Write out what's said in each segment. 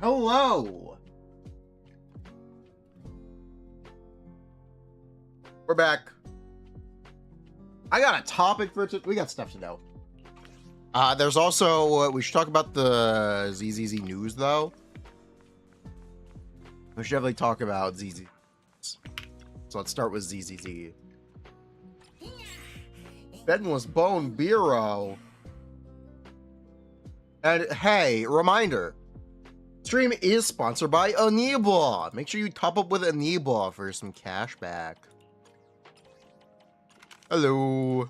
Hello! We're back. I got a topic for today. We got stuff to know. There's also, we should talk about the ZZZ news, though. We should definitely talk about ZZZ. So let's start with ZZZ. Bedless Bone Bureau. And hey, reminder. Stream is sponsored by Aniba. Make sure you top up with Aniba for some cash back. Hello.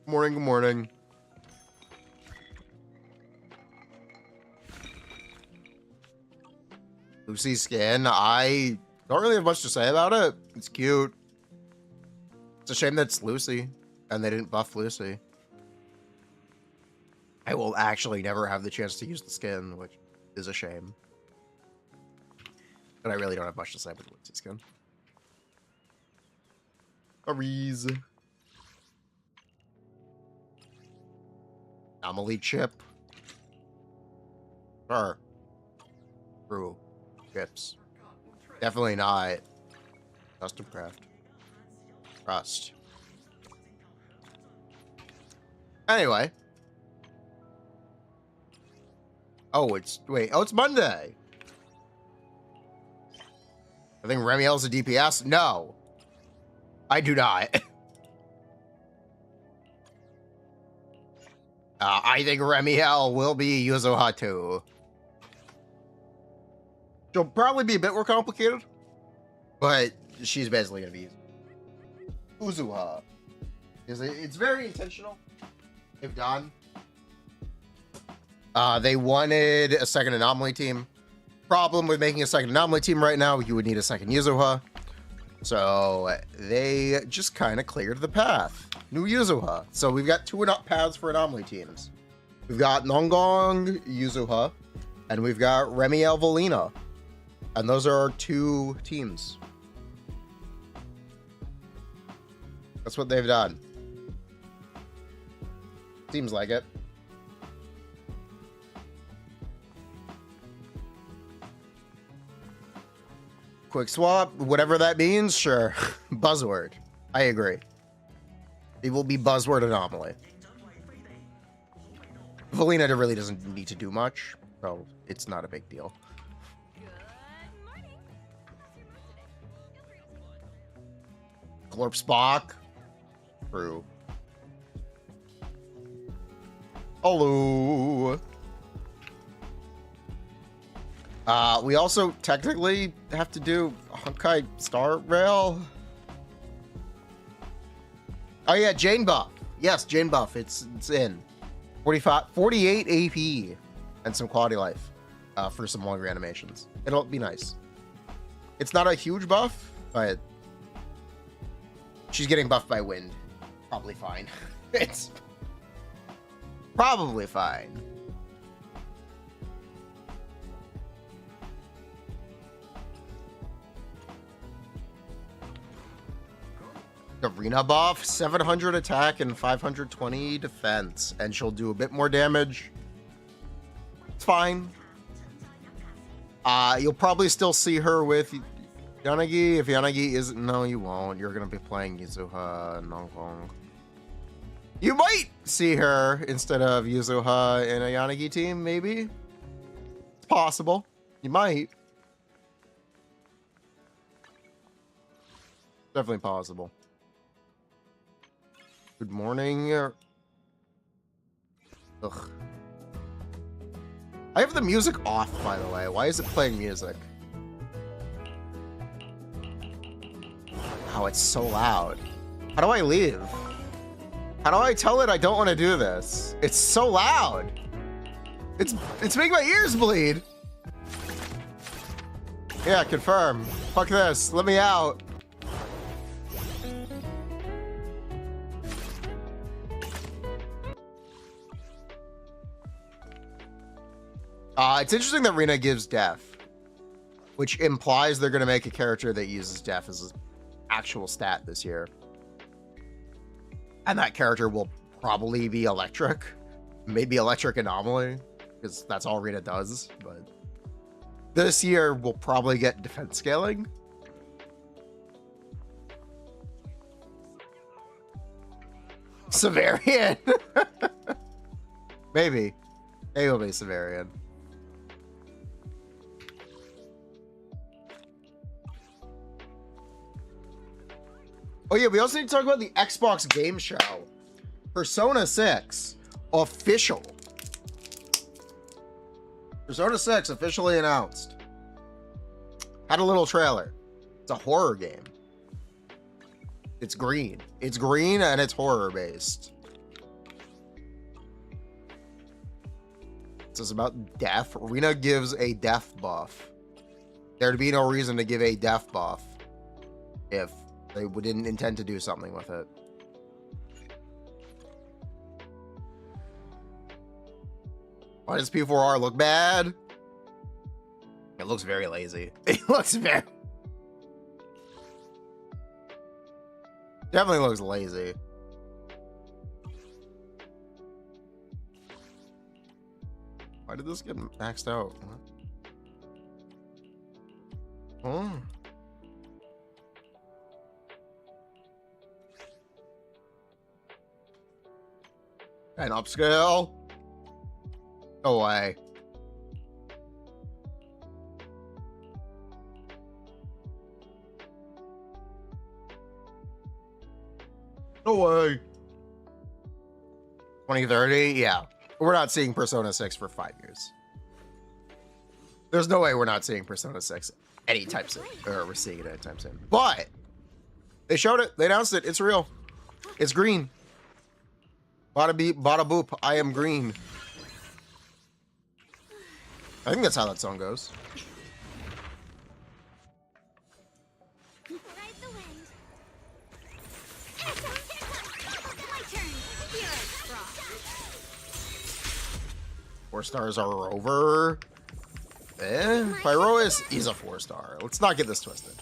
Good morning, good morning. Lucy skin. I don't really have much to say about it. It's cute. It's a shame that it's Lucy and they didn't buff Lucy. I will actually never have the chance to use the skin, which is a shame. But I really don't have much to say about the Lucy skin. Aries. Anomaly chip. Sure. True. Chips. Definitely not. Custom craft. Trust. Anyway. Oh, it's Monday. I think Remielle's a DPS. No. I do not. I think Remielle will be Yuzuha too. She'll probably be a bit more complicated, but she's basically gonna be Uzuha. It's very intentional. They've done. They wanted a second anomaly team. Problem with making a second anomaly team right now, you would need a second Yuzuha. So they just kind of cleared the path. New Yuzuha. So we've got two paths for anomaly teams. We've got Nongong Yuzuha, and we've got Remielle Valina. And those are our two teams. That's what they've done. Seems like it. Quick swap, whatever that means, sure. Buzzword. I agree. It will be buzzword anomaly. Valina really doesn't need to do much, so it's not a big deal. Glorp Spock. True. Hello. We also technically have to do Honkai Star Rail. Oh yeah, Jane buff. Yes, Jane buff. It's in 48 AP and some quality life for some longer animations. It'll be nice. It's not a huge buff, but she's getting buffed by wind. Probably fine. It's probably fine. Arena buff, 700 attack and 520 defense, and she'll do a bit more damage. It's fine. You'll probably still see her with Yanagi. If Yanagi isn't, no, you won't. You're gonna be playing Yuzuha and Nongong. You might see her instead of Yuzuha in a Yanagi team, maybe. It's possible. You might. Definitely possible. Good morning. Ugh. I have the music off, by the way. Why is it playing music? Oh, it's so loud. How do I leave? How do I tell it I don't want to do this? It's so loud. It's making my ears bleed. Yeah, confirm. Fuck this. Let me out. It's interesting that Rena gives death, which implies they're going to make a character that uses death as an actual stat this year. And that character will probably be electric. Maybe electric anomaly, because that's all Rita does. But this year we'll probably get defense scaling. Severian. Maybe it'll be Severian. Oh yeah, we also need to talk about the Xbox game show. Persona 6 official. Persona 6 officially announced. Had a little trailer. It's a horror game. It's green. It's green and it's horror based. This is about death. Rina gives a death buff. There'd be no reason to give a death buff if they didn't intend to do something with it. Why does P4R look bad? It looks very lazy. It looks very... Definitely looks lazy. Why did this get maxed out? Huh? And upscale? No way. No way. 2030? Yeah. We're not seeing Persona 6 for 5 years. There's no way we're not seeing Persona 6 anytime soon. Or we're seeing it anytime soon. But they showed it. They announced it. It's real. It's green. Bada beep, bada boop. I am green. I think that's how that song goes. Four stars are over. Pyro is a 4-star. Let's not get this twisted.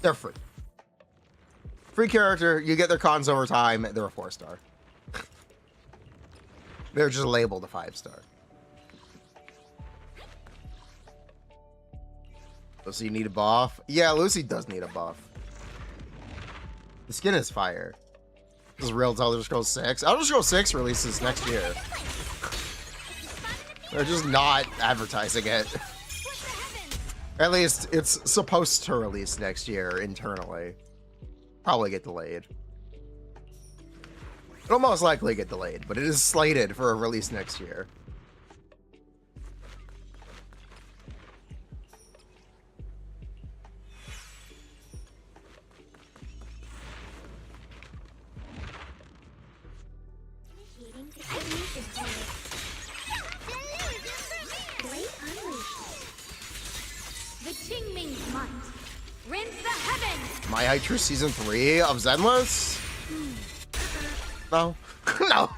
They're free. Free character. You get their cons over time. They're a 4-star. They're just labeled a 5-star. Lucy need a buff? Yeah, Lucy does need a buff. The skin is fire. This is real to Elder Scrolls 6. Elder Scrolls 6 releases next year. They're just not advertising it. At least it's supposed to release next year internally. Probably get delayed. It'll most likely get delayed, but it is slated for a release next year. My Hydra Season 3 of Zenless? No. No.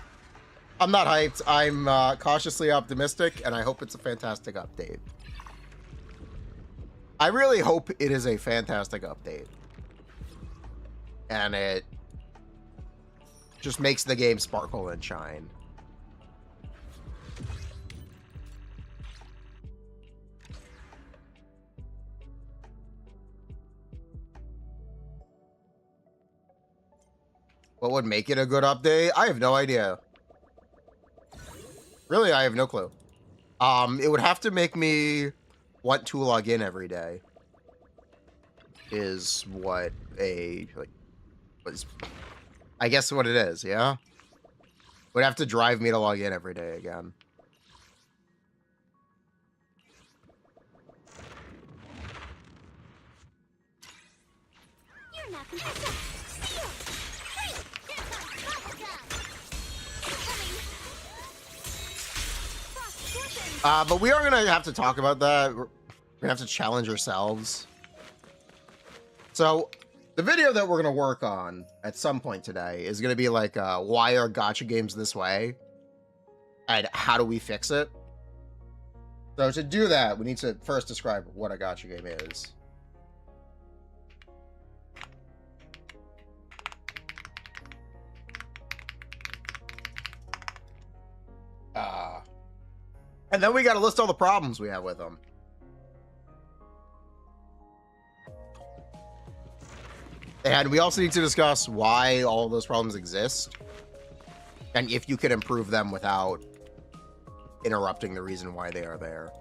I'm not hyped. I'm cautiously optimistic, and I hope it's a fantastic update. I really hope it is a fantastic update. And it just makes the game sparkle and shine. What would make it a good update? I have no idea. Really, I have no clue. It would have to make me want to log in every day. Is what a I guess what it is, yeah? Would have to drive me to log in every day again. You're not but we are going to have to talk about that. We're going to have to challenge ourselves. So, the video that we're going to work on at some point today is going to be like, why are gacha games this way? And how do we fix it? So, to do that, we need to first describe what a gacha game is. And then we got to list all the problems we have with them. And we also need to discuss why all of those problems exist. And if you can improve them without interrupting the reason why they are there.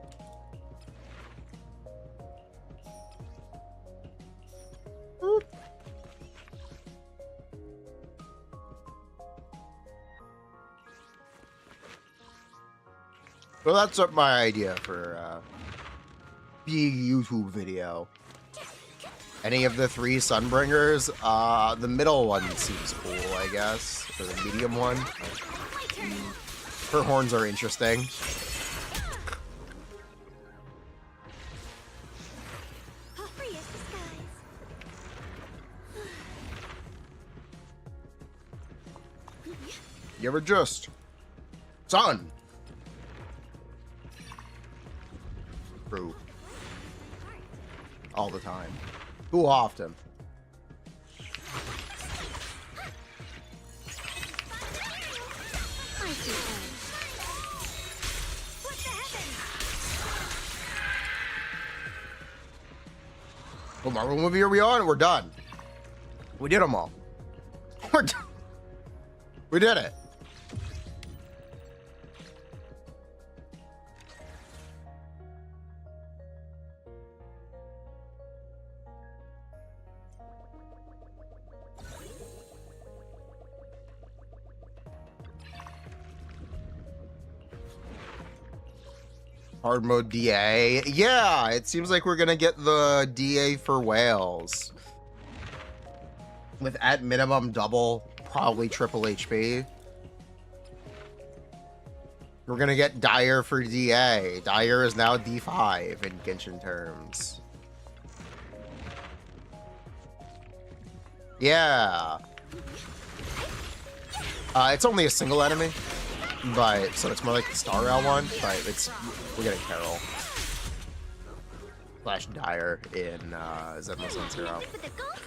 Boop. So that's what my idea for big YouTube video. Any of the three Sunbringers, the middle one seems cool, I guess, or the medium one. Her horns are interesting. You ever just sun? True. All the time. Too often. What Marvel movie are we on? We're done. We did them all. We're done. We did it. Hard mode DA. Yeah, it seems like we're gonna get the DA for whales. With at minimum double, probably triple HP. We're gonna get Dire for DA. Dire is now D5 in Genshin terms. Yeah. It's only a single enemy. But so it's more like the Star Rail one, but we're getting Carol slash Dire in Zenless Zone Zero.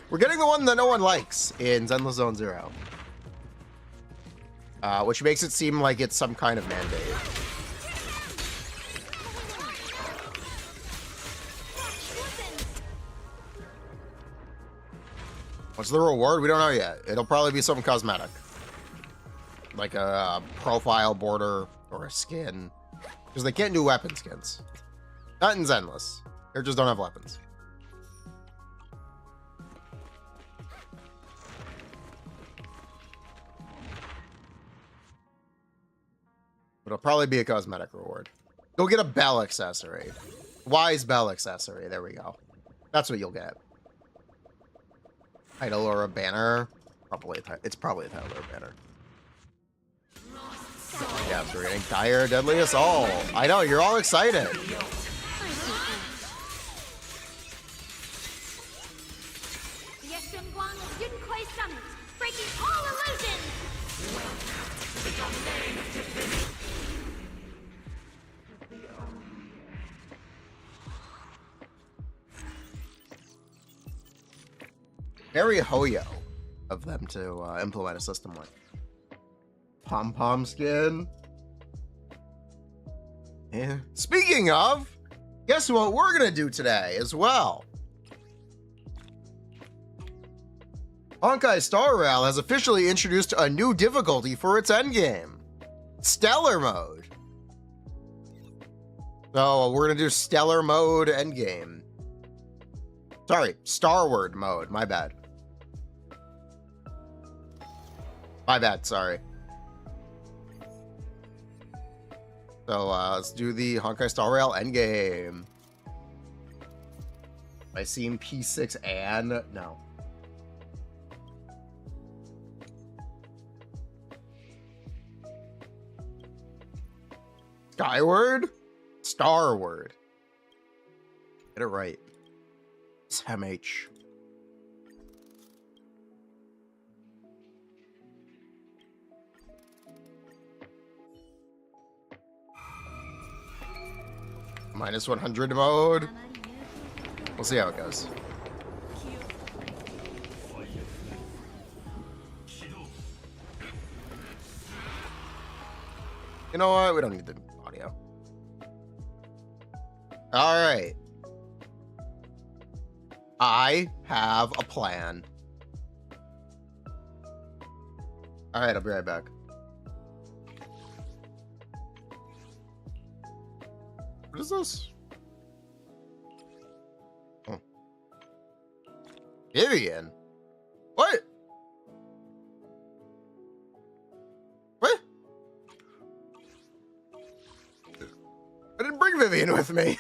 We're getting the one that no one likes in Zenless Zone Zero, which makes it seem like it's some kind of mandate. What's the reward? We don't know yet. It'll probably be something cosmetic. Like a profile border or a skin. Because they can't do weapon skins. Not in Zenless. Characters don't have weapons. It'll probably be a cosmetic reward. You'll get a bell accessory. Wise bell accessory. There we go. That's what you'll get. Title or a banner. It's probably a title or a banner. Yeah, so we're getting Dire Deadly Assault. I know, you're all excited. Very Hoyo of them to implement a system like pom-pom skin. Yeah. Speaking of, guess what we're gonna do today as well? Honkai Star Rail has officially introduced a new difficulty for its endgame. Stellar mode. So we're gonna do Stellar mode endgame. Sorry, Starward mode, my bad. My bad, sorry. So let's do the Honkai Star Rail endgame. I seen P6 and no. Skyward? Starward. Get it right. It's MH. Minus 100 mode. We'll see how it goes. You know what? We don't need the audio. All right. I have a plan. All right, I'll be right back. What is this? Oh. Vivian? What? What? I didn't bring Vivian with me.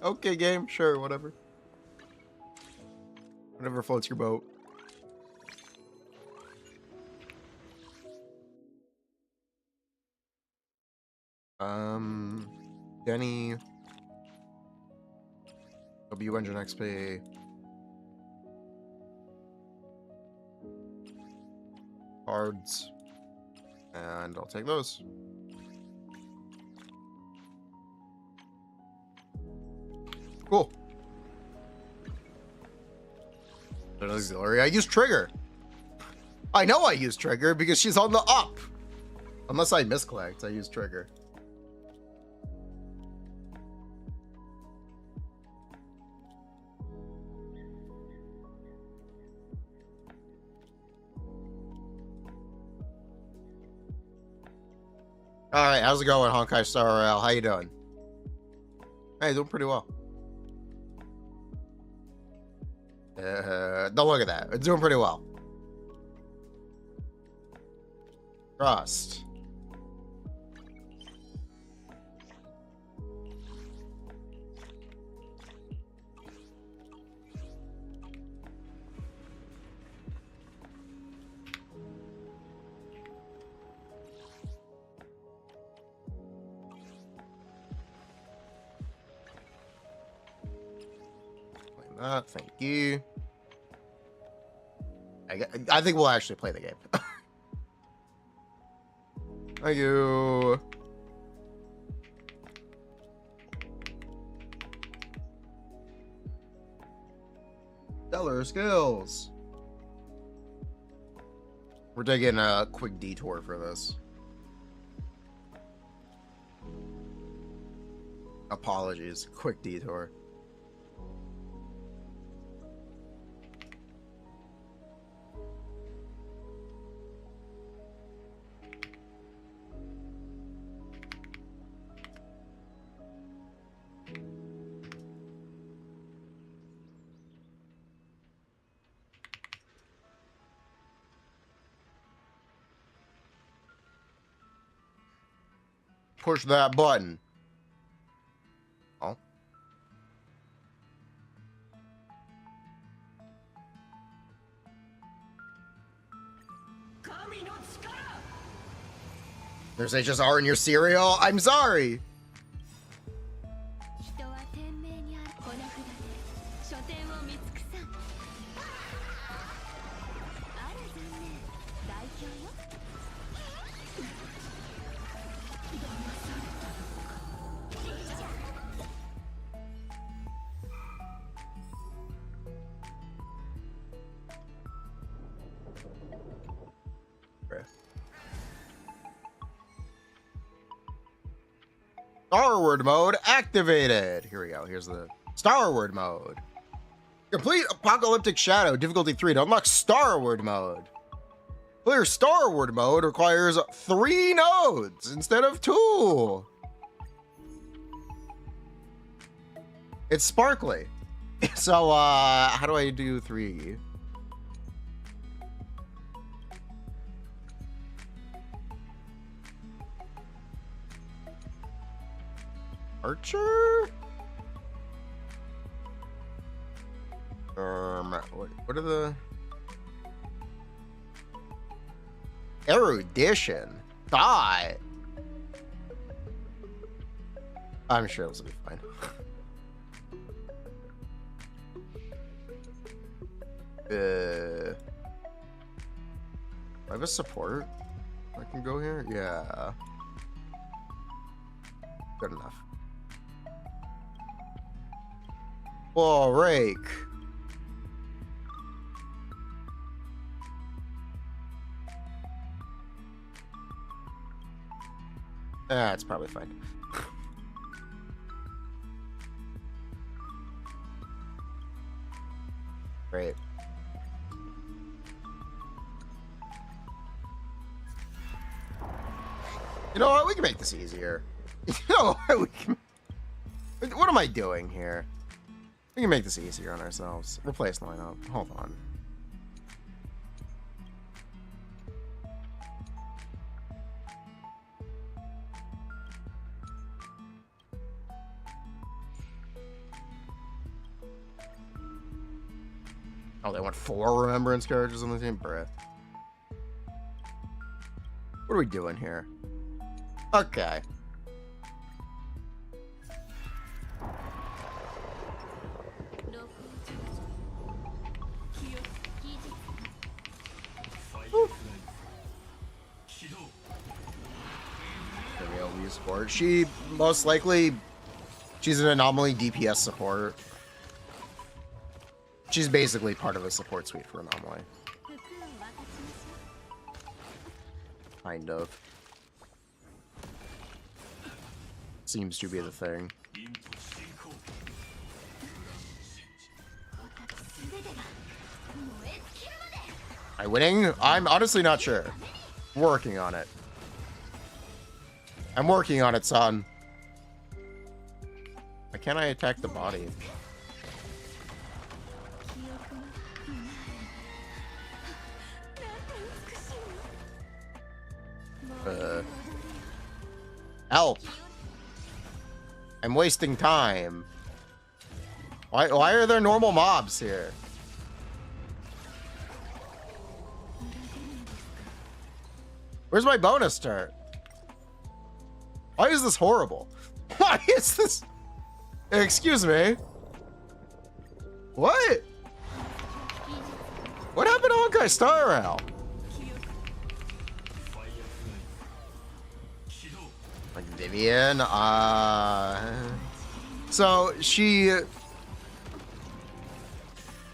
Okay, game. Sure, whatever. Whatever floats your boat. Denny. W Engine XP. Cards. And I'll take those. Cool. Auxiliary. I use Trigger. I know I use Trigger because she's on the up. Unless I misclicked, I use Trigger. All right, how's it going, Honkai Star Royale? How you doing? Hey, doing pretty well. Don't look at that. It's doing pretty well. Trust. Thank you. I think we'll actually play the game. Thank you. Stellar skills. We're taking a quick detour for this. Apologies. Quick detour. Push that button. Oh. There's HSR in your cereal? I'm sorry. Starward mode activated. Here we go. Here's the Starward mode. Complete Apocalyptic Shadow, difficulty 3 to unlock Starward mode. Clear Starward mode requires 3 nodes instead of 2. It's sparkly. So, how do I do 3? Archer? What are the... Erudition? Thought. I'm sure this will be fine. I have a support? I can go here? Yeah. Good enough. Whoa, rake. That's probably fine. Great. You know what? We can make this easier. You know what? What am I doing here? We can make this easier on ourselves. Replace lineup. Hold on. Oh, they want 4 remembrance characters on the team? Bruh. What are we doing here? Okay. Remielle support. She most likely, she's an anomaly DPS support. She's basically part of a support suite for anomaly. Kind of. Seems to be the thing. Am I winning? I'm honestly not sure. Working on it. I'm working on it, son. Why can't I attack the body? Help! I'm wasting time. Why are there normal mobs here? Where's my bonus start? Why is this horrible? Why is this? Excuse me. What? What happened to Honkai Star Rail? Like Vivian, so she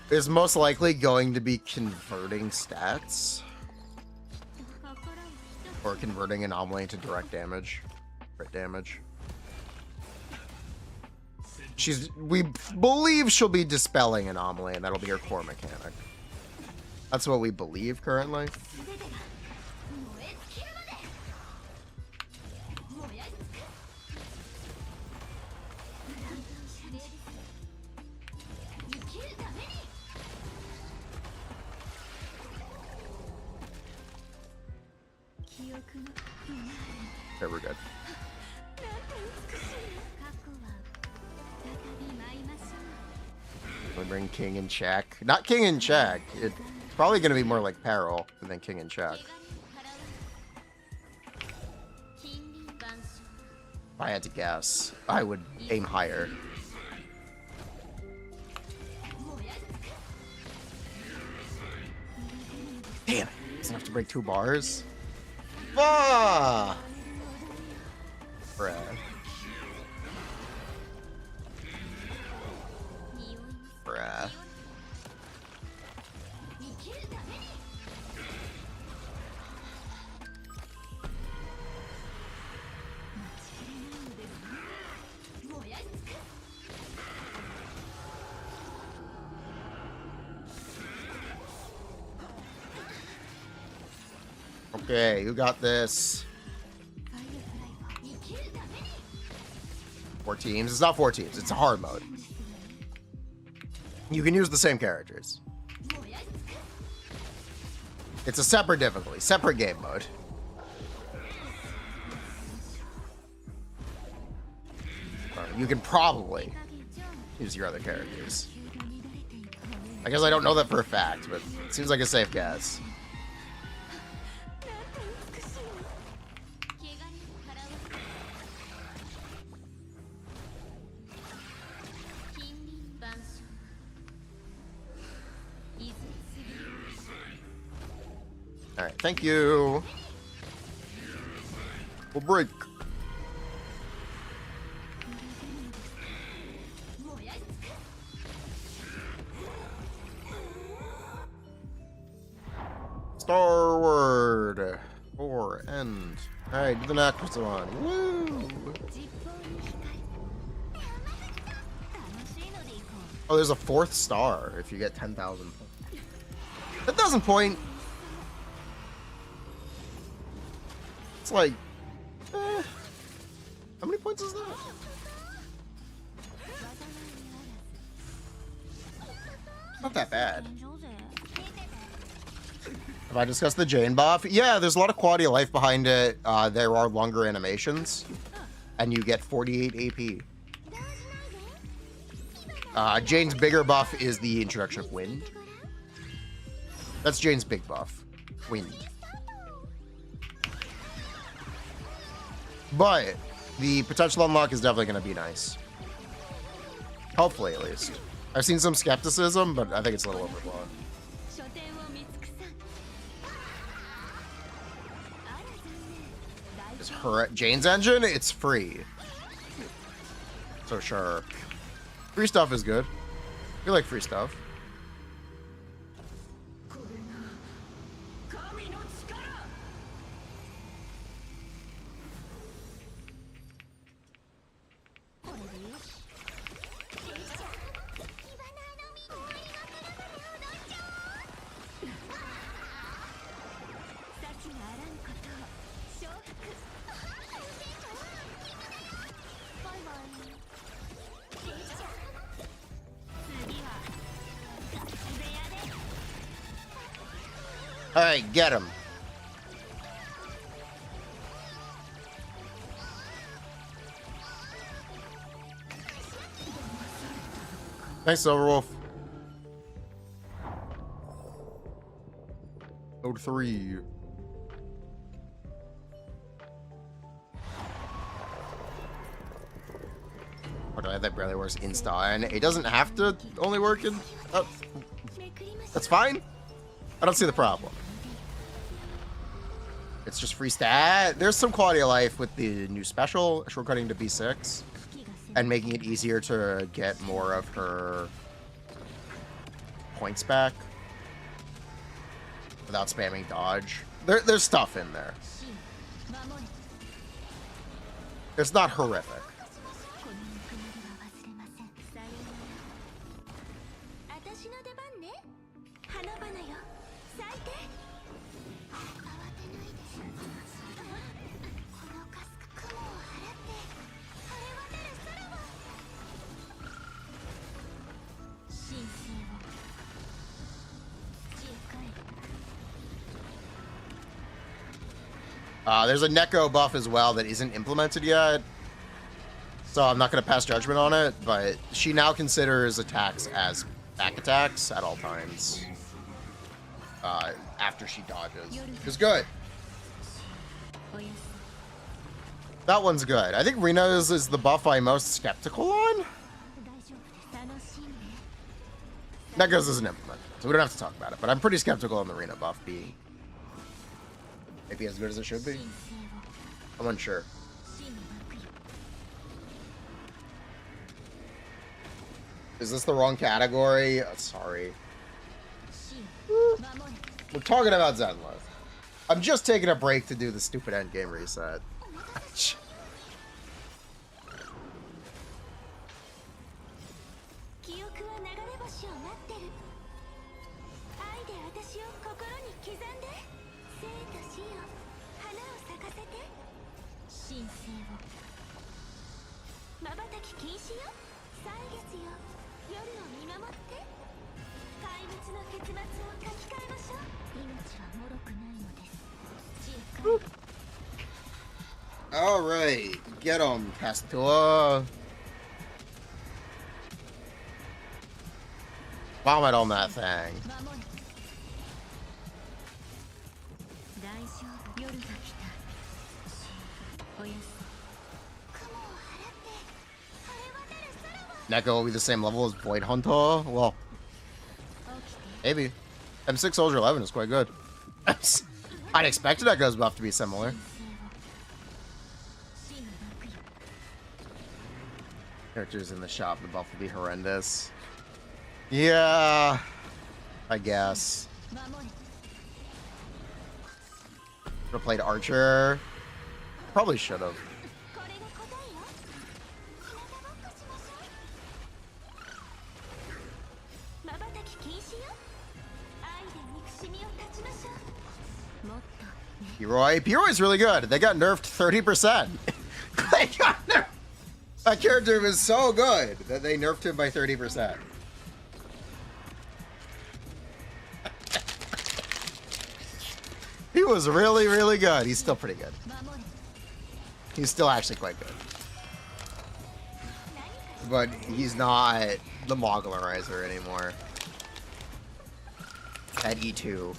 is most likely going to be converting stats or converting anomaly into direct damage, crit damage. We believe she'll be dispelling anomaly, and that'll be her core mechanic. That's what we believe currently. Okay, we're good. We bring King in check. Not King in check. It's probably going to be more like Peril than King in check. If I had to guess, I would aim higher. Damn it. Doesn't have to break 2 bars. Ah! Bruh. Bruh. Okay, you got this. 4 teams. It's not 4 teams. It's a hard mode. You can use the same characters. It's a separate difficulty, separate game mode. You can probably use your other characters. I guess I don't know that for a fact, but it seems like a safe guess. Alright, thank you. We'll break. Starward. Or end. Alright, do the next one. Woo! Oh, there's a 4th star if you get 10,000 points. 10,000 point. It's like, how many points is that? Not that bad. Have I discussed the Jane buff? Yeah, there's a lot of quality of life behind it. There are longer animations, and you get 48 AP. Jane's bigger buff is the introduction of wind. That's Jane's big buff. Wind. But the potential unlock is definitely going to be nice. Hopefully, at least. I've seen some skepticism, but I think it's a little overblown. Is her Jane's engine? It's free. So sure. Free stuff is good. We like free stuff. All right, get him. Thanks, Silverwolf. Mode 3. That barely works Insta, and it doesn't have to only work in. Oh, that's fine. I don't see the problem. It's just free stat. There's some quality of life with the new special, shortcutting to B6, and making it easier to get more of her points back without spamming dodge. There's stuff in there. It's not horrific. There's a Neko buff as well that isn't implemented yet, so I'm not going to pass judgment on it, but she now considers attacks as back attacks at all times after she dodges. It's good. That one's good. I think Reno's is the buff I'm most skeptical on. Neko's isn't implemented, so we don't have to talk about it, but I'm pretty skeptical on the Reno buff being maybe as good as it should be. I'm unsure. Is this the wrong category? Sorry. We're talking about Zenlith. I'm just taking a break to do the stupid endgame reset. All right, get him, Castua. Vomit on that thing. Neko will be the same level as Void Hunter? Well, maybe. M6 Soldier 11 is quite good. I'd expect Neko's buff to be similar. Characters in the shop, the buff will be horrendous. Yeah, I guess. Should have played Archer. Probably should have. P-Roy's really good. They got nerfed 30%. They got nerfed. That character was so good that they nerfed him by 30%. He was really, really good. He's still pretty good. He's still actually quite good. But he's not the Moglerizer anymore. At E2.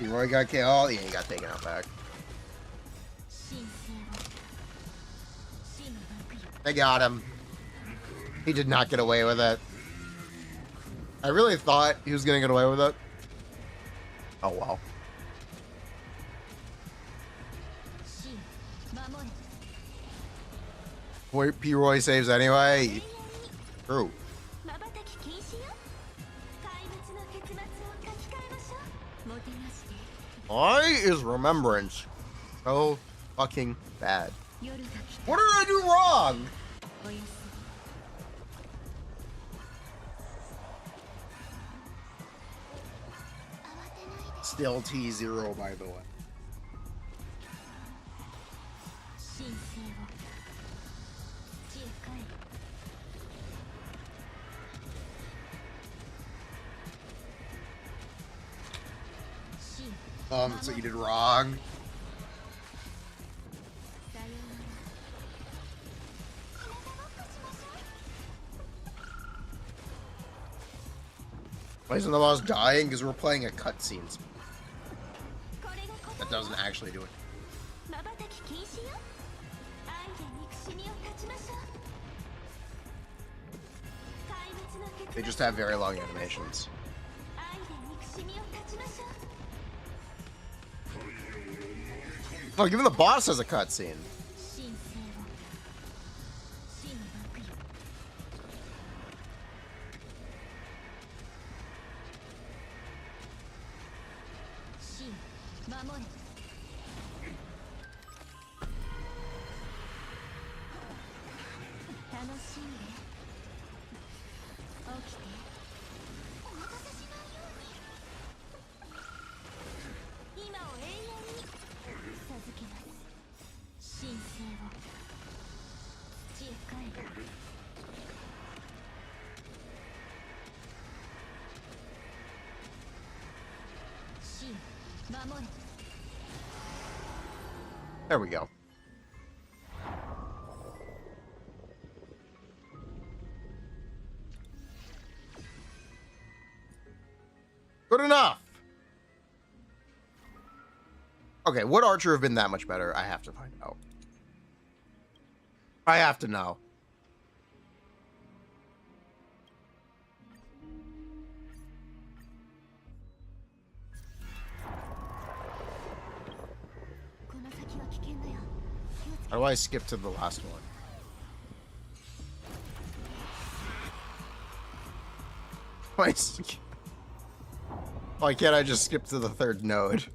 Roy got killed. Yeah, he got taken out back. They got him. He did not get away with it. I really thought he was going to get away with it. Oh, well. P-Roy saves anyway. True. Why is Remembrance so fucking bad? What did I do wrong? Still T0, by the way. So you did wrong. Why isn't the boss dying? Because we're playing a cutscene. That doesn't actually do it. They just have very long animations. Oh, even the boss has a cutscene. There we go. Good enough. Okay, would Archer have been that much better? I have to find out. I have to know. How do I skip to the last one? Why can't I just skip to the third node?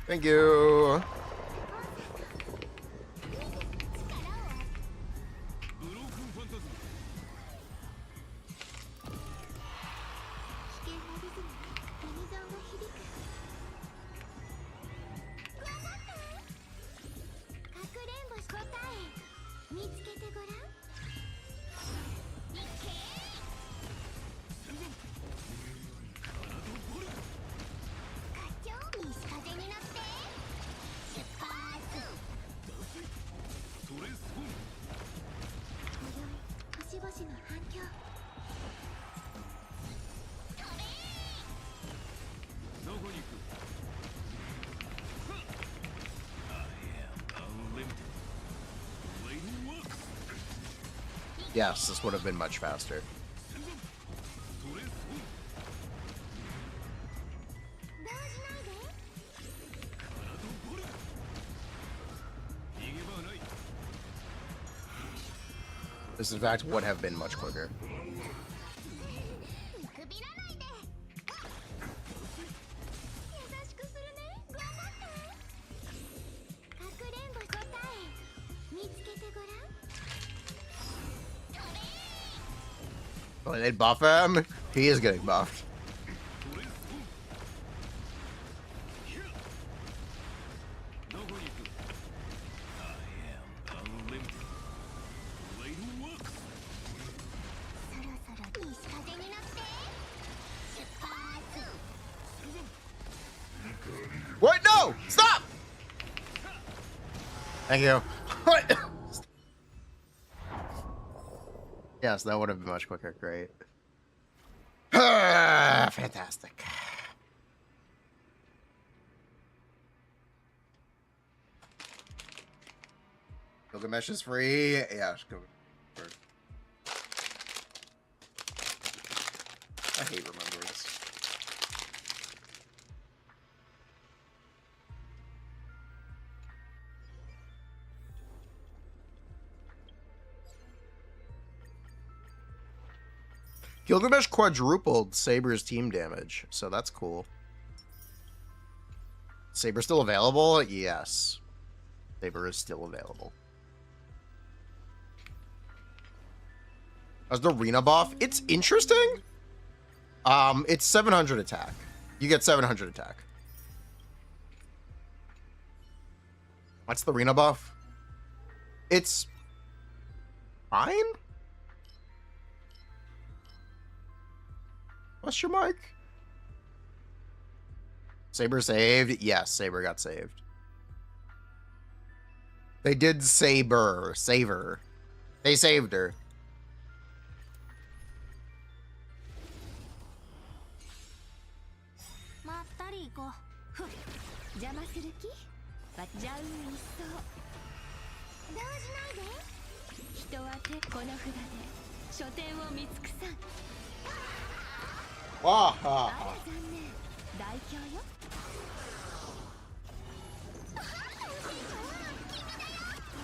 Thank you. Yes, this would have been much faster. This, in fact, would have been much quicker. Oh, they buff him? He is getting buffed. What? No! Stop! Thank you. Yes, that would have been much quicker. Great. Fantastic. Gilgamesh is free. Yeah, just go. I hate remembrance. Gilgamesh quadrupled Saber's team damage, so that's cool. Saber still available? Yes. Saber is still available. As the arena buff, it's interesting. It's 700 attack. You get 700 attack. What's the arena buff? It's fine. Question mark? Saber saved? Yes, Saber got saved. They did save her. They saved her.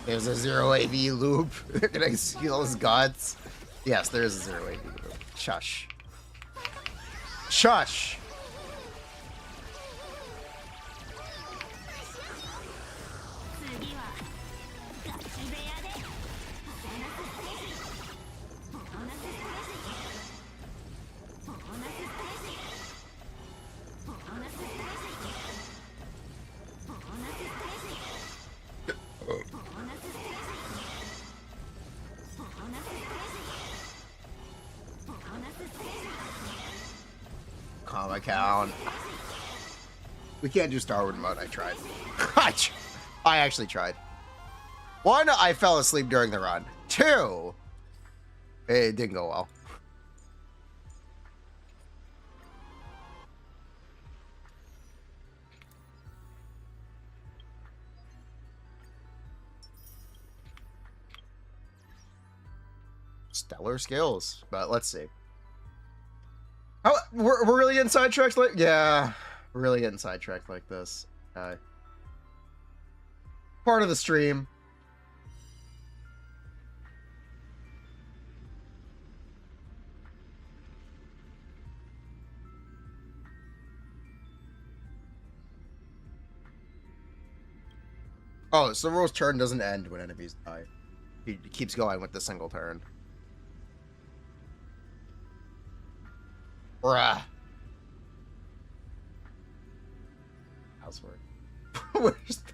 There's a zero AV loop. Can I steal his guts? Yes, there is a zero AV loop. Shush. Shush! Calm account. We can't do Starwood mode. I tried. I actually tried. 1, I fell asleep during the run. 2, it didn't go well. Stellar skills, but let's see. Oh, we're really getting sidetracked like, yeah, we're really getting sidetracked like this. Part of the stream. Oh, so Rose's turn doesn't end when enemies die. He keeps going with the single turn. Bruh. Housework. Where's the...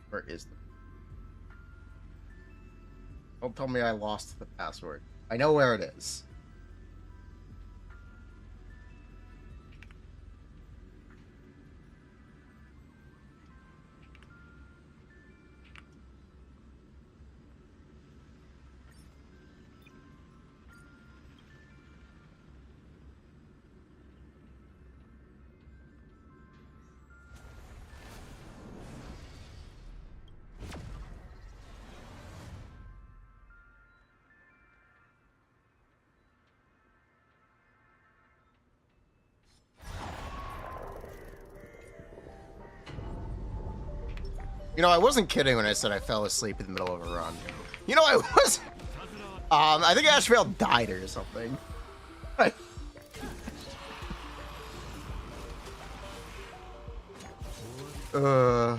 Where is the... Don't tell me I lost the password. I know where it is. You know, I wasn't kidding when I said I fell asleep in the middle of a run. You know, I was. I think Ashvale died or something. Uh.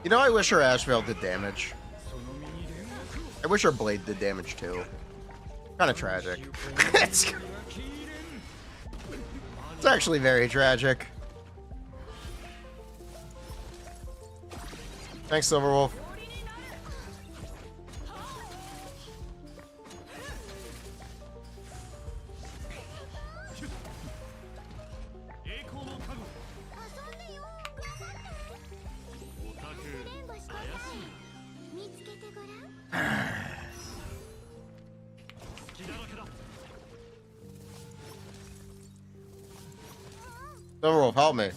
You know, I wish her Ashvale did damage. I wish her blade did damage too. Kind of tragic. It's actually very tragic. Thanks, Silverwolf. Silverwolf, help me.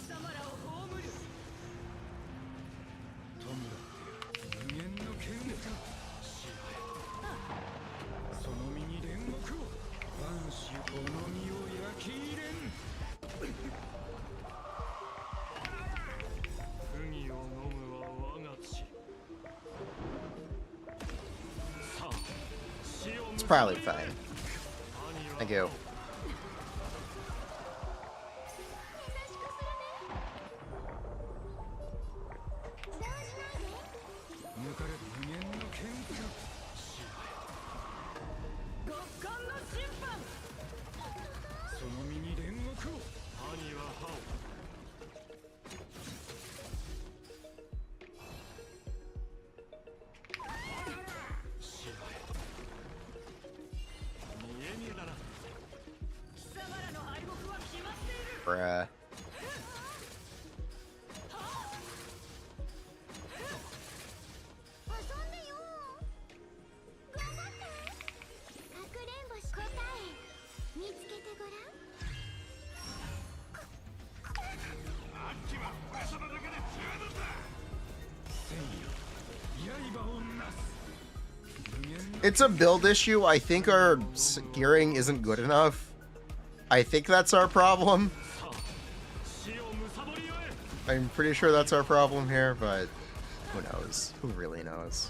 It's probably fine. Thank you. Bruh. It's a build issue. I think our gearing isn't good enough. I think that's our problem. I'm pretty sure that's our problem here, but who knows? Who really knows?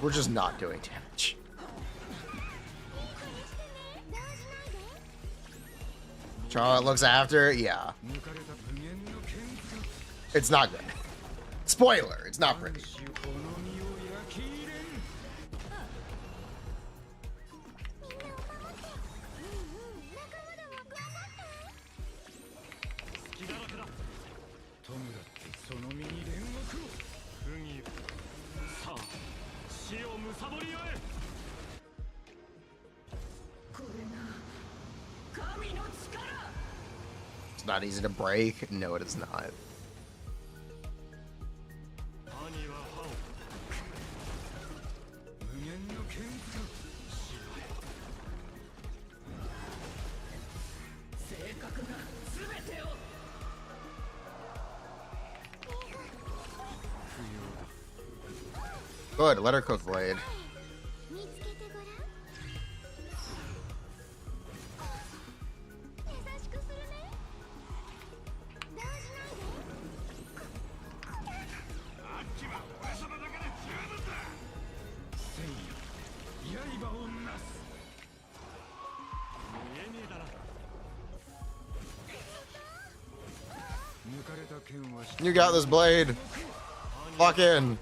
We're just not doing damage. Charlotte looks after, yeah. It's not good. Spoiler, it's not pretty. It's not easy to break. No, it is not. Good, let her cook blade. You got this, blade. Lock in.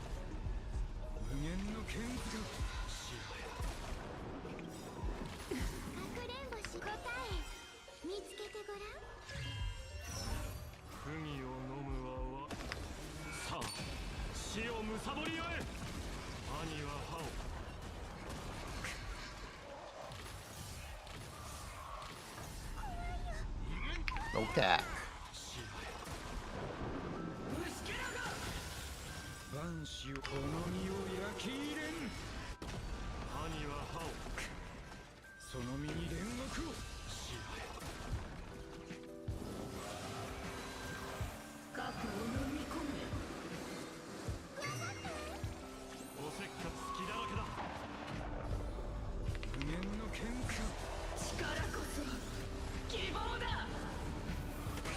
Okay.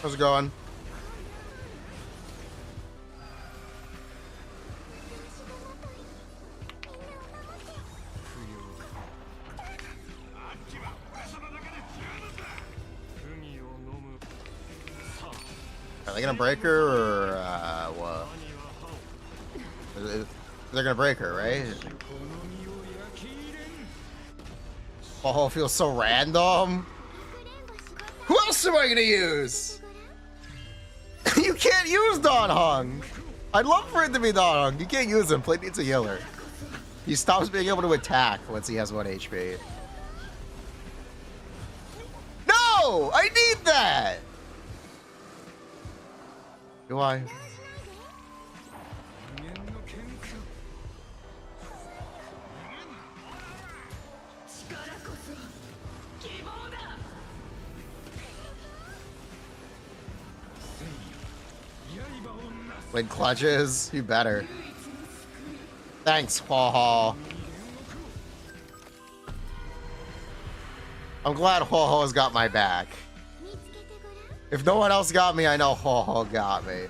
How's it going? Are they gonna break her or what? They're gonna break her, right? Oh, it feels so random. Who else am I gonna use? You can't use Don Hung. I'd love for it to be Don Hung. You can't use him. Play needs a healer. He stops being able to attack once he has 1 HP. No! I need that! Do I? With clutches? You better. Thanks, Huoho. I'm glad Huoho's got my back. If no one else got me, I know Huoho got me.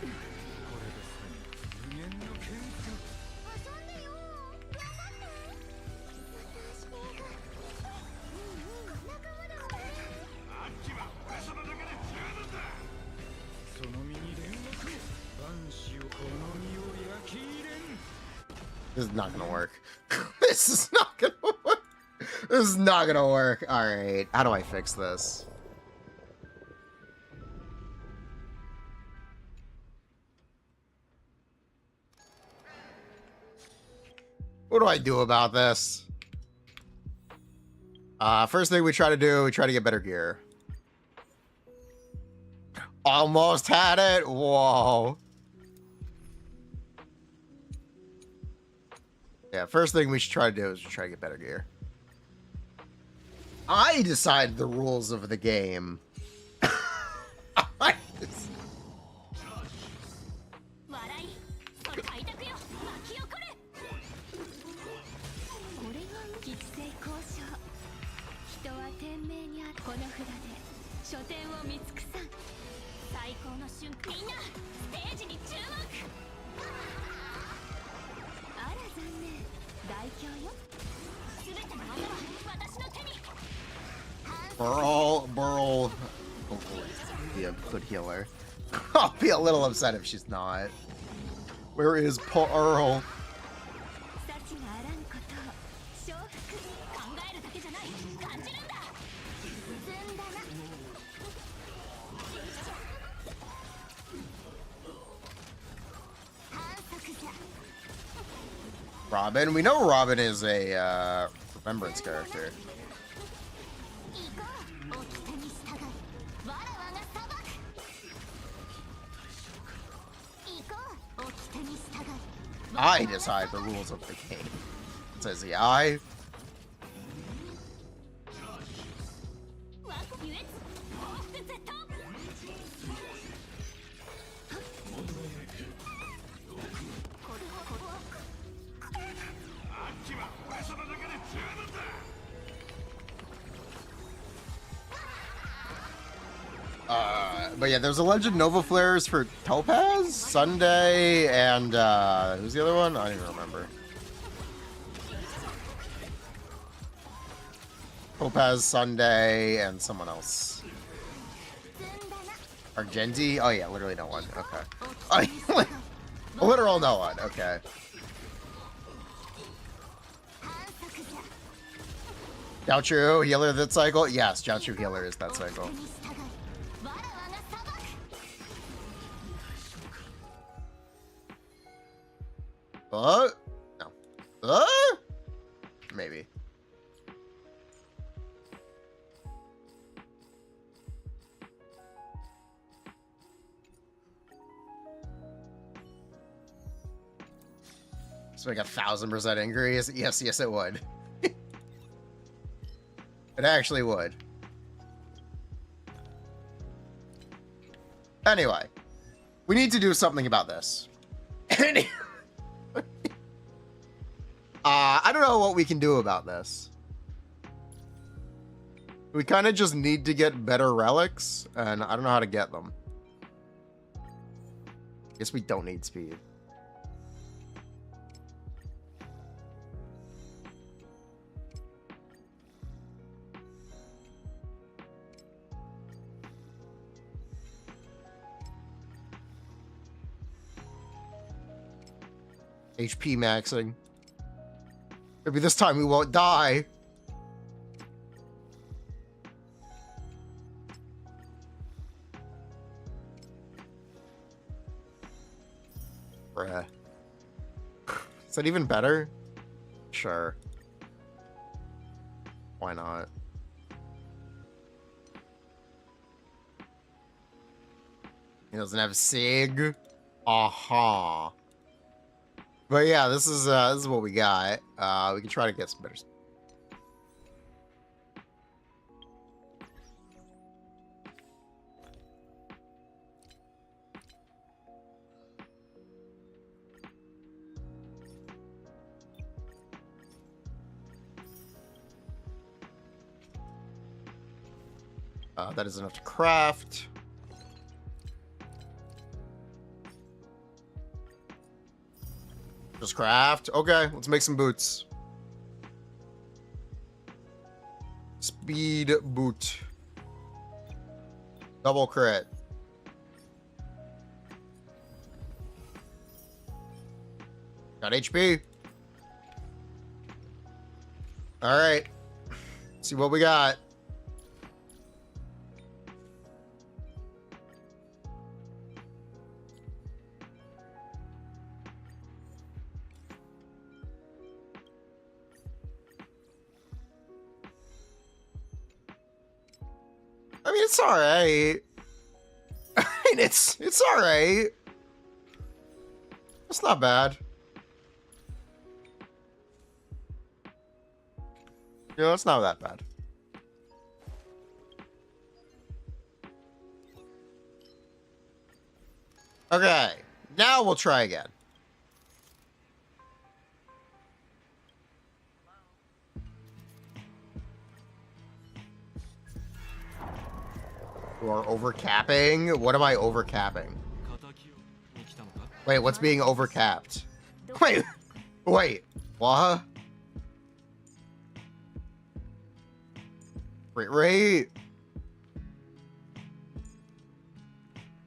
This is not gonna work. This is not gonna work. This is not gonna work. Alright, how do I fix this? What do I do about this? First thing we try to do, we try to get better gear. Almost had it. Whoa. Yeah, first thing we should try to do is try to get better gear. I decide the rules of the game. Burl. Hopefully, be a good healer. I'll be a little upset if she's not. Where is Pearl? Robin. We know Robin is a remembrance character. I decide the rules of the game. Says the I. But yeah, there's a Legend Nova Flares for Topaz, Sunday, and who's the other one? I don't even remember. Topaz, Sunday, and someone else. Argenti? Oh yeah, literally no one. Okay. Oh, literal no one. Okay. Jiaochu, healer that cycle? Yes, Jiaochu healer is that cycle. No. Maybe. It's like 1,000% increase. Yes, yes, it would. It actually would. Anyway, we need to do something about this. I don't know what we can do about this. We kind of just need to get better relics, and I don't know how to get them. Guess we don't need speed. HP maxing. Maybe this time we won't die. Bruh. Is that even better? Sure. Why not? He doesn't have SIG. Aha. But yeah, this is what we got. We can try to get some better. That is enough to craft. Just craft. Okay, let's make some boots. Speed boot. Double crit. Got HP. All right. Let's see what we got. I mean, it's all right. I mean, it's all right. It's not bad. You know, it's not that bad. Okay, now we'll try again. Or overcapping? What am I overcapping? Wait, what's being overcapped? Wait, what? Crit rate?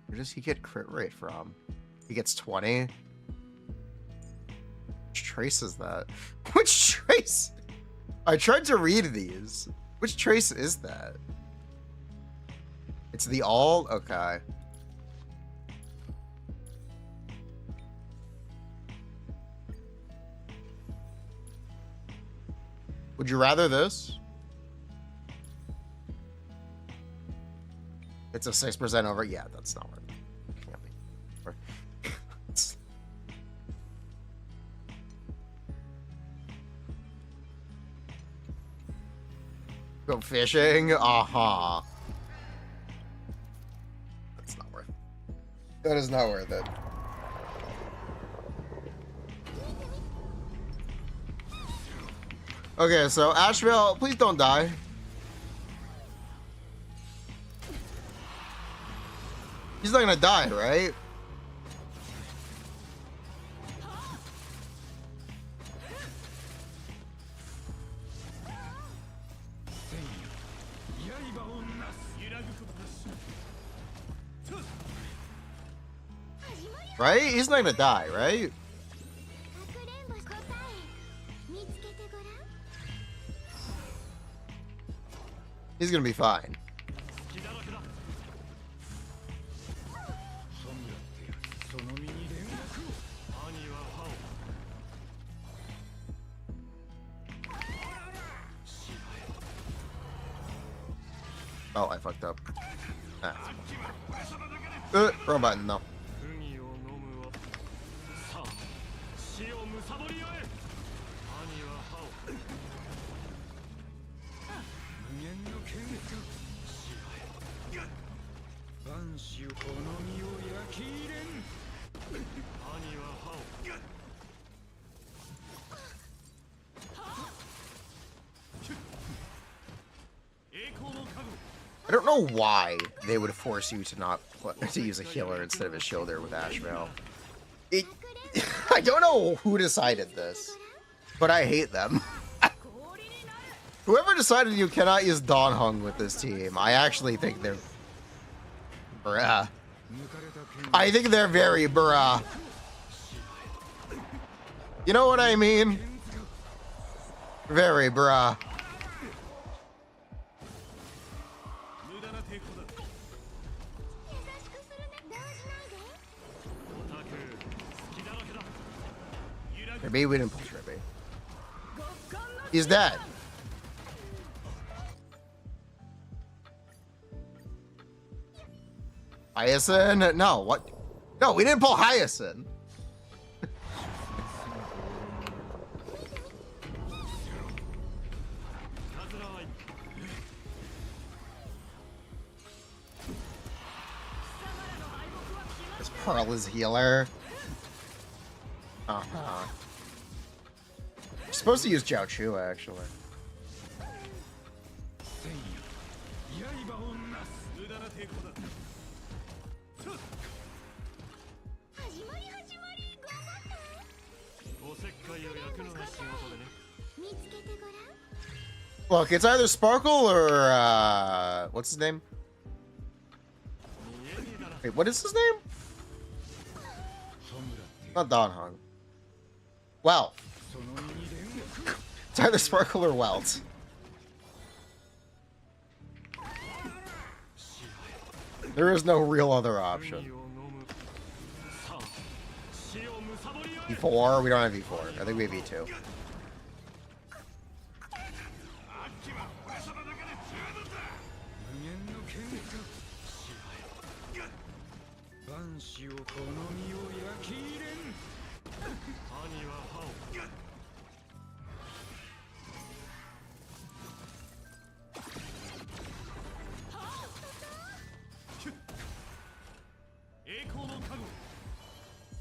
Where does he get crit rate from? He gets 20? Which trace is that? Which trace? I tried to read these. Which trace is that? It's the all? Okay. Would you rather this? It's a 6% over. Yeah, that's not worth it. Can't be. Go fishing? Aha. That's not worth it. That is not worth it. Okay, so Asheville, please don't die. He's not gonna die, right? Right? He's not gonna die, right? He's gonna be fine. Oh, I fucked up. Ah. Wrong button, no. I don't know why they would force you to not to use a healer instead of a shielder with Ashvale. I don't know who decided this, but I hate them. Whoever decided you cannot use Dawn Hung with this team, I actually think they're... Bruh. I think they're very bruh. You know what I mean? Very bruh. Maybe we didn't push Remy. He's dead. Hyacinth? No, what? No, we didn't pull Hyacinth. This Pearl is healer. Uh-huh. You're supposed to use Jiao Chu, actually. Look, it's either Sparkle or, what's his name? Wait, what is his name? Not Dawn Hung. Well. It's either Sparkle or Welt. There is no real other option. E4? We don't have E4. I think we have E2.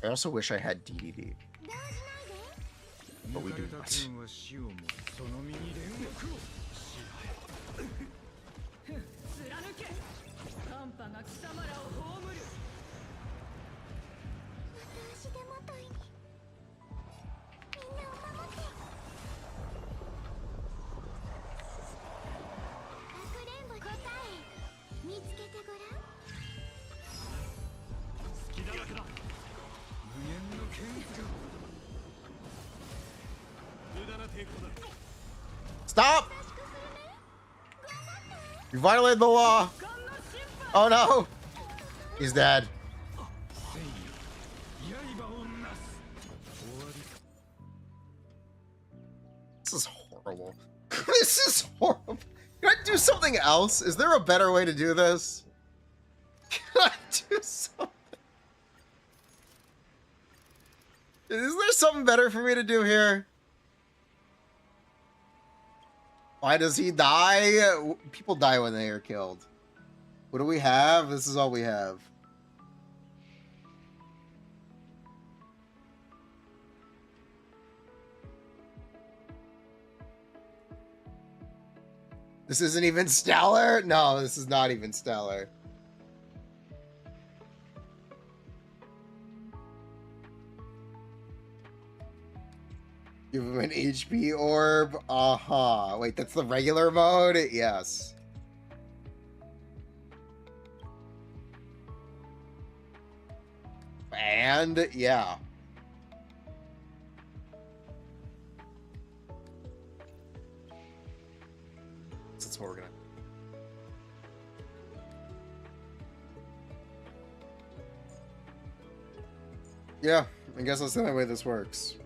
I also wish I had DDD. But we do not. Stop! You violated the law! Oh no! He's dead. This is horrible. This is horrible. Can I do something else? Is there a better way to do this? Can I do something? Is there something better for me to do here? Why does he die? People die when they are killed. What do we have? This is all we have. This isn't even stellar? No, this is not even stellar. Give him an HP orb. Uh-huh. Wait, that's the regular mode? Yes. And, yeah. That's what we're gonna... Yeah, I guess that's the only way this works.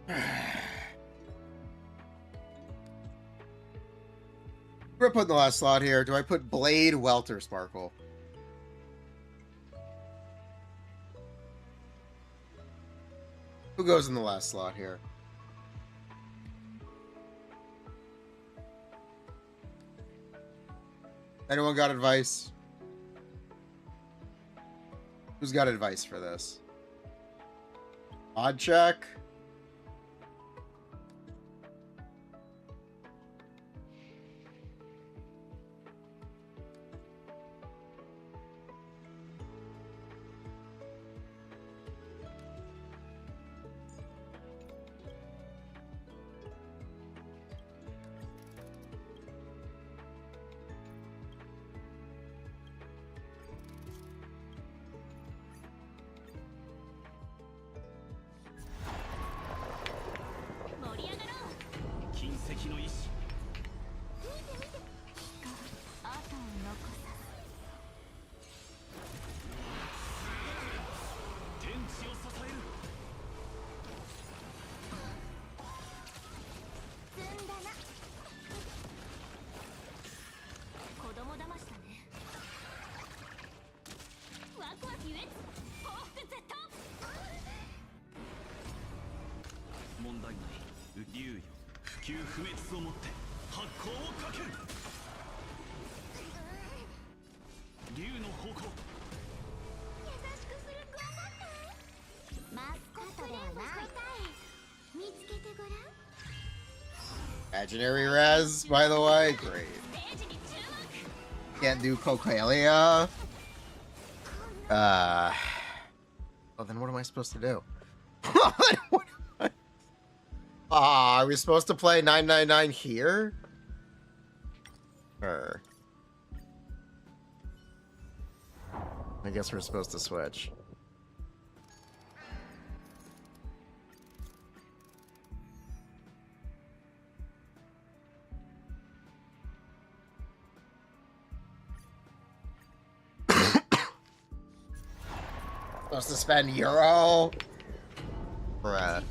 Who do I put in the last slot here? Do I put Blade, Welter, Sparkle? Who goes in the last slot here? Anyone got advice? Who's got advice for this? Odd check. Imaginary Res, by the way, great. Can't do Cocalia. Well, then what am I supposed to do? Are we supposed to play 999 here? Or I guess we're supposed to switch. Supposed to spend Euro? Bruh.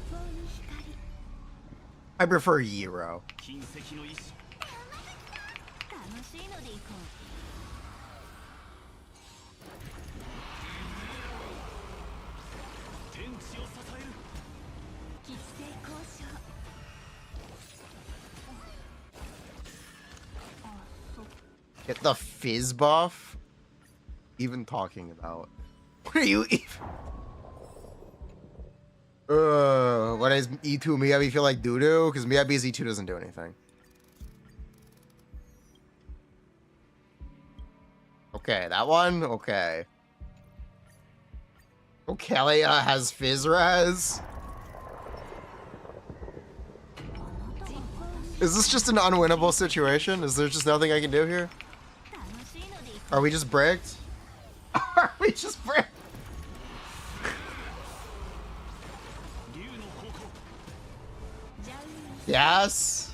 I prefer Euro. Get the fizz buff? Even talking about. What are you even? What is E2 Miyabi feel like doo-doo? Because Miyabi's E2 doesn't do anything. Okay, that one? Okay. Okelia has Fizz Res. Is this just an unwinnable situation? Is there just nothing I can do here? Are we just bricked? Are we just bricked? Yes.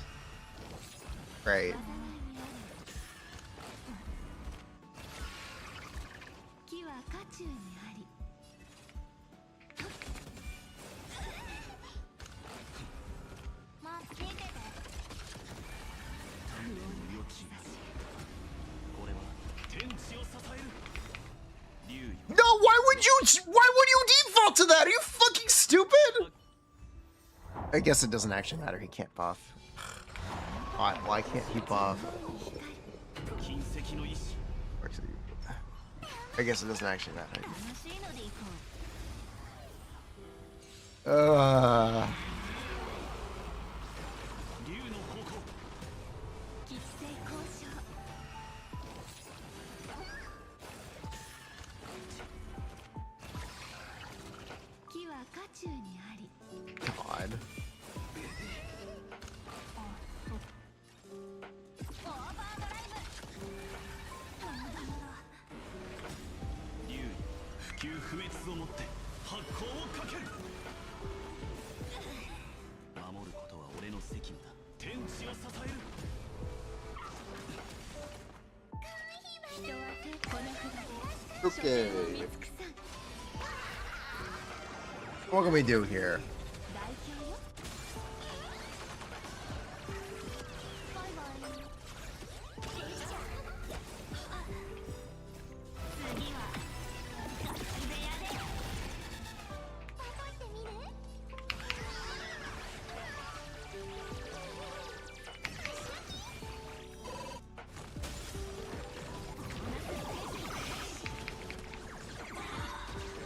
Great. No, why would you default to that? Are you fucking stupid? I guess it doesn't actually matter. He can't buff. Why can't he buff? I guess it doesn't actually matter. God. Okay. What can we do here?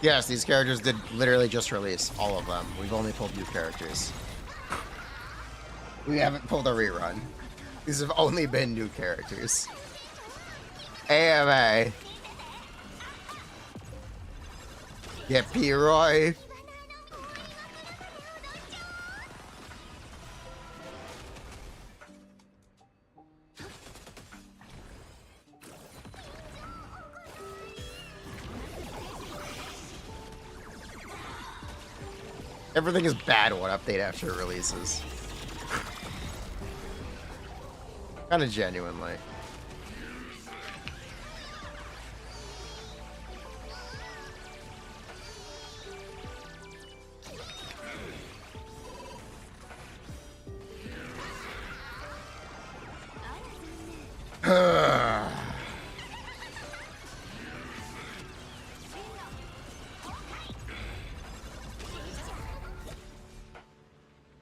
Yes, these characters did literally just release. All of them. We've only pulled new characters. We haven't pulled a rerun. These have only been new characters. AMA. Yeah, P-Roy. Everything is bad when update after it releases. Kind of genuinely.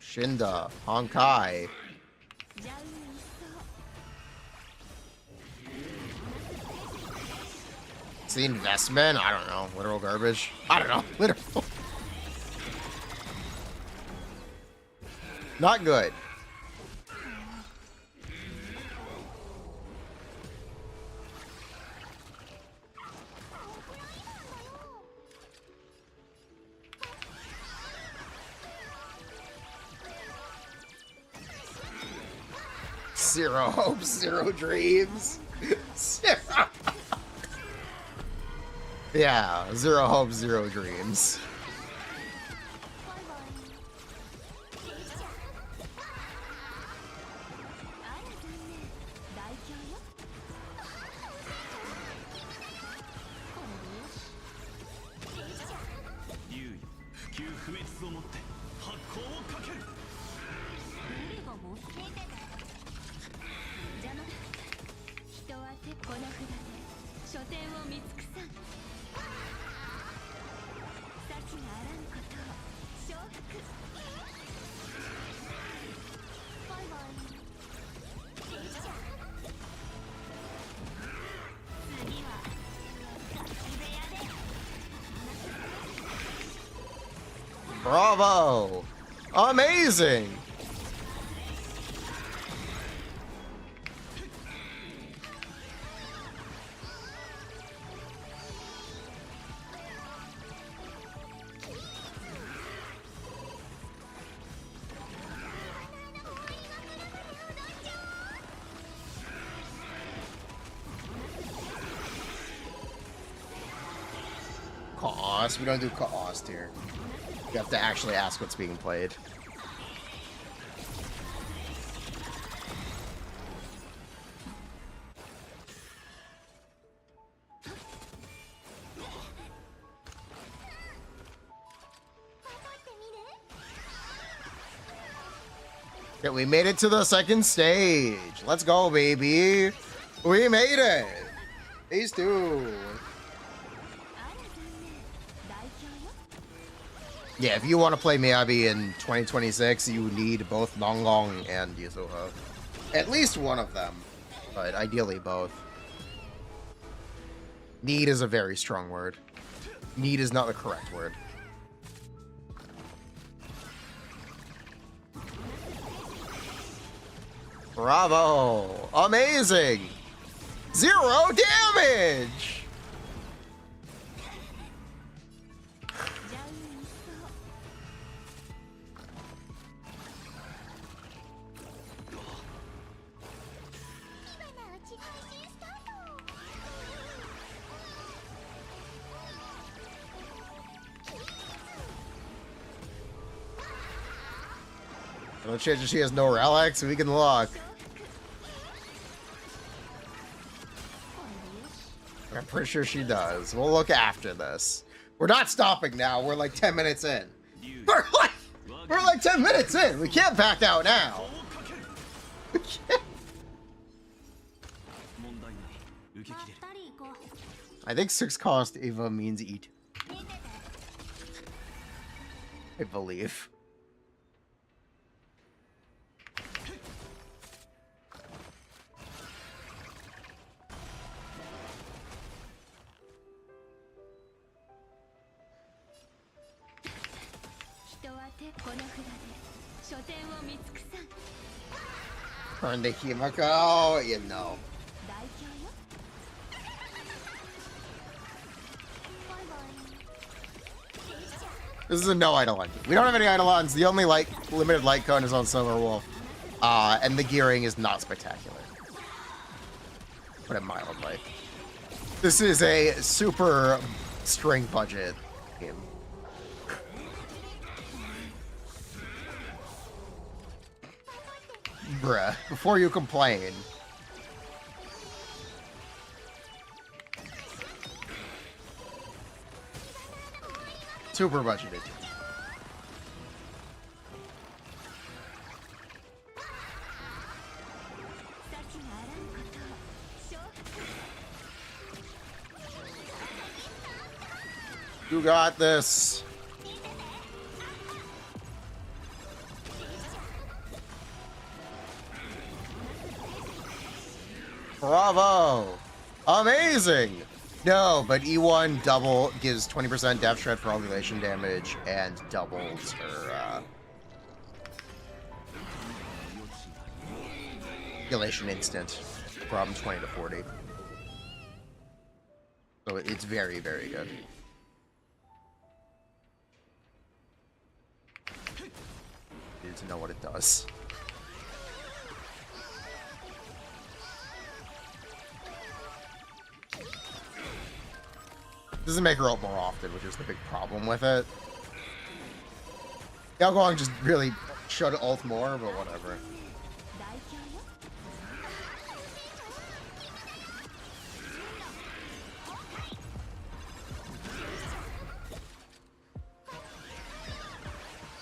Shinda, Honkai. It's the investment? I don't know. Literal garbage? I don't know. Literal. Not good. Zero hopes, zero dreams. Zero. Yeah, zero hopes, zero dreams. Bravo! Amazing! Cost? We don't do cost here. You have to actually ask what's being played. Yeah, we made it to the second stage. Let's go, baby. We made it. Phase 2. Yeah, if you want to play Miyabi in 2026, you need both Nongong and Yuzuha. At least one of them, but ideally both. Need is a very strong word. Need is not the correct word. Bravo! Amazing! 0 damage! No chance that she has no relics, we can lock. I'm pretty sure she does. We'll look after this. We're not stopping now. We're like 10 minutes in. We're like 10 minutes in. We can't back out now. We can't. I think 6 cost Eva means eat. I believe. Turn to Himiko, you know. This is a no Eidolon. We don't have any Eidolons. The only limited light cone is on Silver Wolf. And the gearing is not spectacular. Put it mildly. This is a super string budget game. Bruh, before you complain. Super budgeted. You got this. Bravo! Amazing! No, but E1 double gives 20% Death Shred for ovulation damage and doubles her ovulation instant from 20 to 40. So it's very, very good. You need to know what it does. Doesn't make her ult more often, which is the big problem with it. Yao Guang just really should ult more, but whatever.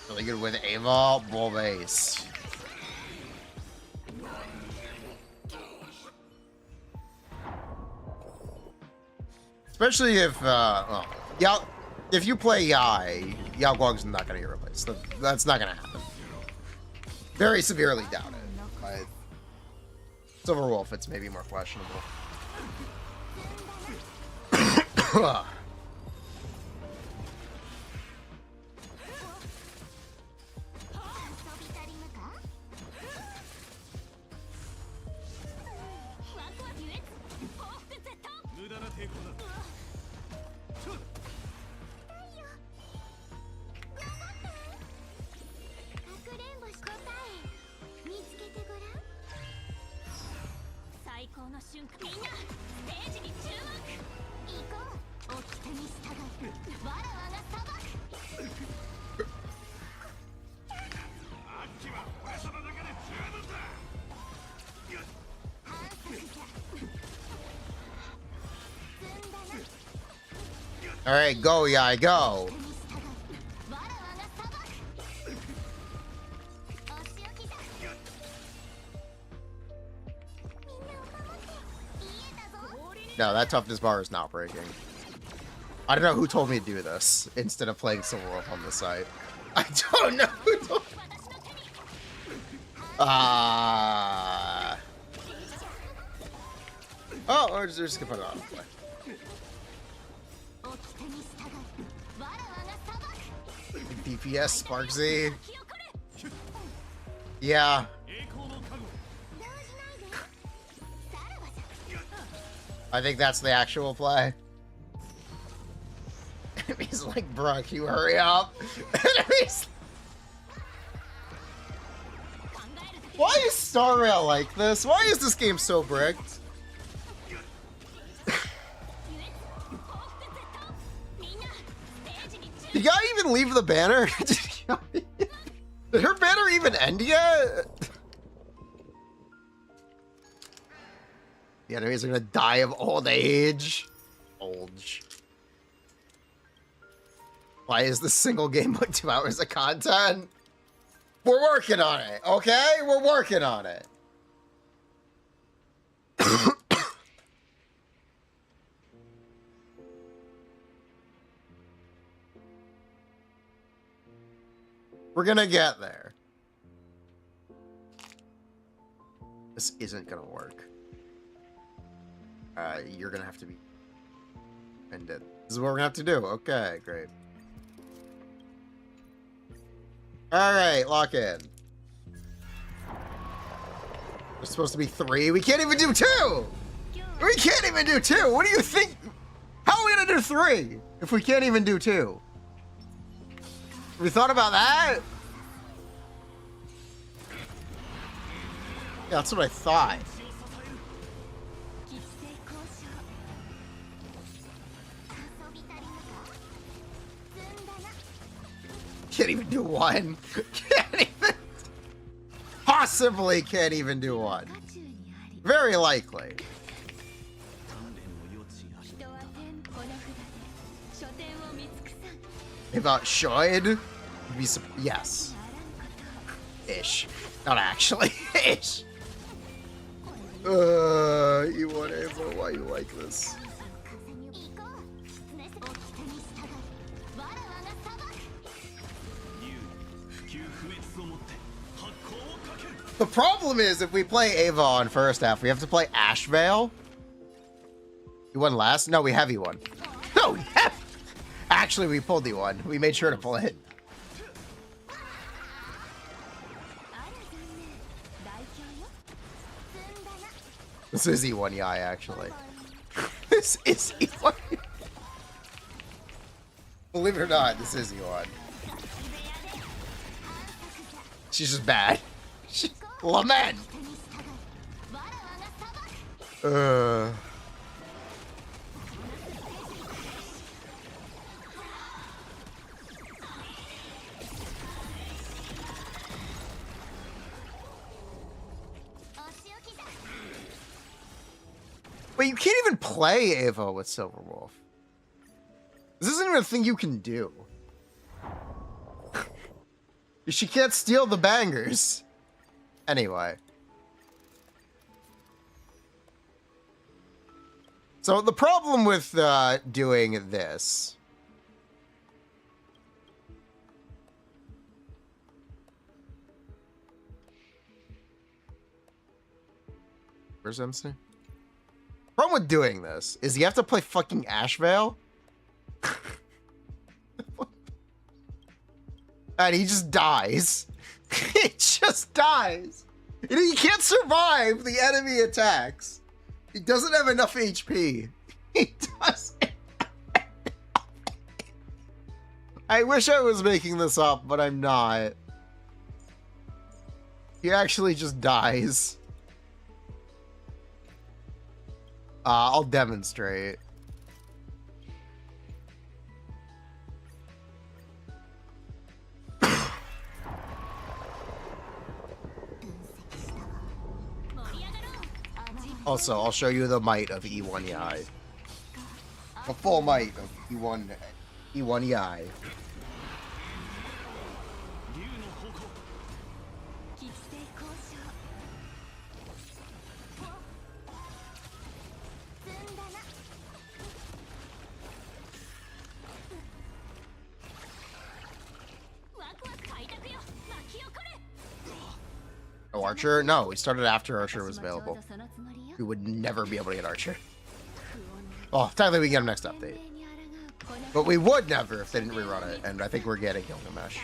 Really good with Ava, bull base. Especially if, if you play Yai, Yao Guang's not going to get replaced. That's not going to happen. Very severely doubt it. But Silver Wolf, it's maybe more questionable. All right, go, Yai, go. No, that toughness bar is not breaking. I don't know who told me to do this instead of playing Silver Wolf on the site. I don't know who told me. Oh, or just gonna put it on. DPS Sparksy. Yeah. I think that's the actual play. Enemies like, bro, can you hurry up? Enemies. Why is Star Rail like this? Why is this game so bricked? Did y'all even leave the banner? Did her banner even end yet? The enemies are gonna die of old age. Why is this single game like 2 hours of content? We're working on it, okay? We're working on it. We're gonna get there. This isn't gonna work. You're gonna have to be ended. This is what we're gonna have to do. Okay, great. Alright, lock in. There's supposed to be 3. We can't even do 2! We can't even do 2! What do you think? How are we gonna do 3 if we can't even do 2? We thought about that? Yeah, that's what I thought. Can't even do 1. Can't even. Possibly can't even do 1. Very likely. About should be yes. Ish. Not actually. Ish. You want Ava? Why you like this? The problem is, if we play Ava on first half, we have to play Ashvale. You won last? No, we have E1. No, we have. Actually, we pulled E1. We made sure to play it. This is E1 Yai, actually. This is E1. Believe it or not, this is E1. She's just bad. Lament. But you can't even play Ava with Silverwolf. This isn't even a thing you can do. She can't steal the bangers. Anyway. So the problem with doing this... Where's MC? Problem with doing this is you have to play fucking Ashvale. And he just dies. He just dies. He can't survive the enemy attacks. He doesn't have enough HP. He doesn't. I wish I was making this up, but I'm not. He actually just dies. I'll demonstrate. Also, I'll show you the might of E1 Yai. The full might of E1 Yai. Oh, Archer? No, we started after Archer was available. We would never be able to get Archer. Oh, technically we can get him next update. But we would never if they didn't rerun it, and I think we're getting Gilgamesh.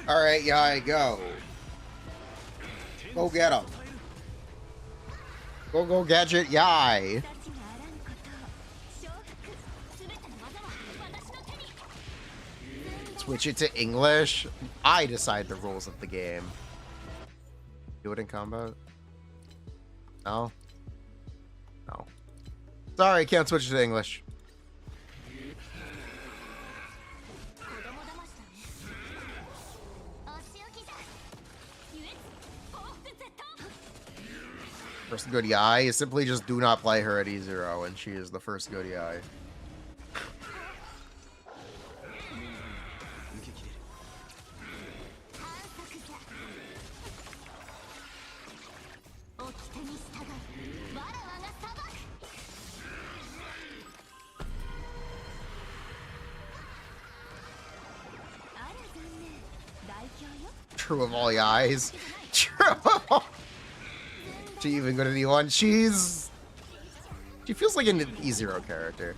Alright, Yai, go. Go get him. Go gadget Yai. Switch it to English. I decide the rules of the game. Do it in combat? No? No. Sorry, can't switch it to English. First good Yai is simply just do not play her at E0, and she is the first good Yai. True of all the eyes. True. She even good at E1. She feels like an E0 character.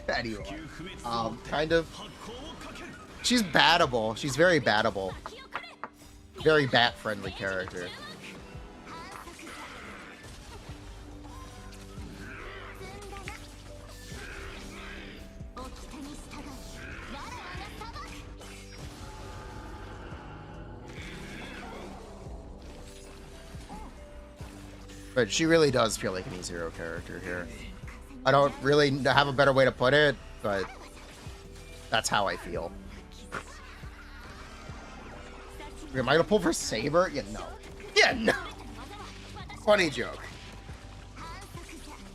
Anyway, kind of. She's battable. She's very battable. Very bat-friendly character. But she really does feel like an E0 character here. I don't really have a better way to put it, but that's how I feel. Am I gonna pull for Saber? Yeah, no. Yeah, no. Funny joke.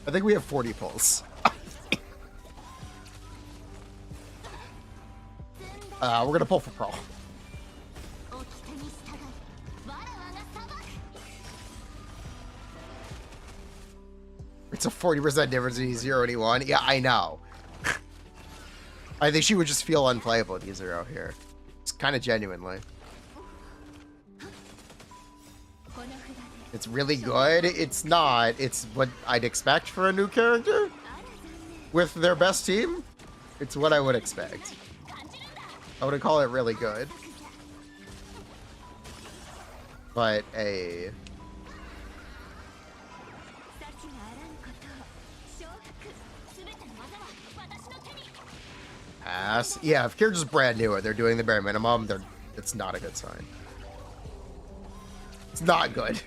I think we have 40 pulls. We're gonna pull for Pearl. It's a 40% difference in E0 and E1. Yeah, I know. I think she would just feel unplayable with E0 here. It's kind of genuinely. It's really good. It's not. It's what I'd expect for a new character. With their best team, it's what I would expect. I wouldn't call it really good. But a... pass. Yeah, if character's brand new and they're doing the bare minimum, it's not a good sign. It's not good.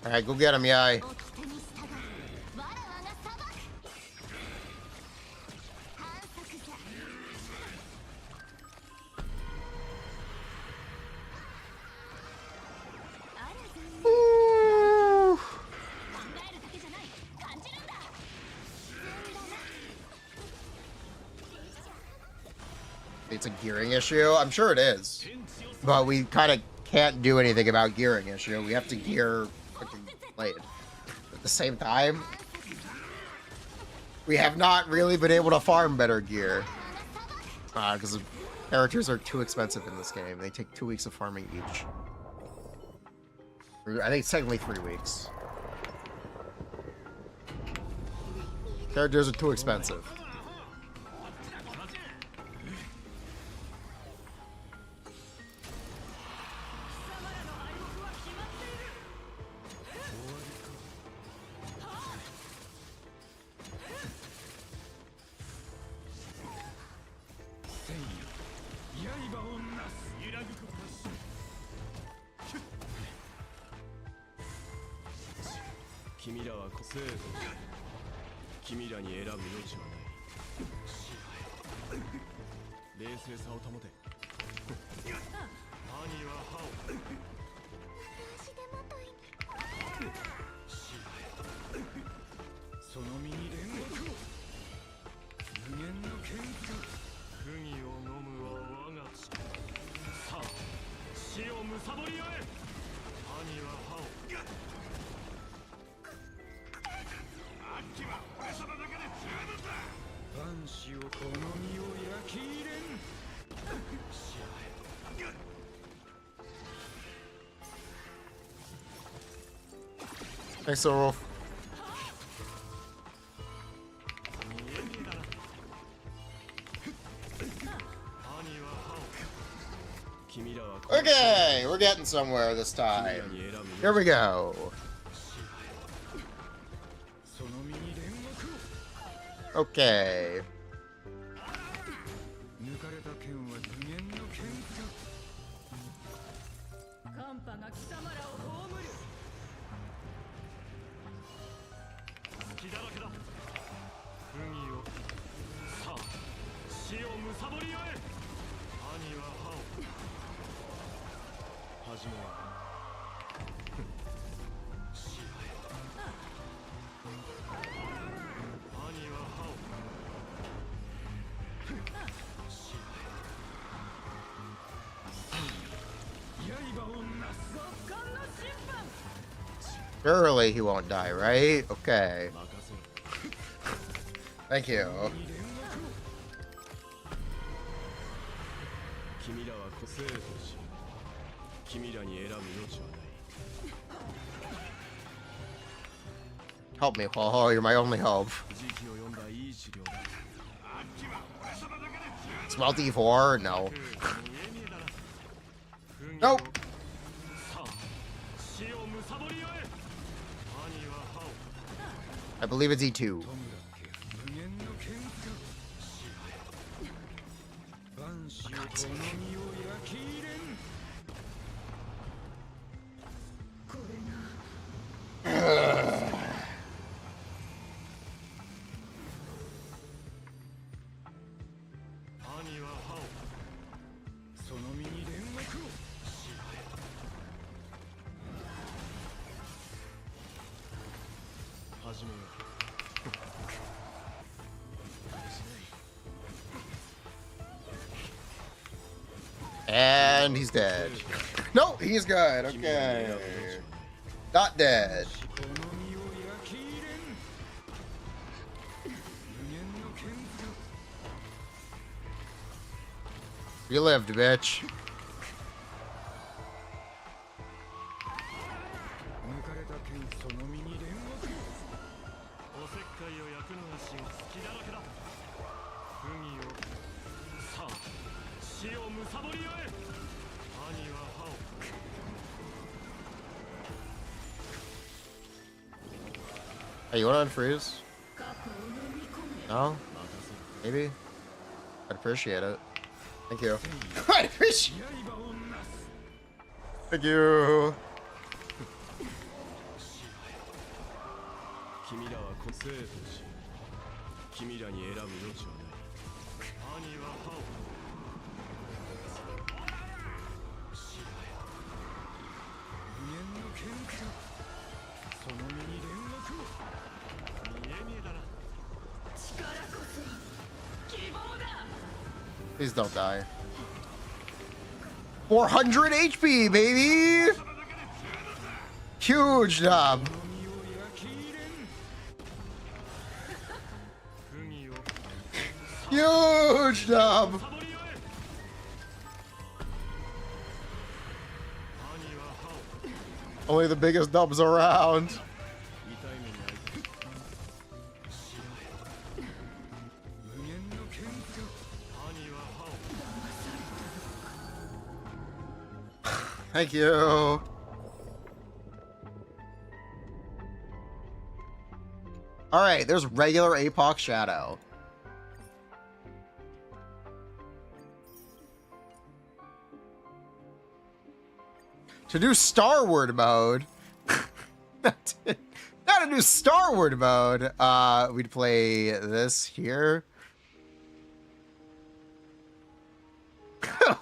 Alright, go get him, Yai. It's a gearing issue? I'm sure it is. But we kind of can't do anything about gearing issue. We have to gear blade. At the same time, we have not really been able to farm better gear. Because the characters are too expensive in this game. They take 2 weeks of farming each. I think it's technically 3 weeks. Characters are too expensive. Thanks, Zorolf. Okay, we're getting somewhere this time. Here we go. Okay. Surely he won't die, right? Okay. Thank you. Help me, Ho. You're my only hope. Smell D4? No. Nope. I believe it's E2. And he's dead. No, he's good. Okay. Not dead. You lived, bitch. Hey, you want to unfreeze? No? Maybe? I'd appreciate it. Thank you. I'd appreciate it. Thank you. Please don't die. 400 HP, baby! Huge job. Huge job. Only the biggest dubs around. Thank you. Alright, there's regular APOC Shadow. To do Starward mode. Not to do Starward mode. We'd play this here.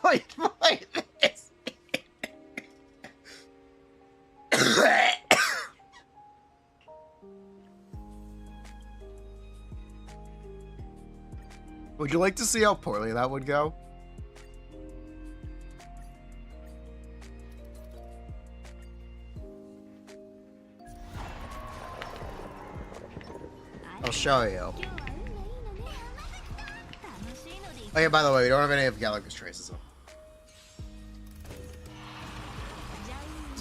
Wait, play this. Would you like to see how poorly that would go? I'll show you. Oh yeah, by the way, we don't have any of Gallagher's traces.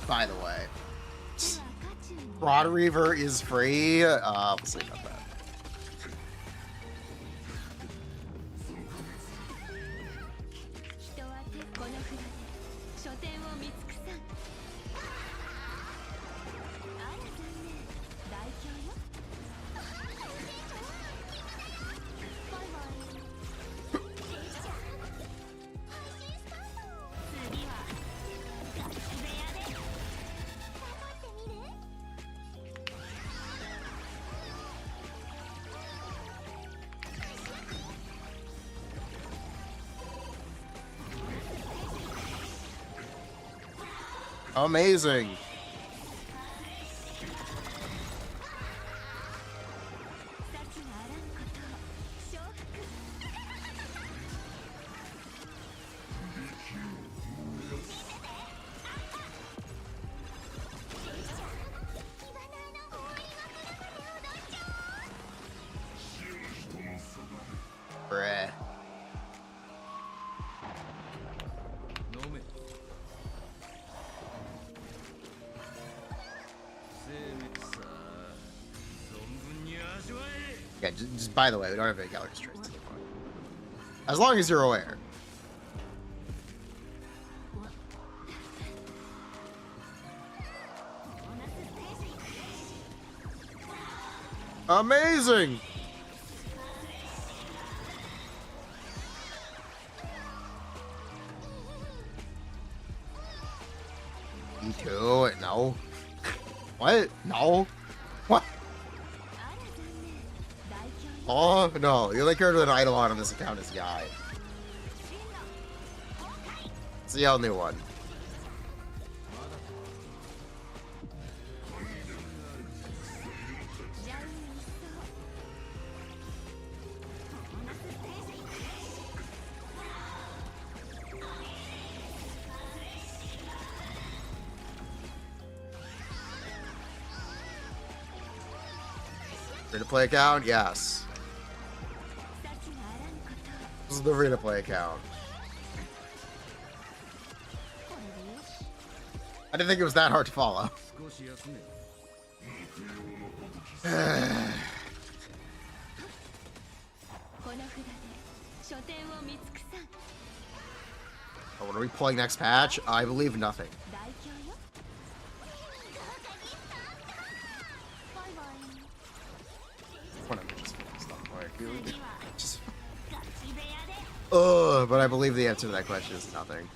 By the way, Broad Reaver is free. We'll see about that. Amazing. Bruh. Yeah, just by the way, we don't have any galaxy traits anymore. As long as you're aware. Amazing! Me too. No. What? No. What? Oh, no. The only character that Eidolon on this account is Guy. It's the only one. Free-to-play account? Yes. This is the free-to-play account. I didn't think it was that hard to follow. Oh, what are we pulling next patch? I believe nothing. But I believe the answer to that question is nothing.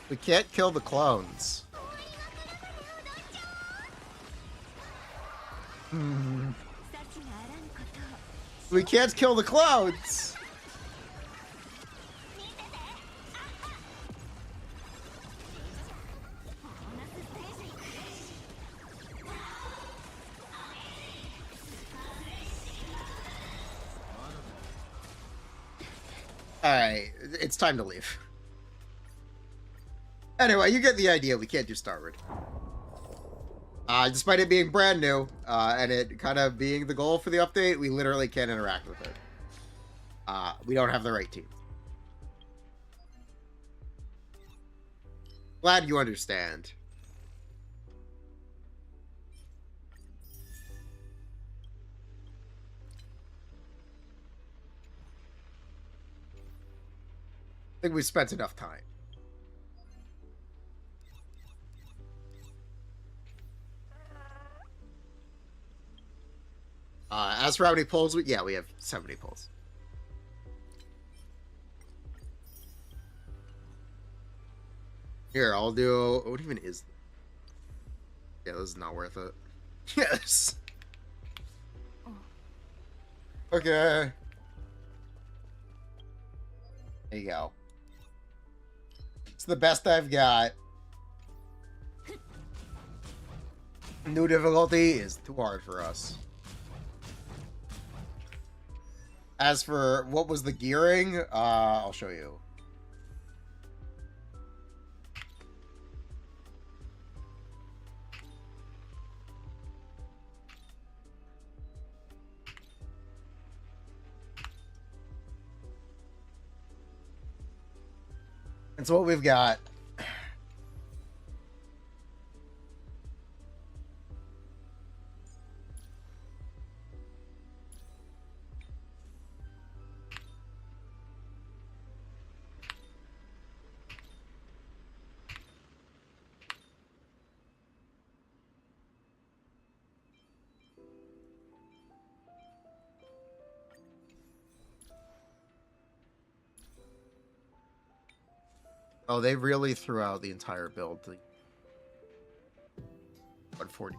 We can't kill the clones. We can't kill the clones. Alright, it's time to leave. Anyway, you get the idea. We can't do Starward. Despite it being brand new, and it kind of being the goal for the update, we literally can't interact with it. We don't have the right team. Glad you understand. I think we spent enough time. As for how many polls, yeah, we have 70 polls. Here, I'll do... What even is... Yeah, this is not worth it. Yes! Okay. There you go. It's the best I've got. New difficulty is too hard for us. As for what was the gearing, I'll show you. And so what we've got. Oh, they really threw out the entire build. 140.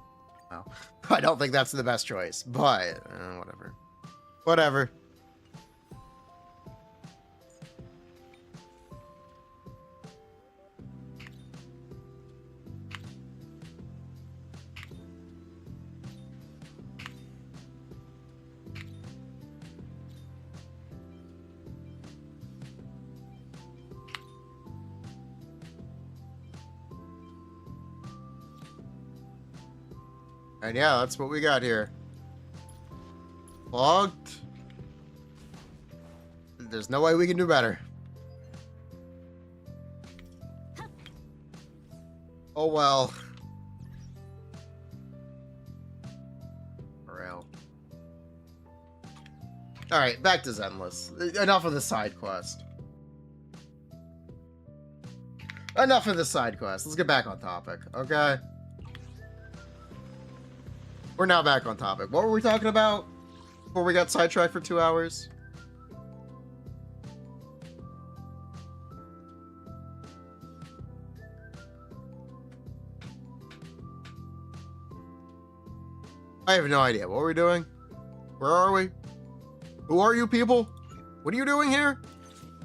No. I don't think that's the best choice, but whatever. Whatever. And yeah, that's what we got here. Logged. There's no way we can do better. Oh well. Morale. Alright, back to Zenless. Enough of the side quest. Enough of the side quest. Let's get back on topic, okay? We're now back on topic. What were we talking about before we got sidetracked for 2 hours? I have no idea. What are we doing? Where are we? Who are you people? What are you doing here?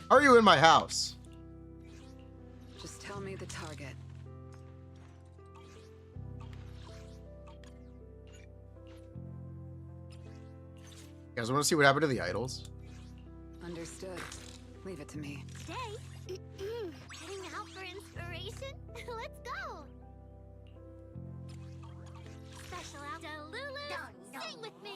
How are you in my house? Just tell me the target. You guys want to see what happened to the idols? Understood. Leave it to me. Today, heading out for inspiration? Let's go! Special out to Lulu! Sing with me!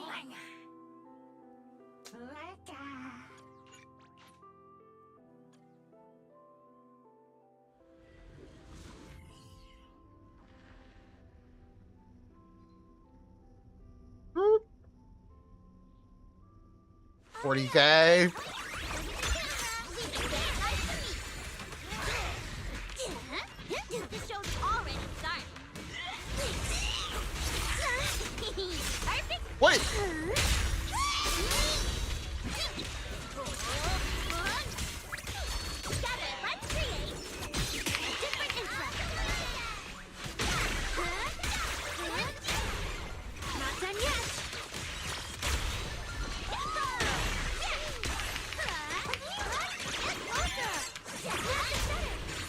Boop. 40K. This show's already started. Perfect. Wait. Together, let's create different interests. Not done yet.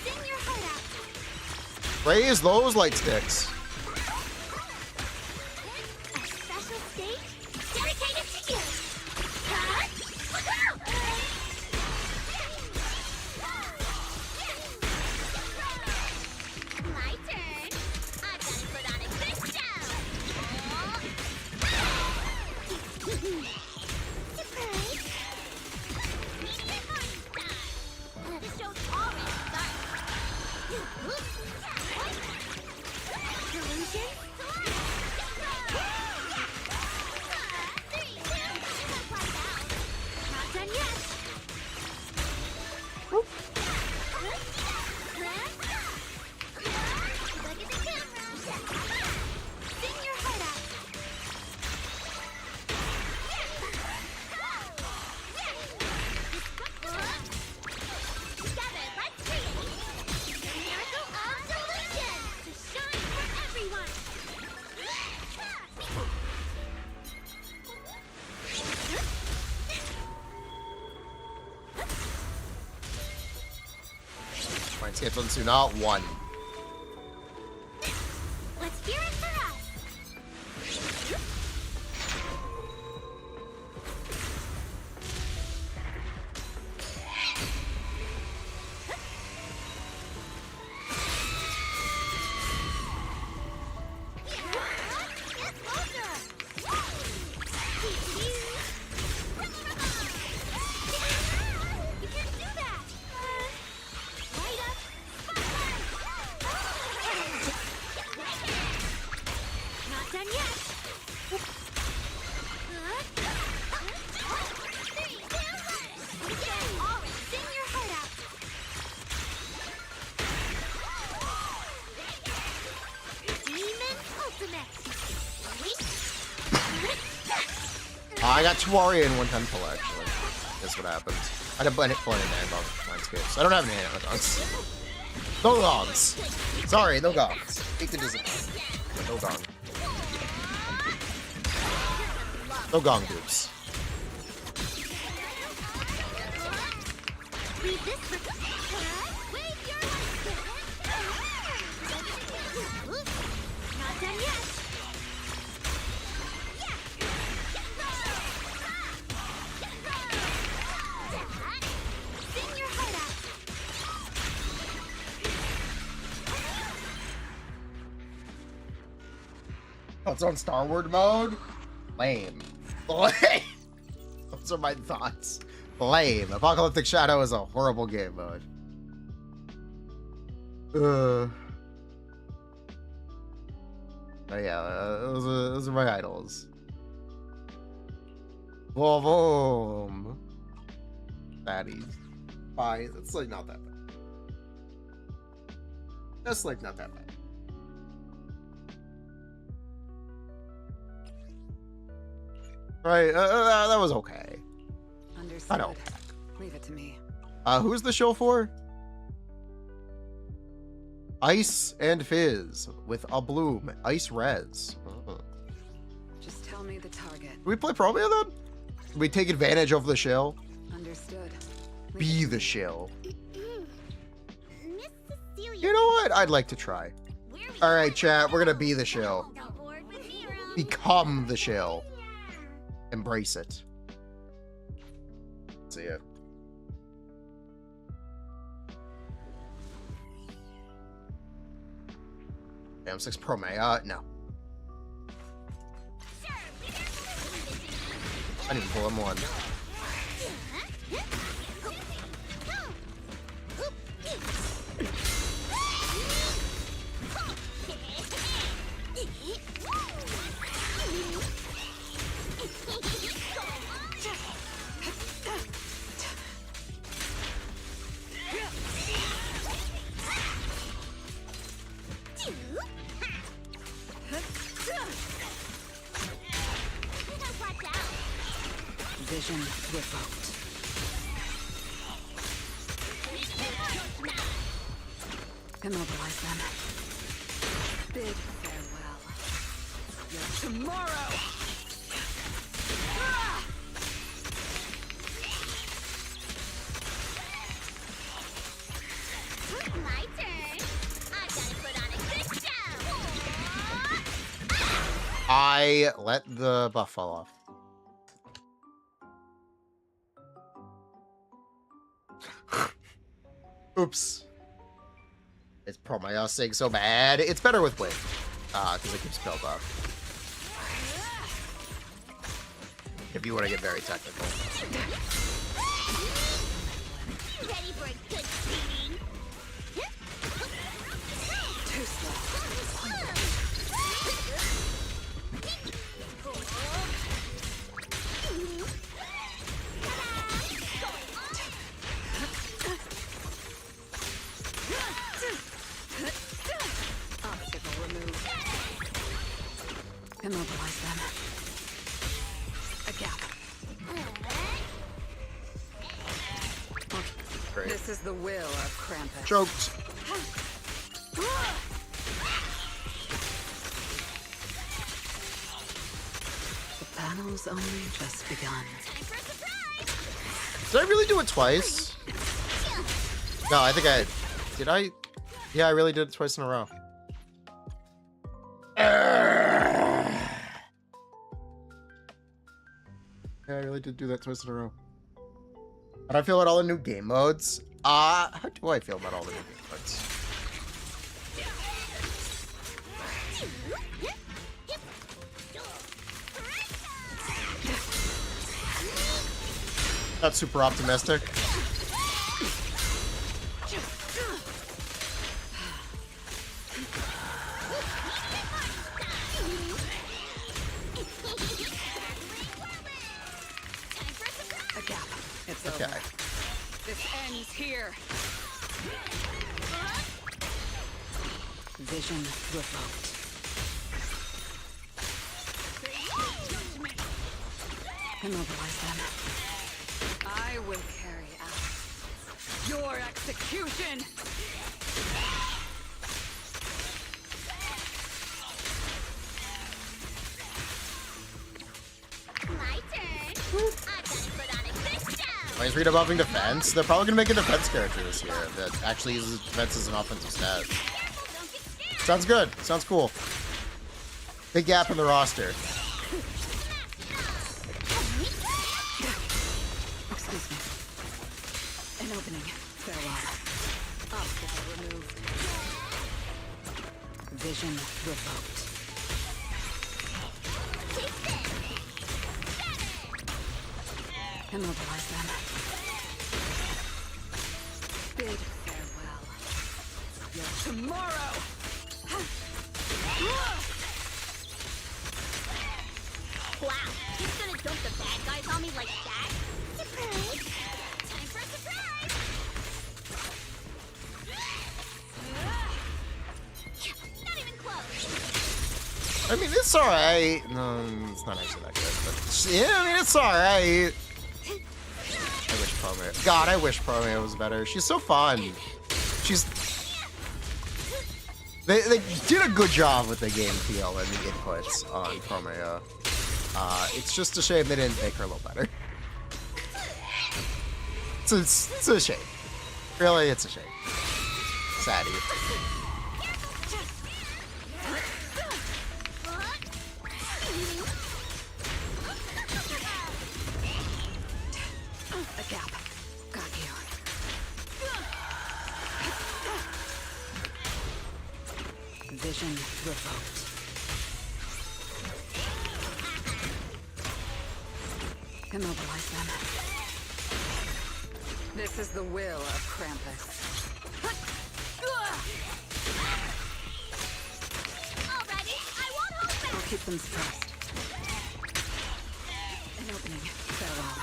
Sing your heart out. Raise those light sticks. A special stage dedicated to you. My turn. I've got to put on a good show. Surprise. Media party style. The show's already started. Illusion? Not done yet. Look at the camera. Sing your heart out. Together, let's create the miracle of delusion to shine for everyone. Might skip on soon. Not one. Let's hear it for us. You can't do that. Light up. Not done yet. 3, 2, 1. Sing your heart out. Demon Ultimate. I got Tuaria in 110 pull actually. That's what happens. I had a plenty of hand on landscapes. I don't have any hand on. No gongs. Sorry, no gongs. Take the discipline. No gong. No gong groups. Read this for wave your hands. Not done yet. Sing your heart out. Oh, it's on Star Wars mode? Lame. Lame. Those are my thoughts. Lame. Apocalyptic Shadow is a horrible game mode. Oh yeah, those are my idols. Boom. Baddies. Bye. It's like not that bad. That's like not that bad. Right, that was okay. Understood. I know. Leave it to me. Who's the show for? Ice and Fizz with a bloom. Ice Res. Just tell me the target. Do we play Promia then? Do we take advantage of the shell? Understood. Be the shell. Miss Cecilia. You know what? I'd like to try. Alright, chat, we're gonna be the shell. Got bored with Nero. Become the shell. Embrace it. See ya. M6 Promea? No. I need to pull him one. Vision revoked. Immobilize them. Bid farewell. Your tomorrow! My turn. I gotta put on a good show. I let the buff fall off. Oops. It's Promea saying so bad. It's better with Wing. Because it keeps build up. If you want to get very technical. Ready for a good beating? Too slow. Obstacle removed. Immobilize them. A gap. Great. This is the will of Krampus. Choked. The battle's only just begun. Time for a surprise. Did I really do it twice? No, I think I... Did I? Yeah, I really did it twice in a row. Yeah, I really did do that twice in a row. How do I feel about all the new game modes? How do I feel about all the new game modes? Not super optimistic. A gap. It's Okay. over. This ends here. Vision revoked. Immobilize them. I will carry out. Your execution! My turn. I've got to put on a good show. Mine's redebuffing defense. They're probably gonna make a defense character this year that actually uses defense as an offensive stat. Careful, don't get scared. Sounds good. Sounds cool. Big gap in the roster. Excuse me. An opening. Farewell. Obstacle removed. Vision revoked. Immobilize them. Bid farewell. Your tomorrow! Wow, he's gonna dump the bad guys on me like that? Surprise! Time for a surprise! Not even close. I mean, it's alright. No, it's not actually that good, but yeah, I mean, it's alright. I wish Promare. God, I wish Promare was better. She's so fun. She's. They did a good job with the game feel and the inputs on Promare. It's just a shame they didn't make her a little better. It's a shame. Really, it's a shame. Saddy. A gap. Got you. Vision revoked. Immobilize them. This is the will of Krampus. Alrighty, I won't hold back. I'll keep them suppressed. An opening. Farewell.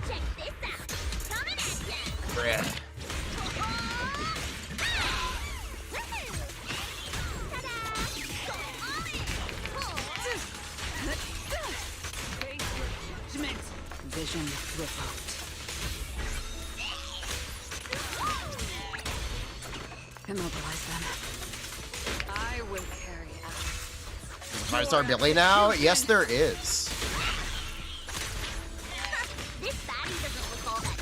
Check this out. Coming at ya. Bruh. Vision revoked. Immobilize them. I will carry out. 5-star Billy now? Yes, there is. This baddie doesn't look all that.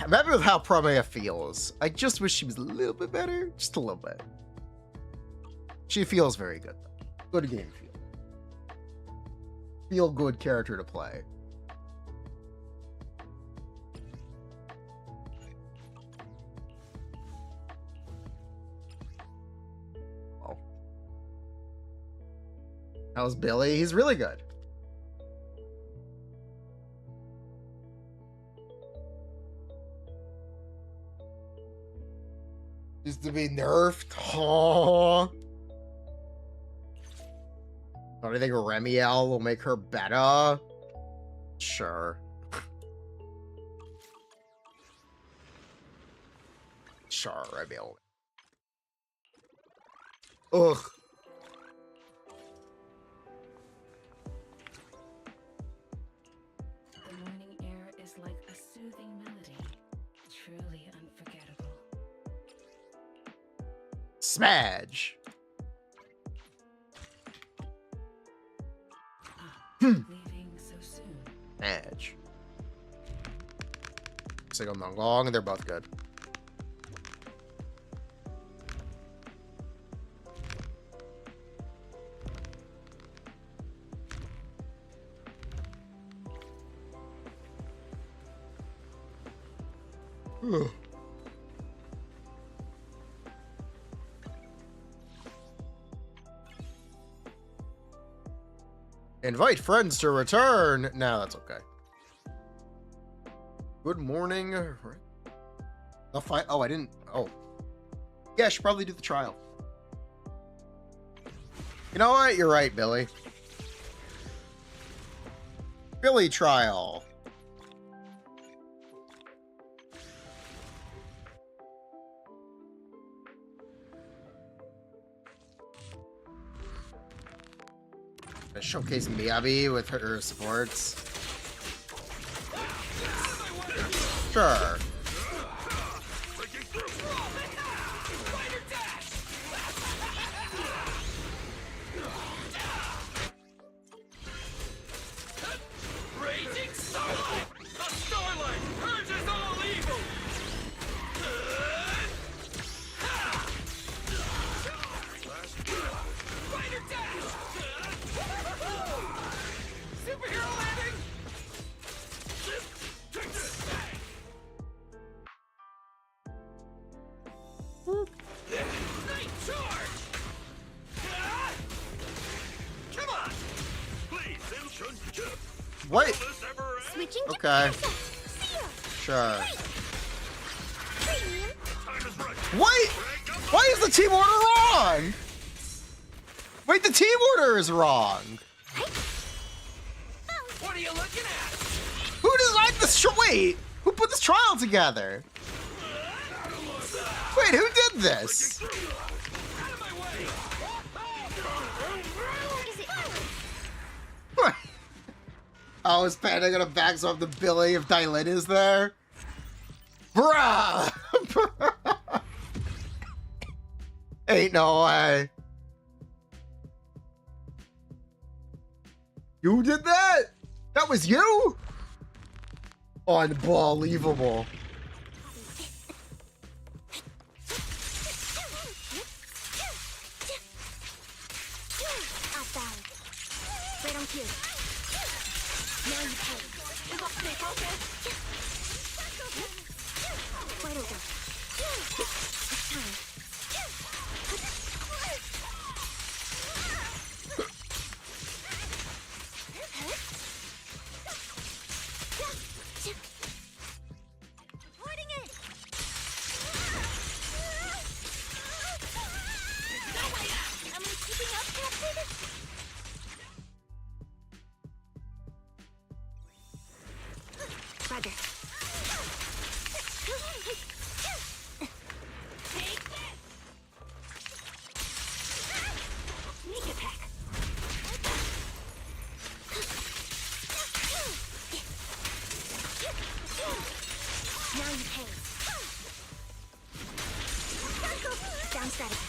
I'm happy with how Promare feels. I just wish she was a little bit better. Just a little bit. She feels very good, though. Good game feel. Feel good character to play. Oh. How's Billy? He's really good. Is to be nerfed. Oh. Do you think Remielle will make her better? Sure. Sure, Remielle. Ugh. The morning air is like a soothing melody, truly unforgettable. Smadge. Leaving so soon. Smadge. Single long, and they're both good. Ugh. Invite friends to return. No, that's okay. Good morning. I'll find. Oh, I didn't. Oh, yeah, I should probably do the trial. You know what? You're right, Billy. Billy trial. showcase Miyabi with her supports. Sure. Raging starlight! A starlight purges all evil! Fighter dash! Superhero landing! Night charge! Come on! Please, What? Switching to Okay. See ya. Sure. Premium. What? Why is the team order wrong? Wait, the team order is wrong. What are you looking at? Who designed this? Wait, who put this trial together? Wait, who did this? Out of my way! Is it? I was planning on a back off the Billy if Dylan is there. Bruh! Ain't no way. You did that? That was you? Unbelievable. Outbound. Right on cue. Now you pay. Wide open. It's time. Avoiding it. No way out. Am I keeping up, Captain? Roger. Take this! Sneak attack. Now you pay. Down strategy.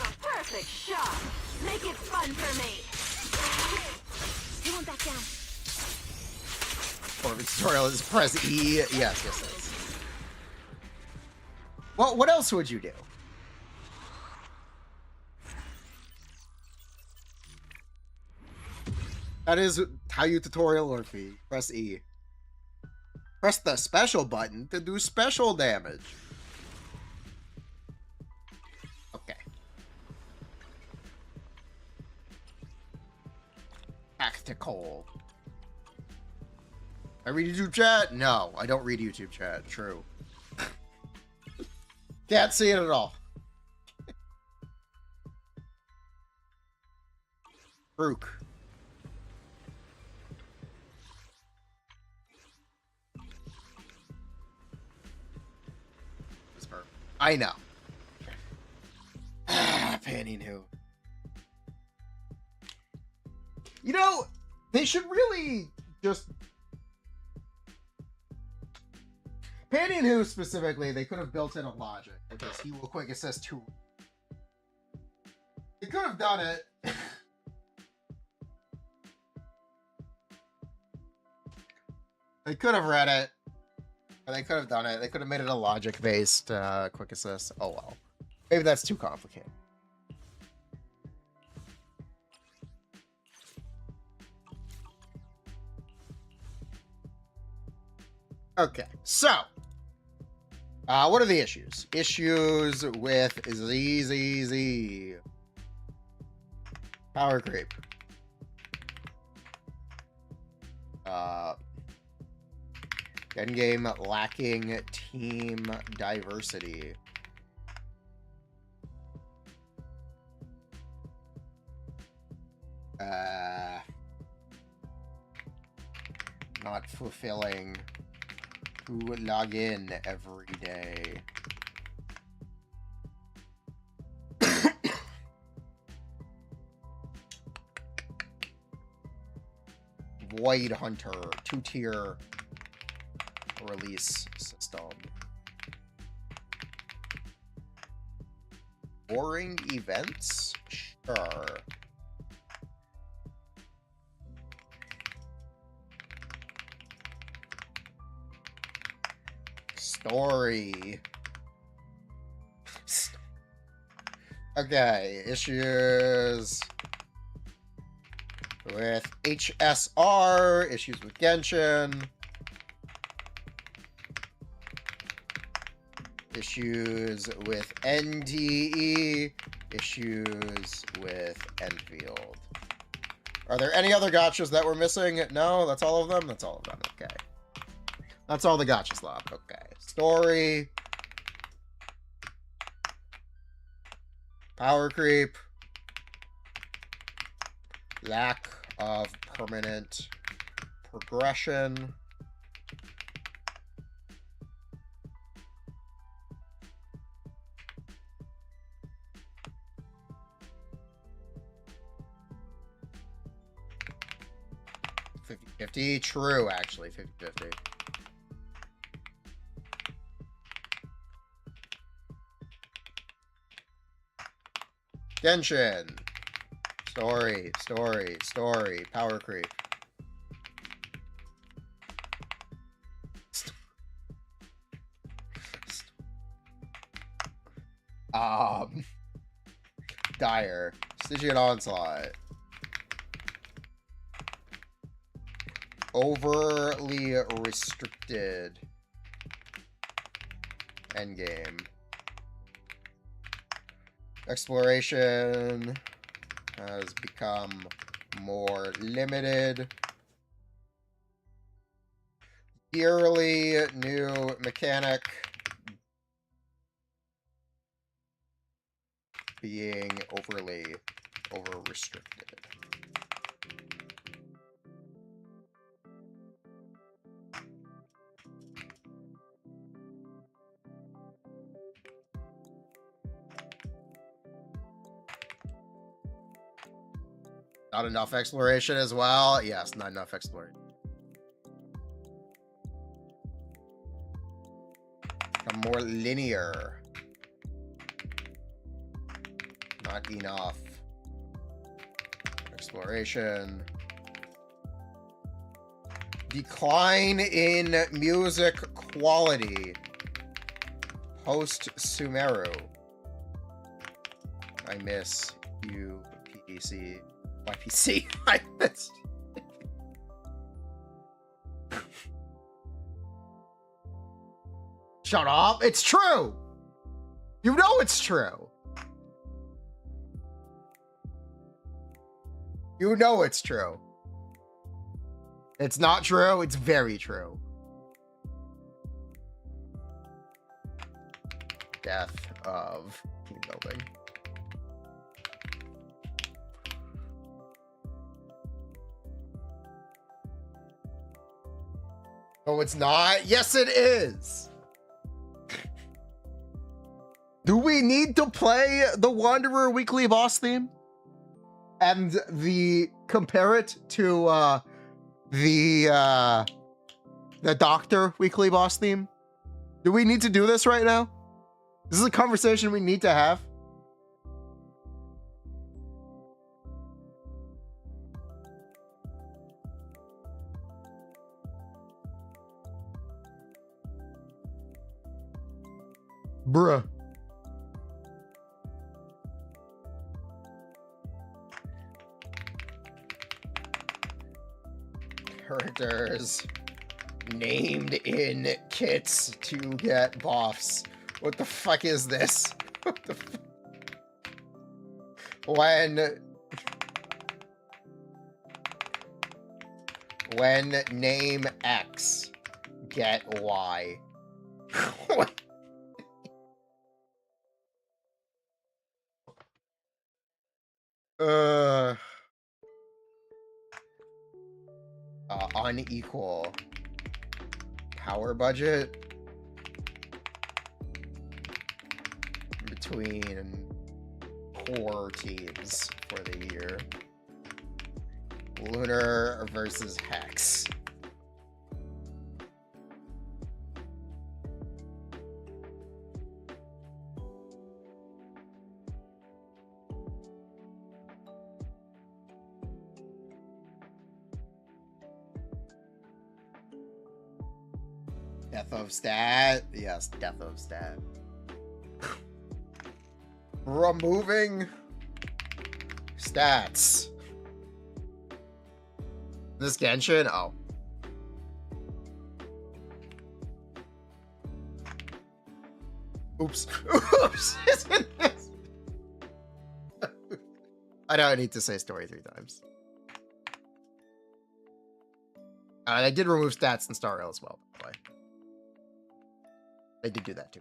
A perfect shot. Make it fun for me. He won't back down. Or tutorial is press E. Yes, yes, yes. Well, what else would you do? That is how you tutorial Orphe. Press E. Press the special button to do special damage. Okay. Tactical. I read YouTube chat? No, I don't read YouTube chat. True. Can't see it at all. Rook. Whisper. I know. Panning who? You know, they should really just... Panning who specifically, they could have built in a logic, because he will quick assist too. They could have done it. They could have read it. Or they could have done it. They could have made it a logic-based quick assist. Oh well. Maybe that's too complicated. Okay, so what are the issues? Issues with ZZZ. Power creep. Endgame lacking team diversity. Not fulfilling to log in every day. Void Hunter 2-tier release system. Boring events? Sure. Story. Okay, issues with HSR, issues with Genshin, issues with NDE, issues with Enfield. Are there any other gotchas that we're missing? No, that's all of them? That's all of them, okay. That's all the gotchas left, okay. Story. Power creep. Lack of permanent progression. $50-50. True, actually. 50-50. Genshin. Story. Power creep. Dire. Stygian Onslaught. Overly restricted. Endgame. Exploration has become more limited. Yearly new mechanic being overly over-restricted. Not enough exploration as well? Yes, not enough exploration. Become more linear. Not enough exploration. Decline in music quality. Post Sumeru. I miss you, PDC. YPC. I missed. Shut up. It's true. You know it's true. You know it's true. It's not true. It's very true. Death of team building. No, it's not. Yes, it is. Do we need to play the Wanderer weekly boss theme? And compare it to the Doctor weekly boss theme? Do we need to do this right now? This is a conversation we need to have. Bruh. Characters named in kits to get buffs. What the fuck is this? What the when name X, get Y. Unequal power budget between core teams for the year. Lunar versus Hex. Death of Stat. Yes, Death of Stat. Removing stats. This Genshin? Oh. Oops. Oops. Isn't this? I don't need to say story 3 times. I did remove stats in Star Rail as well, by the way. I did do that too.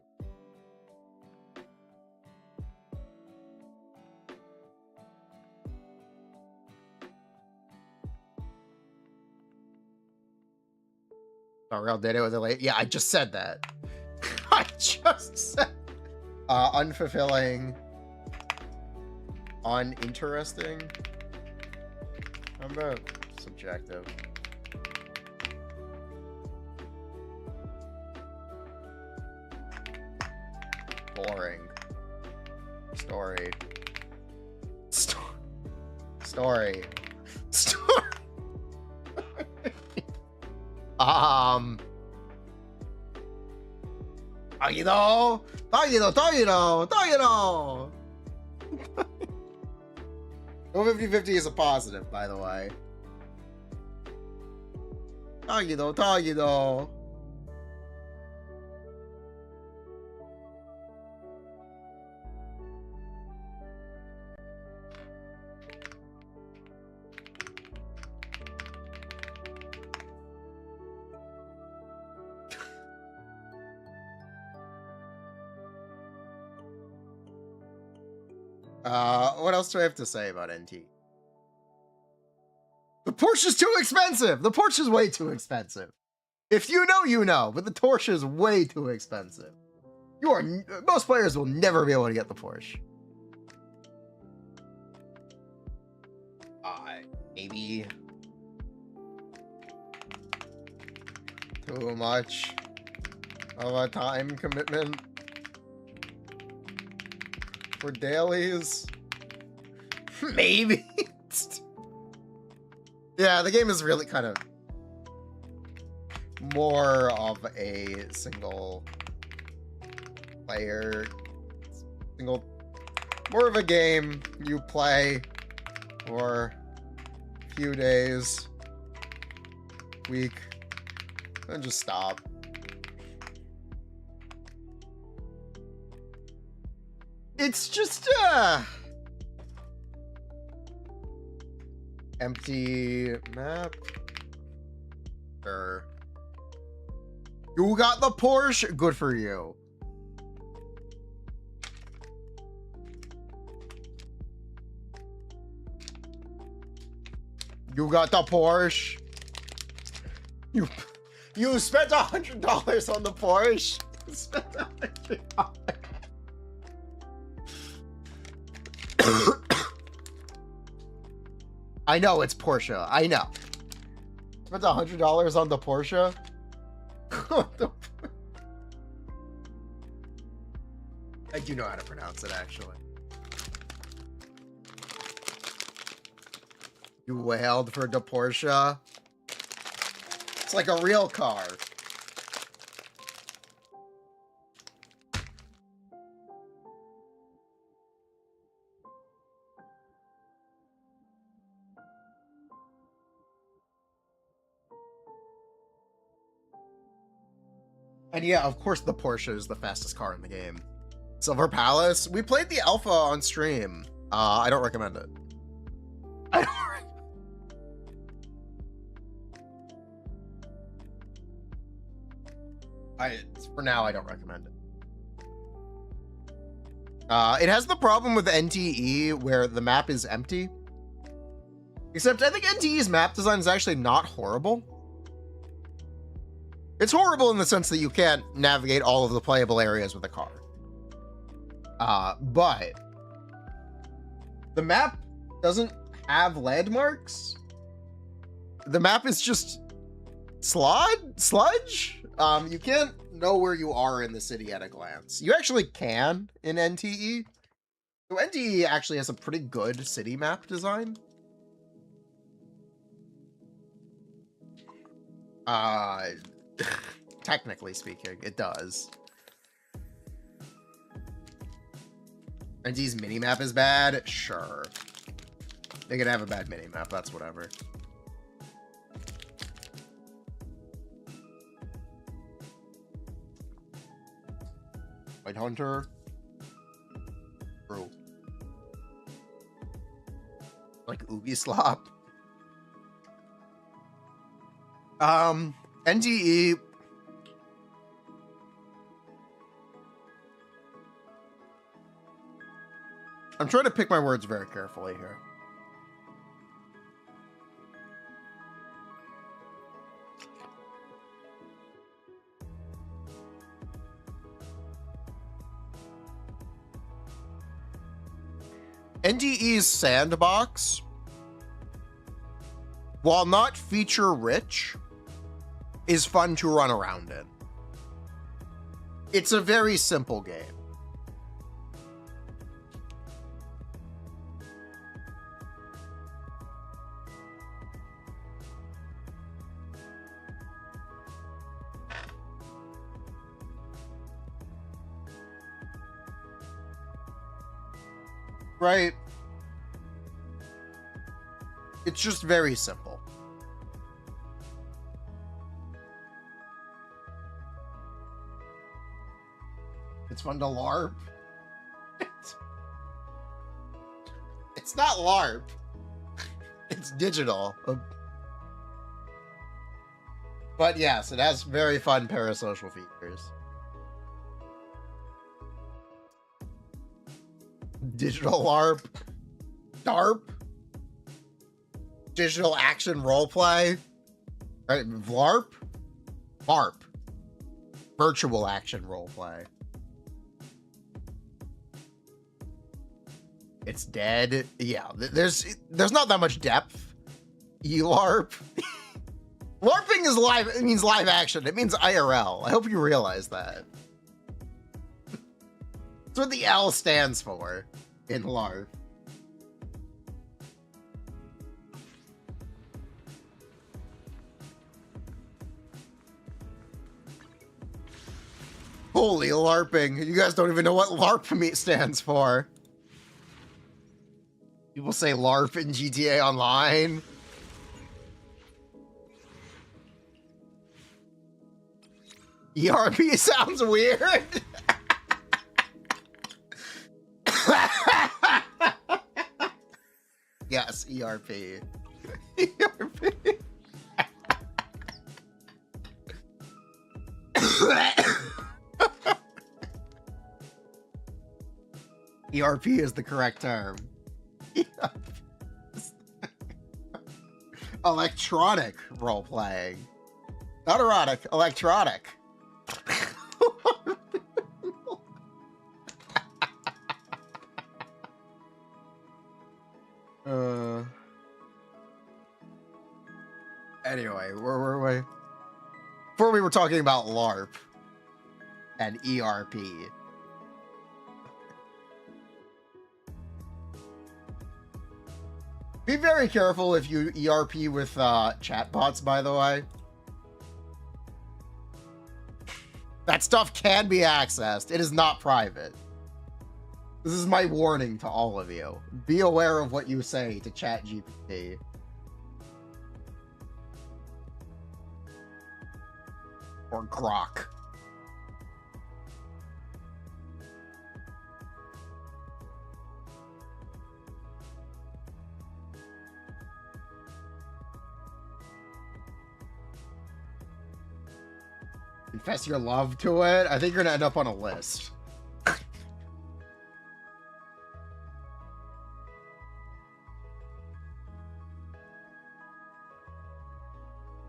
Star Rail did it with a late. Yeah, I just said that. I just said unfulfilling, uninteresting. How about subjective? Boring. Story. Story. Story. Tagido! Tagido! Tagido! Tagido! 50-50 is a positive, by the way. Tagido! Tagido! What else do I have to say about NT? The Porsche is too expensive! The Porsche is way too expensive. If you know, you know, but the Porsche is way too expensive. Most players will never be able to get the Porsche. Maybe too much of a time commitment for dailies. Maybe. Yeah, the game is really kind of more of a single player, more of a game you play for a few days, week, and just stop. It's just empty map. Sure. You got the Porsche? Good for you. You got the Porsche. You spent $100 on the Porsche. You spent $100. I know it's Porsche. I know. Spent $100 on the Porsche. I do know how to pronounce it, actually. You wailed for the Porsche. It's like a real car. And yeah, of course the Porsche is the fastest car in the game. Silver Palace. We played the alpha on stream. I don't recommend it. For now, I don't recommend it. It has the problem with NTE where the map is empty. Except I think NTE's map design is actually not horrible. It's horrible in the sense that you can't navigate all of the playable areas with a car. But the map doesn't have landmarks. the map is just sludge. You can't know where you are in the city at a glance. You actually can in NTE. So NTE actually has a pretty good city map design. Technically speaking, it does. NTE's minimap is bad? Sure. They can have a bad minimap, that's whatever. White Hunter. Bro. Like Oogie Slop. NTE. I'm trying to pick my words very carefully here. NDE's sandbox, while not feature rich, is fun to run around in. It's a very simple game. Right? It's just very simple. It's fun to LARP. It's not LARP. It's digital. But yes, it has very fun parasocial features. Digital LARP. DARP. Digital action roleplay. Right? VLARP. VARP. Virtual action roleplay. It's dead. Yeah, there's not that much depth. ELARP. LARPing is live. It means live action. It means IRL. I hope you realize that. That's what the L stands for in LARP. Holy LARPing. You guys don't even know what LARP stands for. People say LARP in GTA Online. ERP sounds weird. Yes, ERP. ERP. ERP is the correct term. Electronic role playing. Not erotic, electronic. Anyway, where were we? Before we were talking about LARP and ERP. Be very careful if you ERP with chatbots, by the way. That stuff can be accessed. It is not private. This is my warning to all of you. Be aware of what you say to ChatGPT. Or Grok. Confess your love to it? I think you're gonna end up on a list.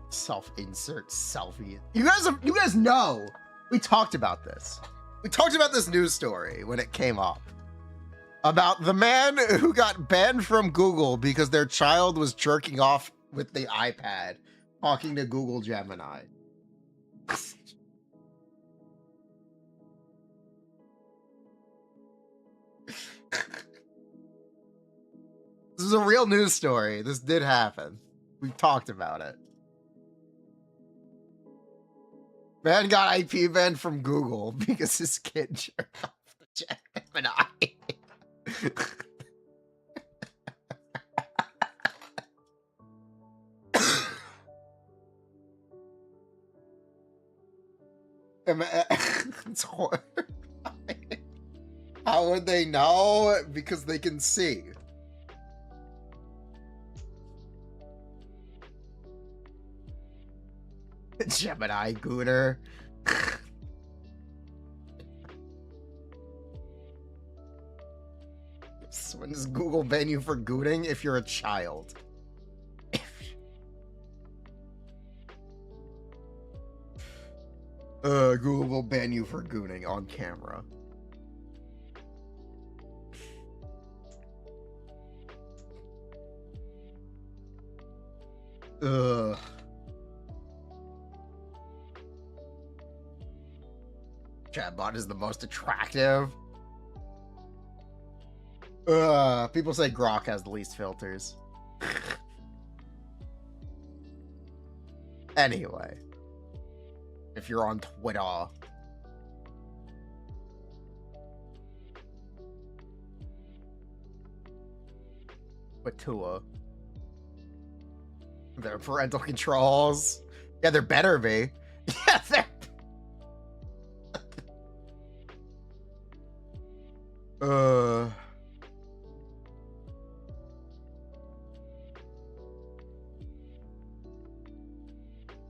Self-insert selfie. You guys know we talked about this. We talked about this news story when it came up. About the man who got banned from Google because their child was jerking off with the iPad talking to Google Gemini. This is a real news story. This did happen. We've talked about it. Man got IP banned from Google because his kid jerked off the Gemini. It's horrible. How would they know? Because they can see. Gemini Gooner. When does Google ban you for gooning? If you're a child. Google will ban you for gooning on camera. Ugh. Chatbot is the most attractive. People say Grok has the least filters. Anyway. If you're on Twitter. Twitter. Their parental controls. Yeah, there better be. Yeah, they're...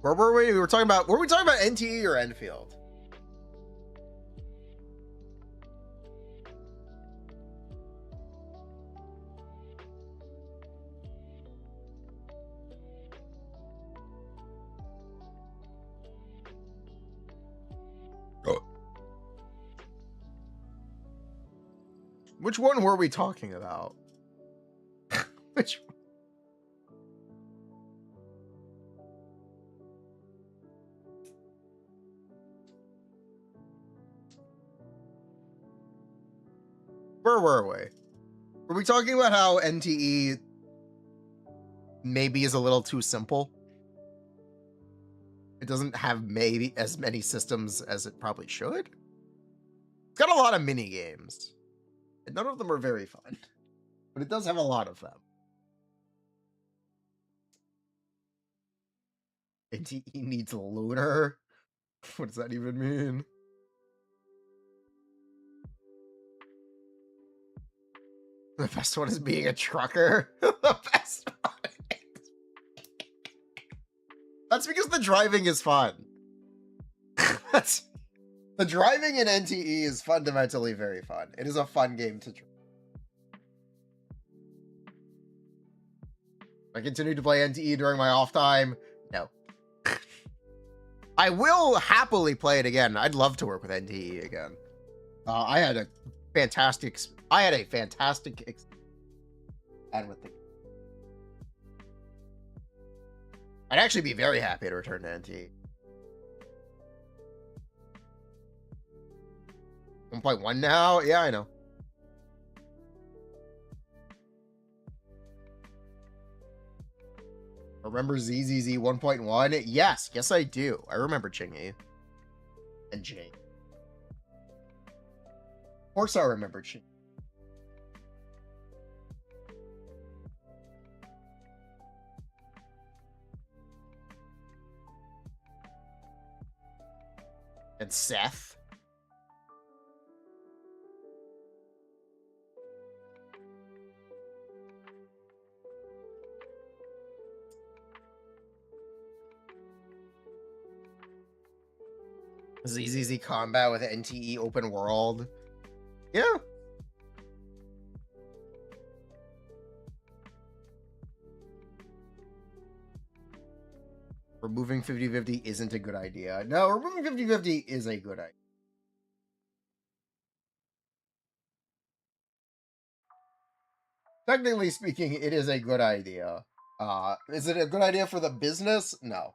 Where were we? We were talking about... Were we talking about NTE or Enfield? Which one were we talking about? Which one? Where were we? Were we talking about how NTE maybe is a little too simple? It doesn't have maybe as many systems as it probably should? It's got a lot of mini games. And none of them are very fun. But it does have a lot of them. NTE needs lunar? What does that even mean? The best one is being a trucker. The best one. That's because the driving is fun. The driving in NTE is fundamentally very fun. It is a fun game to drive. I continue to play NTE during my off time. No. I will happily play it again. I'd love to work with NTE again. I had a fantastic experience with the... I'd actually be very happy to return to NTE. 1.1 now? Yeah, I know. Remember ZZZ 1.1? Yes, I do. I remember Chingy. And Jane. Of course I remember Chingy. And Seth. ZZZ combat with NTE open world. Yeah. Removing 50/50 isn't a good idea. No, removing 50/50 is a good idea. Technically speaking, it is a good idea. Is it a good idea for the business? No.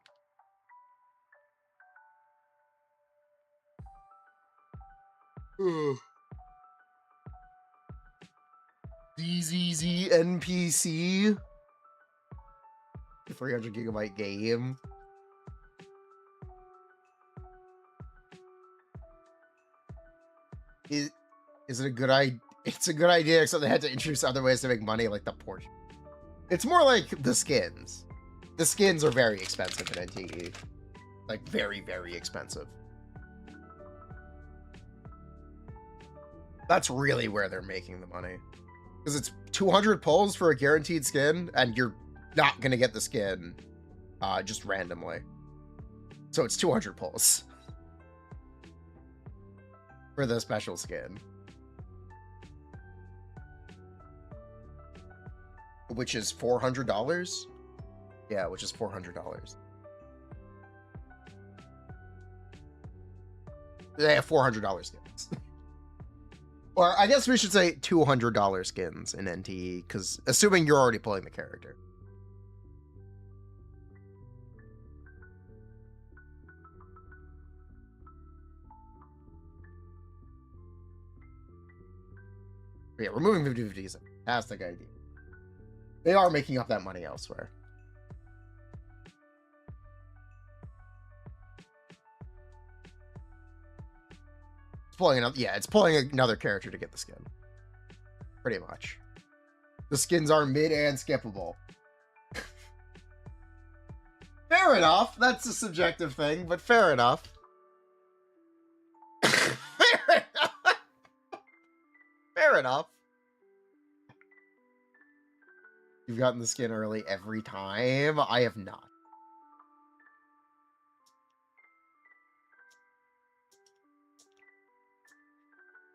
ZZZ NPC. 300 gigabyte game. Is it a good idea? It's a good idea, except they had to introduce other ways to make money, like the portion. It's more like the skins. The skins are very expensive in NTE. Like, very, very expensive. That's really where they're making the money. Because it's 200 pulls for a guaranteed skin, and you're not going to get the skin just randomly. So it's 200 pulls for the special skin. Which is $400? Yeah, which is $400. They have $400 skins. Or I guess we should say $200 skins in NTE, because assuming you're already pulling the character. But yeah, removing 50/50 is a fantastic idea. They are making up that money elsewhere. It's pulling another, yeah, it's pulling another character to get the skin. Pretty much. The skins are mid and skippable. Fair enough. That's a subjective thing, but fair enough. Fair enough. Fair enough. You've gotten the skin early every time. I have not.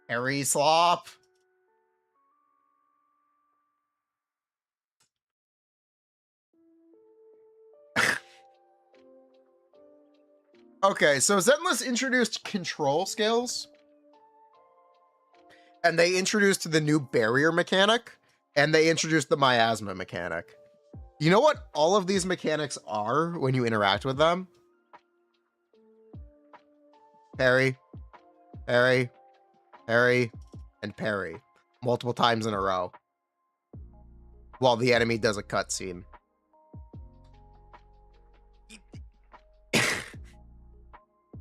Harry Slop. Okay, so Zenless introduced control skills. And they introduced the new barrier mechanic. And they introduced the miasma mechanic. You know what all of these mechanics are when you interact with them? Parry, parry, parry, and parry. Multiple times in a row. While the enemy does a cutscene.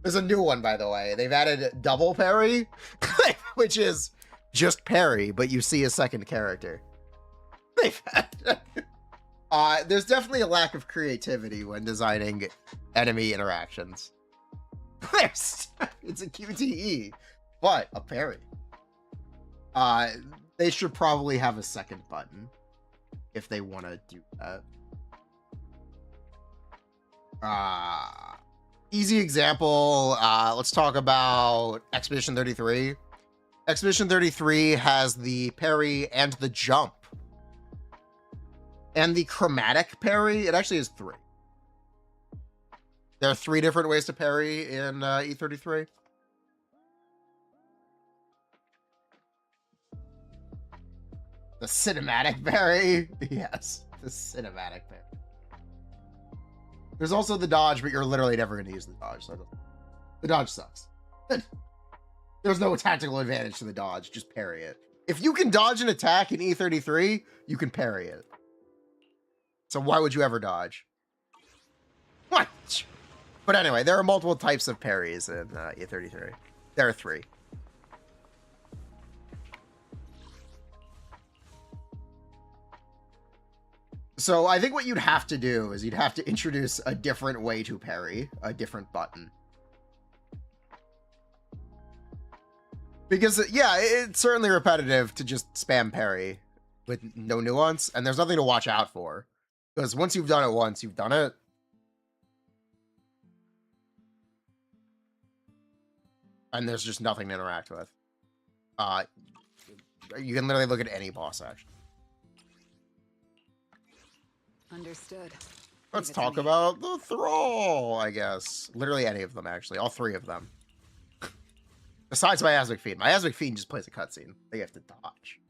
There's a new one, by the way. They've added double parry, which is just parry, but you see a second character. There's definitely a lack of creativity when designing enemy interactions. It's a QTE, but a parry. They should probably have a second button if they want to do that. Easy example. Let's talk about Expedition 33. Expedition 33 has the parry and the jump. And the chromatic parry, it actually is 3. There are 3 different ways to parry in E33. The cinematic parry. Yes, the cinematic parry. There's also the dodge, but you're literally never going to use the dodge. So the dodge sucks. There's no tactical advantage to the dodge. Just parry it. If you can dodge an attack in E33, you can parry it. So why would you ever dodge? What? But anyway, there are multiple types of parries in E33. There are 3. So I think what you'd have to do is you'd have to introduce a different way to parry, a different button. Because, yeah, it's certainly repetitive to just spam parry with no nuance, and there's nothing to watch out for. Because once you've done it once, you've done it. And there's just nothing to interact with. You can literally look at any boss action. Understood. Let's talk about the Thrall, I guess. Literally any of them, actually. All 3 of them. Besides Miasmic Fiend. Miasmic Fiend just plays a cutscene. They have to dodge.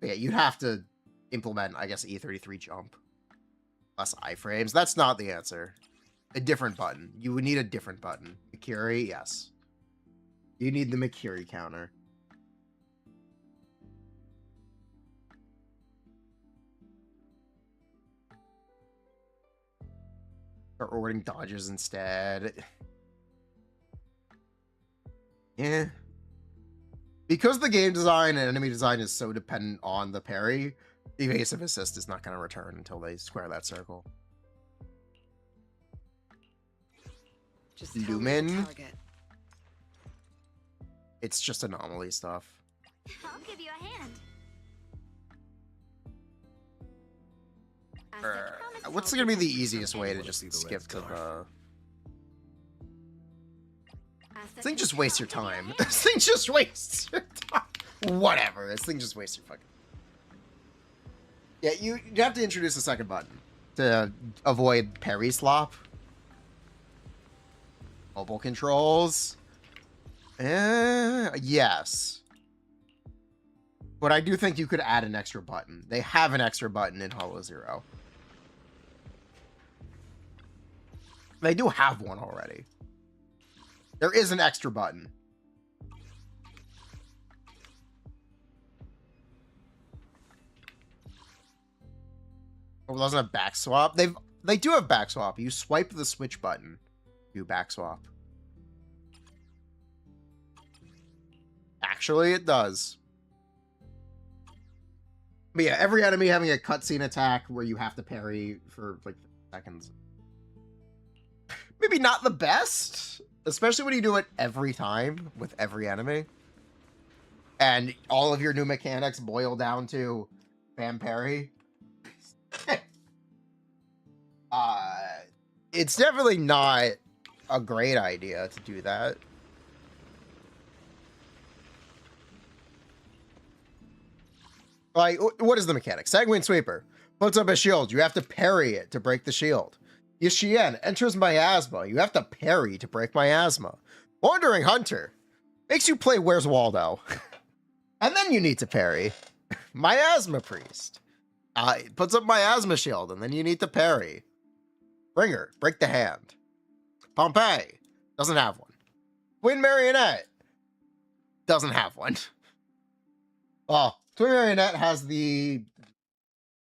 But yeah, you'd have to implement, I guess, E33 jump. Less iframes. That's not the answer. A different button. You would need a different button. Mikiri, yes. You need the Mikiri counter. Start ordering dodges instead. Yeah. Because the game design and enemy design is so dependent on the parry, evasive assist is not going to return until they square that circle. Just tell me the Lumen. target. It's just anomaly stuff. I'll give you a hand. As I promised, What's I'll going to be the protect you easiest from way to anyone. just skip to the... As This thing I just promised, wastes your I'll give you a time. hand. This thing just wastes your time. Whatever. This thing just wastes your fucking... Yeah, you have to introduce a second button to avoid parry slop. Mobile controls. Yes. But I do think you could add an extra button. They have an extra button in Hollow Zero. They do have one already. There is an extra button. Oh, doesn't have back swap. They do have back swap. You swipe the switch button. Do back swap. Actually, it does. But yeah, every enemy having a cutscene attack where you have to parry for like seconds. Maybe not the best, especially when you do it every time with every enemy. And all of your new mechanics boil down to spam parry. It's definitely not a great idea to do that. Like, what is the mechanic? Sanguine Sweeper puts up a shield. You have to parry it to break the shield. Yishien enters miasma. You have to parry to break miasma. Wandering Hunter makes you play Where's Waldo. And then you need to parry. Miasma Priest it puts up miasma shield, and then you need to parry. Bringer, break the hand. Pompeii doesn't have one. Twin Marionette doesn't have one. Oh, Twin Marionette has the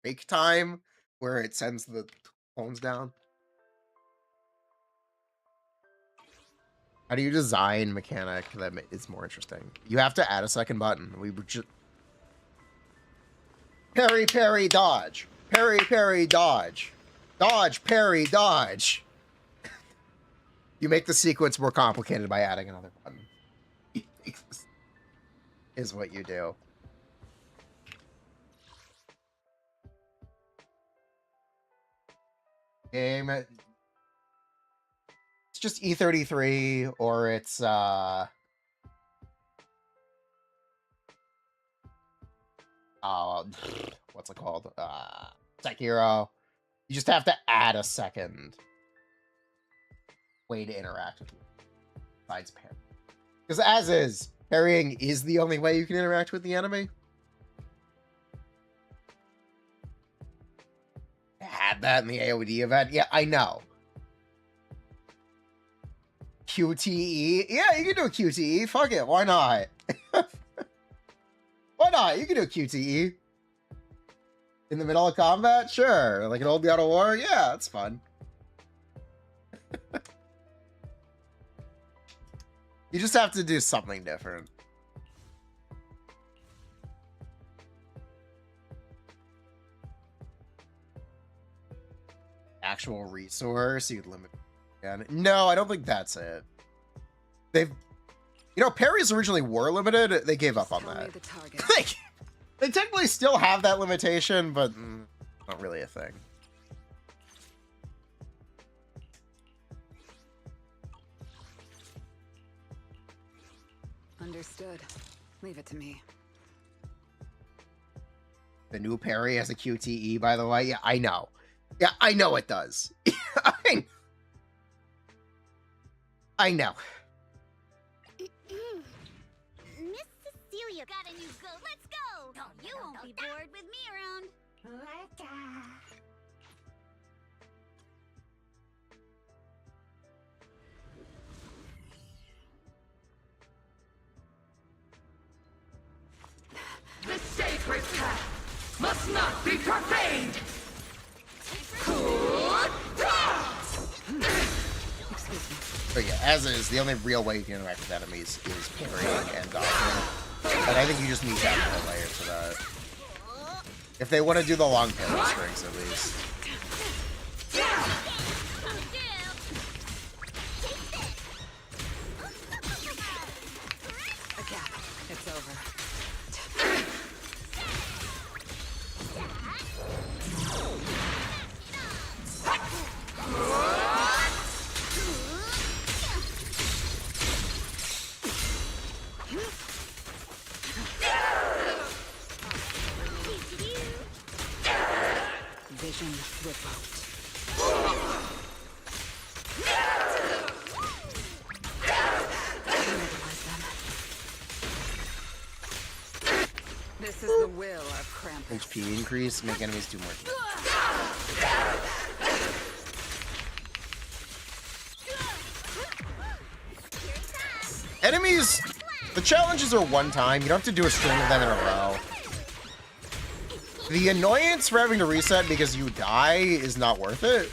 break time where it sends the clones down. How do you design mechanic that is more interesting? You have to add a second button. We were just parry, parry, dodge. Parry, parry, dodge. Dodge, parry, dodge. You make the sequence more complicated by adding another button. Is what you do. Game. It's just E33 or it's what's it called? Sekiro. You just have to add a second way to interact with it besides parry. Because as is, parrying is the only way you can interact with the enemy. I had that in the AOD event. Yeah, I know. QTE? Yeah, you can do a QTE. Fuck it, why not? Why not? You can do a QTE. In the middle of combat? Sure. Like an old God of War? Yeah, that's fun. You just have to do something different. Actual resource, you'd limit again. No, I don't think that's it. They've, you know, parries originally were limited. They gave up on Tell me that. the target. They technically still have that limitation, but not really a thing. Understood. Leave it to me. The new parry has a QTE, by the way. Yeah, I know. Yeah, I know it does. I know. Miss Cecilia got a new go. Let's go. You won't be bored with me around. The sacred path must not be profaned. But yeah, as is, the only real way you can interact with enemies is parrying and dodging. And I think you just need that middle layer for that. If they want to do the long parry strings, at least. It's over. Vision revoked. This is the will of Krampus. HP increase, make enemies do more damage. Enemies, the challenges are one time. You don't have to do a string of them in a row. The annoyance for having to reset because you die is not worth it.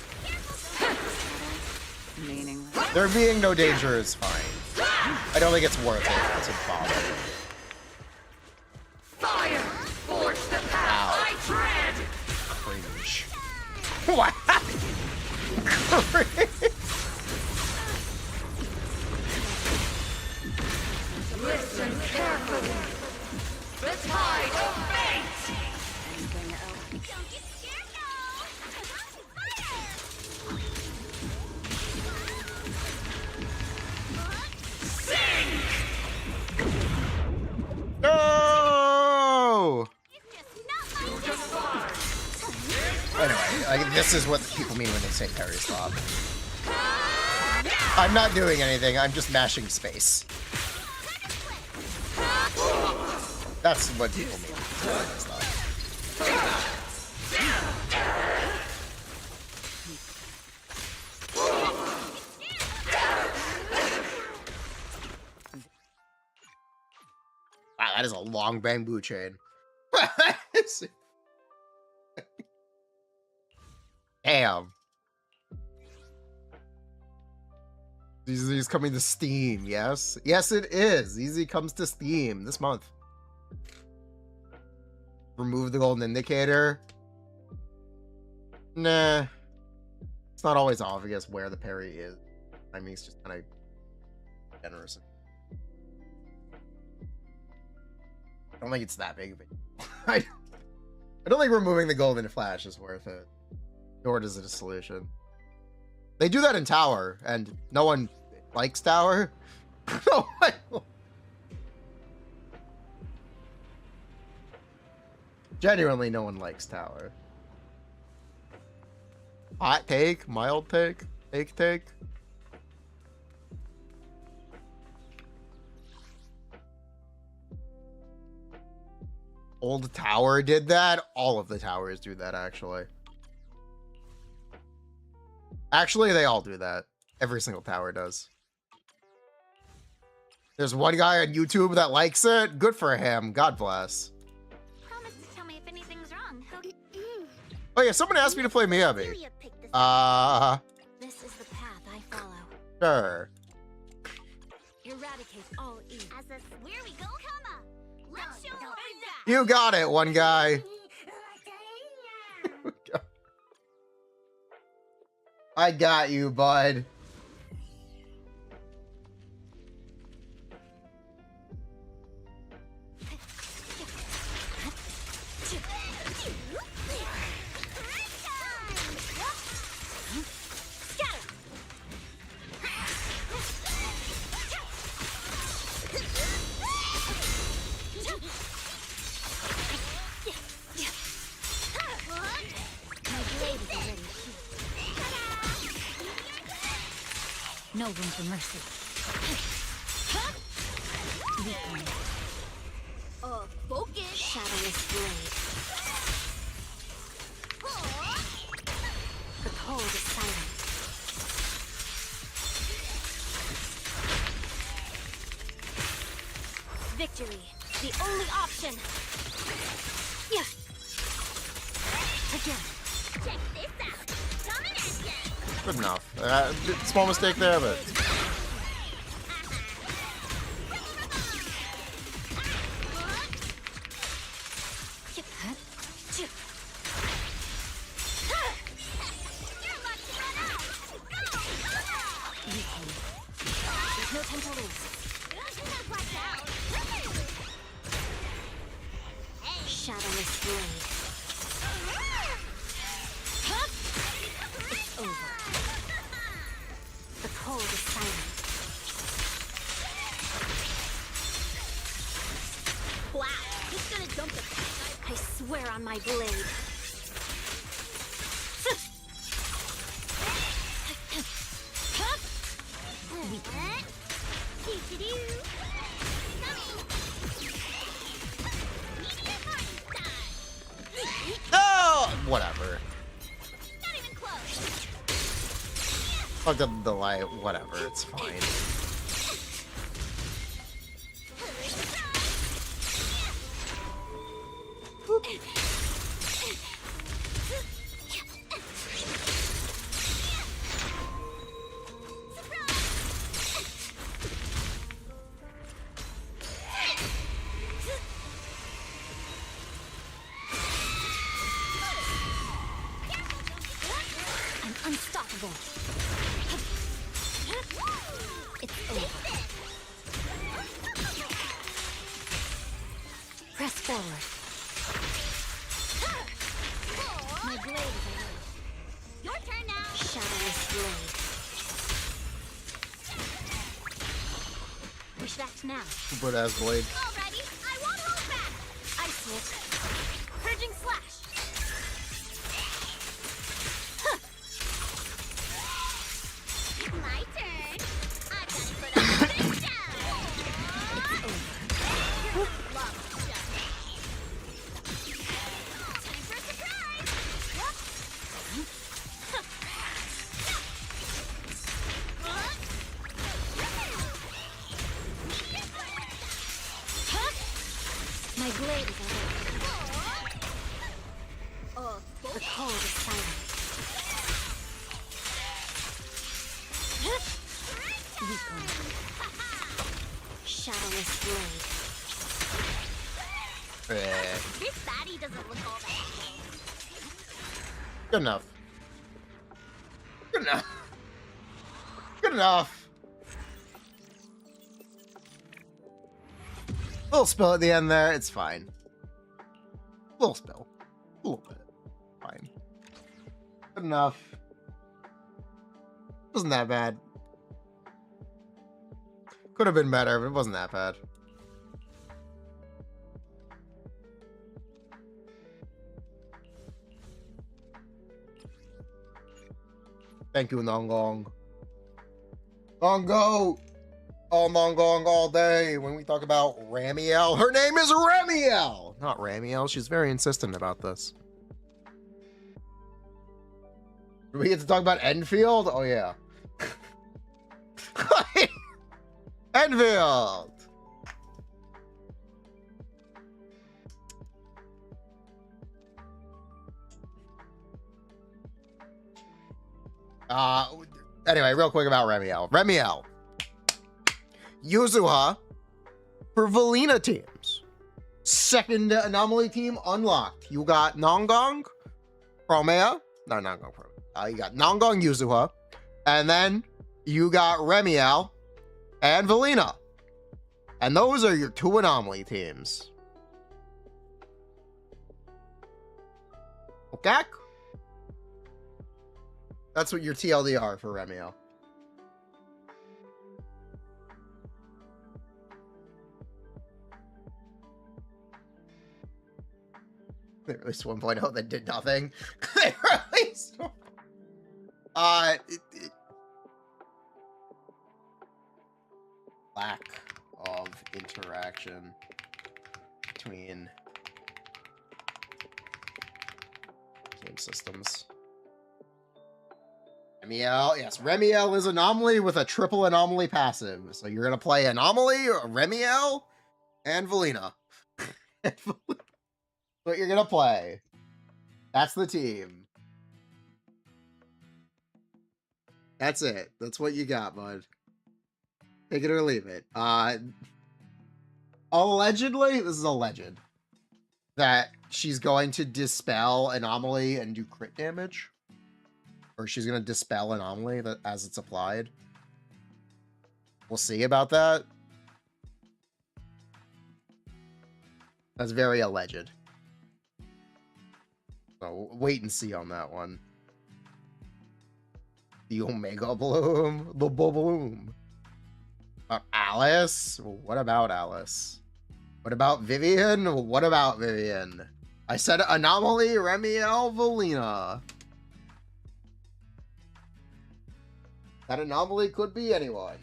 Meaningless. There being no danger is fine. I don't think it's worth it to bother. Fire! Forge the path I tread! Cringe. What? Cringe. Listen carefully. The tide of fate! Anything else? Don't get scared now! No! It's just not my Anyway, this is what people mean when they say parry stop. I'm not doing anything, I'm just mashing space. That's what people mean when they say parry stop. Wow, that is a long bamboo chain. Damn. ZZ's coming to Steam, yes? Yes, it is. ZZ comes to Steam this month. Remove the golden indicator. Nah. It's not always obvious where the parry is. I mean, it's just kind of generous. I don't think it's that big of a I don't think removing the golden flash is worth it. Nor does it a solution. They do that in Tower, and no one likes Tower. No one. Genuinely, no one likes Tower. Hot take, mild take, take. Old Tower did that. All of the towers do that, actually. Actually, they all do that. Every single tower does. There's one guy on YouTube that likes it. Good for him. God bless. Promise to tell me if anything's wrong. Oh yeah, someone asked me to play Miyabi. This is the path I follow. Sure. Eradicate all evil. As a where we go, Kama. Let's show that. You got it, one guy. I got you, bud. No room for mercy. Focus. Shadowless blade. victory. The only option. Yeah. Again. Check this out. Coming at ya. Good enough. Small mistake there, but There's no time to lose. Shadowless blade. It's over. The cold is silent. Wow, he's gonna dump the bad guy. I swear on my blade. no, whatever. Not even close. Fuck the delay, whatever. It's fine. I'm unstoppable. It's over. Press forward. My blade is alive. Your turn now. Shadowless blade. We should act now. Good ass blade. Alrighty, I won't hold back. I see it. Purging slash. My turn. I gotta put on the big show. It's over. You're love shot. Time for a surprise. My blade is alive. Oh, the cold is silent. Weaken. Shadowless blade. Eh, This baddie doesn't look all that cool. good enough. Good enough. Good enough. Little spill at the end there. It's fine. Little spill. A little bit. Fine. Good enough. Wasn't that bad. Could have been better, but it wasn't that bad. Thank you, Nongong. Nongo! All Nongong all day when we talk about Remielle. Her name is Remielle! Not Ramielle. She's very insistent about this. Do we get to talk about Enfield? Oh, yeah. Enfield! Anyway, real quick about Remielle. Remielle. Yuzuha for Valina teams. Second anomaly team unlocked. You got Nongong, Promea. No, Nongong Pro. You got Nongong Yuzuha. And then you got Remielle and Valina. And those are your two anomaly teams. Okay? That's what your TLDR for Remielle. They released 1.0 that did nothing. They released lack of interaction between game systems. Remielle, yes, Remielle is anomaly with a triple anomaly passive. So you're gonna play anomaly or Remielle, And Valina. What you're gonna play. That's the team. That's it. That's what you got, bud. Take it or leave it. Allegedly, this is a legend, that she's going to dispel Anomaly and do crit damage. Or she's going to dispel Anomaly as it's applied. We'll see about that. That's very alleged. So wait and see on that one. The Omega Bloom. The Bloom. Alice? What about Alice? What about Vivian? What about Vivian? I said Anomaly, Remielle, Valina. That Anomaly could be anyone.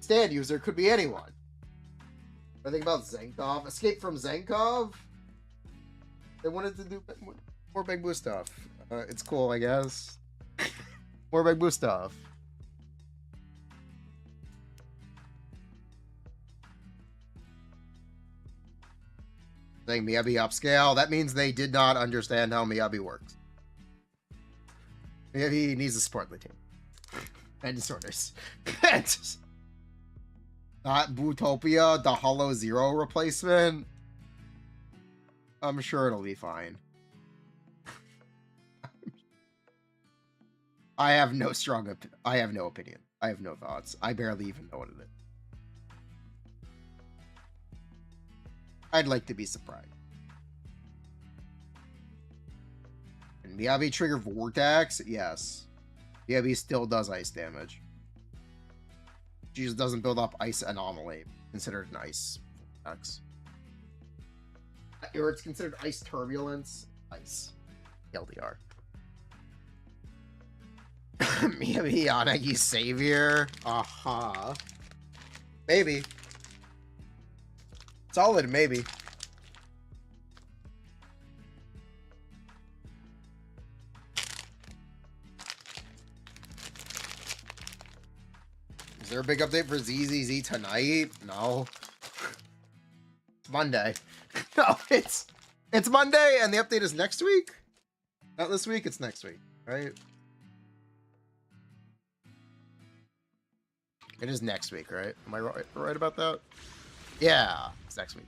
Stand user could be anyone. What do you think about Zenkov? Escape from Zenkov? They wanted to do more Big Blue stuff. It's cool, I guess. More Big Blue stuff. Saying Miyabi upscale, that means they did not understand how Miyabi works. Miyabi needs to support the team. And disorders. Not Bootopia, the Hollow Zero replacement. I'm sure it'll be fine. I have no I have no opinion. I have no thoughts. I barely even know what it is. I'd like to be surprised. And Miyabi trigger Vortex? Yes. Miyabi still does ice damage. She just doesn't build up Ice Anomaly. Considered an Ice Vortex. Or it's considered Ice Turbulence. Ice. LDR. Miyabi Yanagi Savior? Aha. Maybe. Solid, maybe. Is there a big update for ZZZ tonight? No. It's Monday. No, it's Monday, and the update is next week? Not this week, it's next week, right? It is next week, right? Am I right about that? Yeah, it's next week.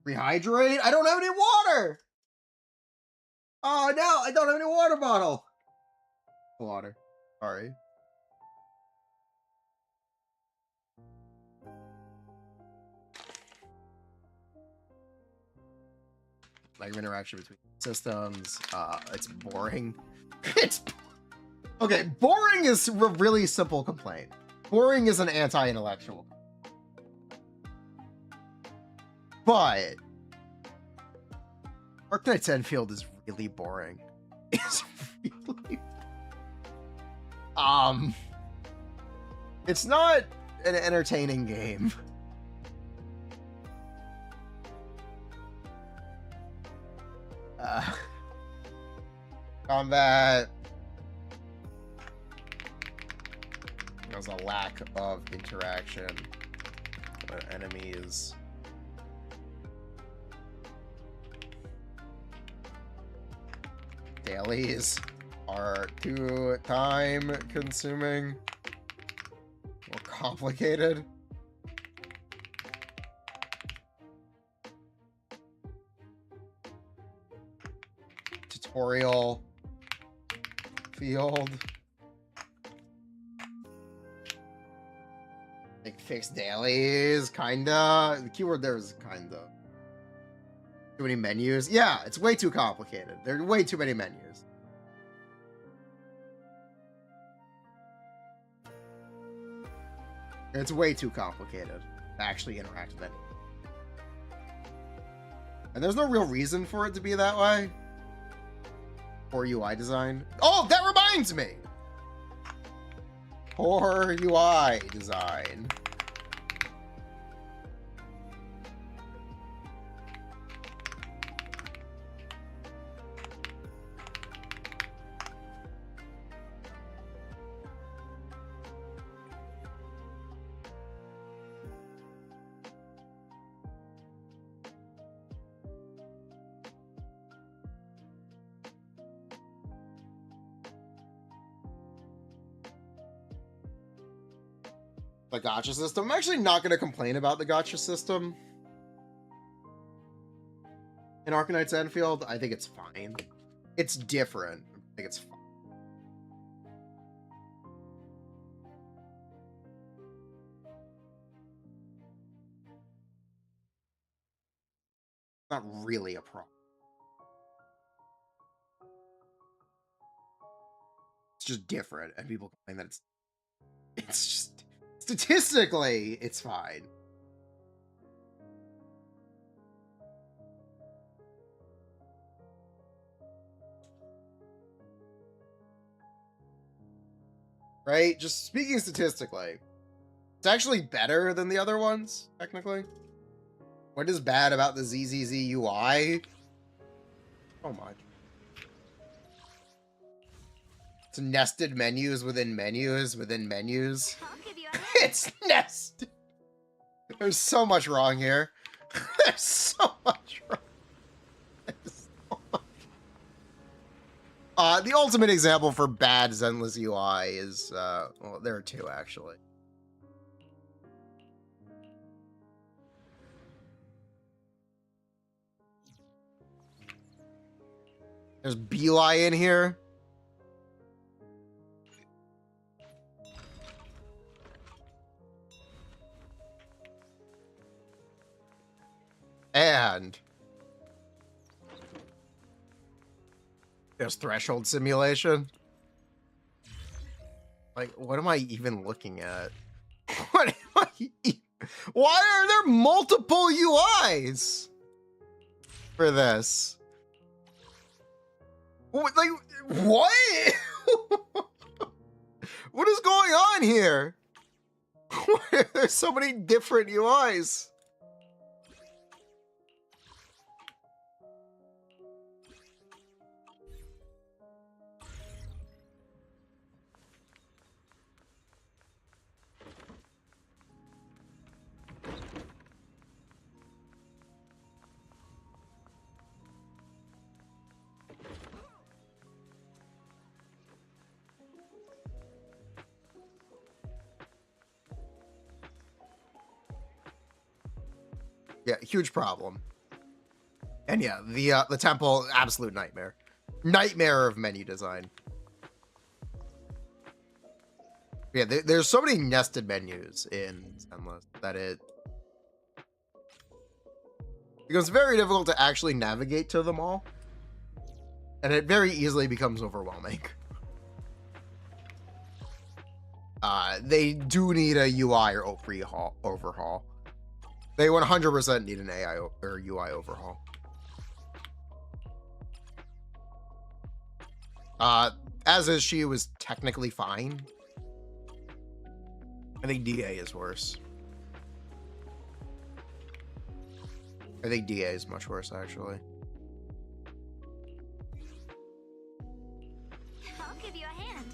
Rehydrate? I don't have any water! Oh no, I don't have any water bottle! Water. Sorry. Like interaction between systems. It's boring. It's okay. Boring is a really simple complaint. Boring is an anti-intellectual. But Arknight's Enfield is really boring. It's really it's not an entertaining game. Combat. There's a lack of interaction with enemies. Dailies are too time consuming, more complicated. Tutorial field. Like fixed dailies, kinda. The keyword there is kinda. Too many menus. Yeah, it's way too complicated. There are way too many menus. It's way too complicated to actually interact with it. And there's no real reason for it to be that way. Poor UI design. Oh, that reminds me! Poor UI design. the gacha system. I'm actually not going to complain about the gacha system in Arcanite's Enfield. I think it's fine. It's different. I think it's fine. Not really a problem. It's just different, and people complain that it's just statistically it's fine. Right? Just speaking statistically, it's actually better than the other ones, technically. What is bad about the ZZZ UI? So much. It's nested menus within menus within menus. I'll give you a hand. It's nested. There's so much wrong here. There's so much wrong. There's so much. The ultimate example for bad Zenless UI is, well, there are two, actually. There's Beli in here. And there's Threshold Simulation. Like, what am I even looking at? What am I Why are there multiple UIs for this? Like, what? What is going on here? There's so many different UIs. Yeah, huge problem. And yeah, the temple, absolute nightmare. Nightmare of menu design. Yeah, there's so many nested menus in Zenless that it becomes very difficult to actually navigate to them all. And it very easily becomes overwhelming. They do need a UI or overhaul. They 100% need an AI or UI overhaul. As is, she was technically fine. I think DA is worse. I think DA is much worse, actually. I'll give you a hand.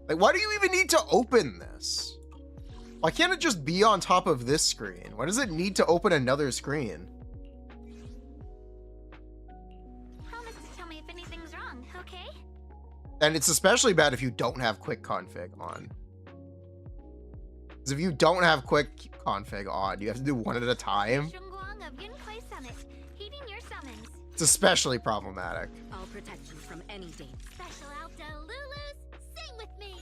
Like, why do you even need to open this? Why can't it just be on top of this screen? Why does it need to open another screen? Promise to tell me if anything's wrong, okay? And it's especially bad if you don't have quick config on. Because if you don't have quick config on, you have to do one at a time. Shunguang of Yunkai Summit, heeding your summons. It's especially problematic. I'll protect you from any danger. Special out to Lulus, sing with me.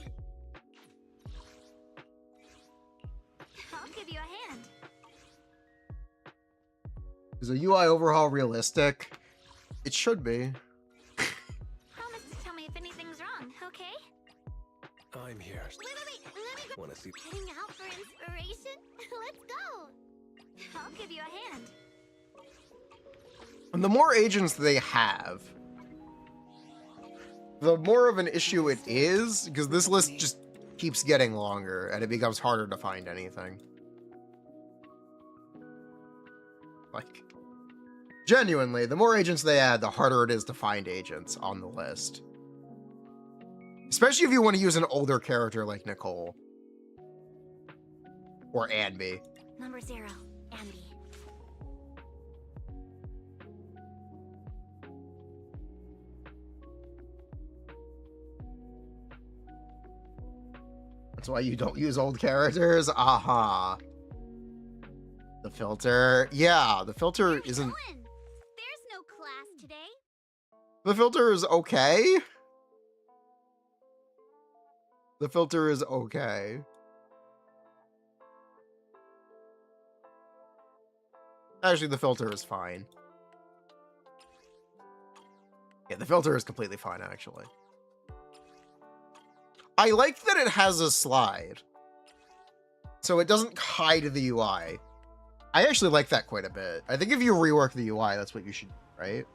I'll give you a hand. Is a UI overhaul realistic? It should be. Promise to tell me if anything's wrong, okay? I'm here. Wait, let me go. Wanna see? Heading out for inspiration? Let's go. I'll give you a hand. And the more agents they have, the more of an issue it is, because this list just keeps getting longer and it becomes harder to find anything. Like, genuinely, the more agents they add, the harder it is to find agents on the list. Especially if you want to use an older character like Nicole. Or Anby. Number 0, Andy. That's why you don't use old characters? Aha. The filter. Yeah, the filter isn't... There's no class today. The filter is okay. The filter is okay. Actually, the filter is fine. Yeah, the filter is completely fine, actually. I like that it has a slide. So it doesn't hide the UI. I actually like that quite a bit. I think if you rework the UI, that's what you should do, right?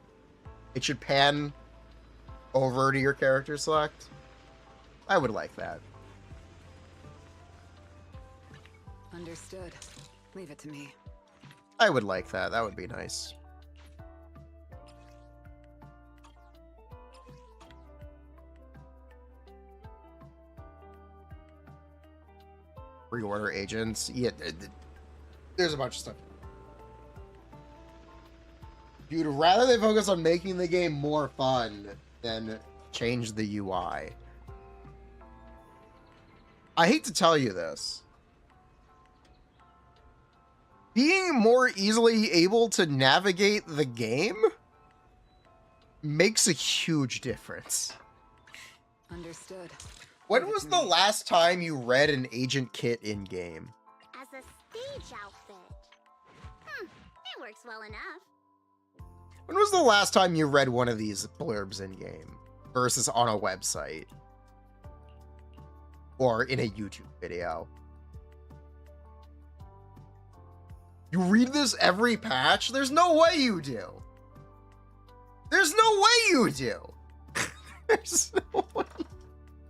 It should pan over to your character select. I would like that. Understood. Leave it to me. I would like that. That would be nice. Reorder agents. Yeah, there's a bunch of stuff. Dude, rather they focus on making the game more fun than change the UI. I hate to tell you this. Being more easily able to navigate the game makes a huge difference. Understood. When was the last time you read an agent kit in game? As a stage outfit. It works well enough. When was the last time you read one of these blurbs in game versus on a website or in a YouTube video? You read this every patch? There's no way you do. There's no way you do. There's no way.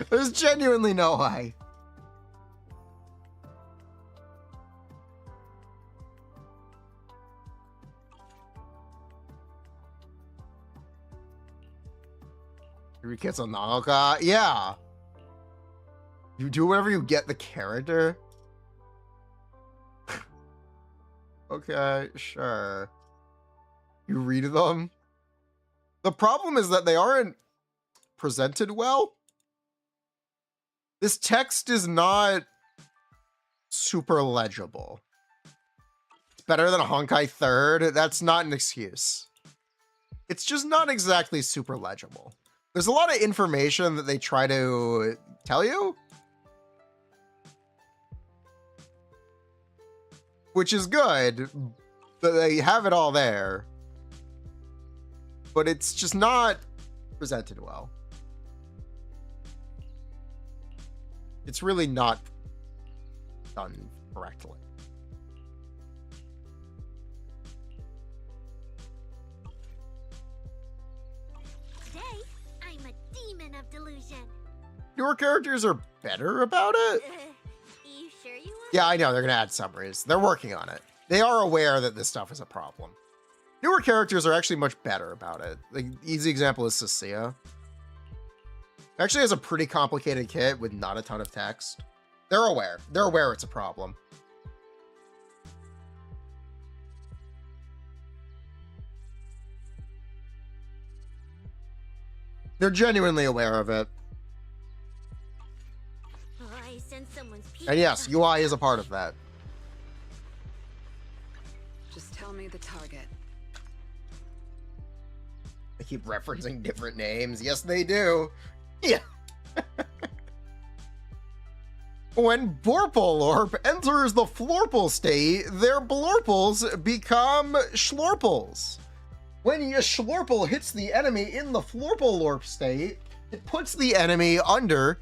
There's genuinely no way. Three kits on Nanoka? Yeah. You do whatever you get the character. Okay, sure. You read them. The problem is that they aren't presented well. This text is not super legible. It's better than a Honkai Third. That's not an excuse. It's just not exactly super legible. There's a lot of information that they try to tell you, which is good, but they have it all there. But it's just not presented well. It's really not done correctly. Today, I'm a demon of delusion. Newer characters are better about it. You sure you want? Yeah, I know. They're going to add summaries. They're working on it. They are aware that this stuff is a problem. Newer characters are actually much better about it. The easy example is Cecilia. Actually has a pretty complicated kit with not a ton of text. They're aware. They're aware it's a problem. They're genuinely aware of it. Oh, I sense someone's And yes, UI is a part of that. Just tell me the target. They keep referencing different names. Yes, they do. Yeah. When Borpolorp enters the Florple state, their Blorples become Schlorples. When your Schlorple hits the enemy in the Florpolorp state, it puts the enemy under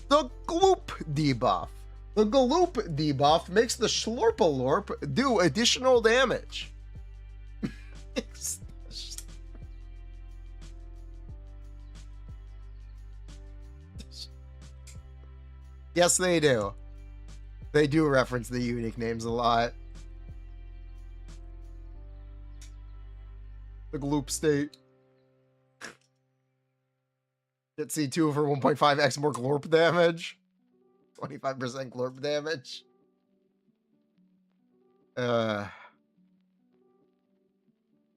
the Gloop debuff. The Gloop debuff makes the Schlorpolorp do additional damage. Yes, they do. They do reference the unique names a lot. The Gloop state. Get C2 for 1.5x more glorp damage. 25% glorp damage.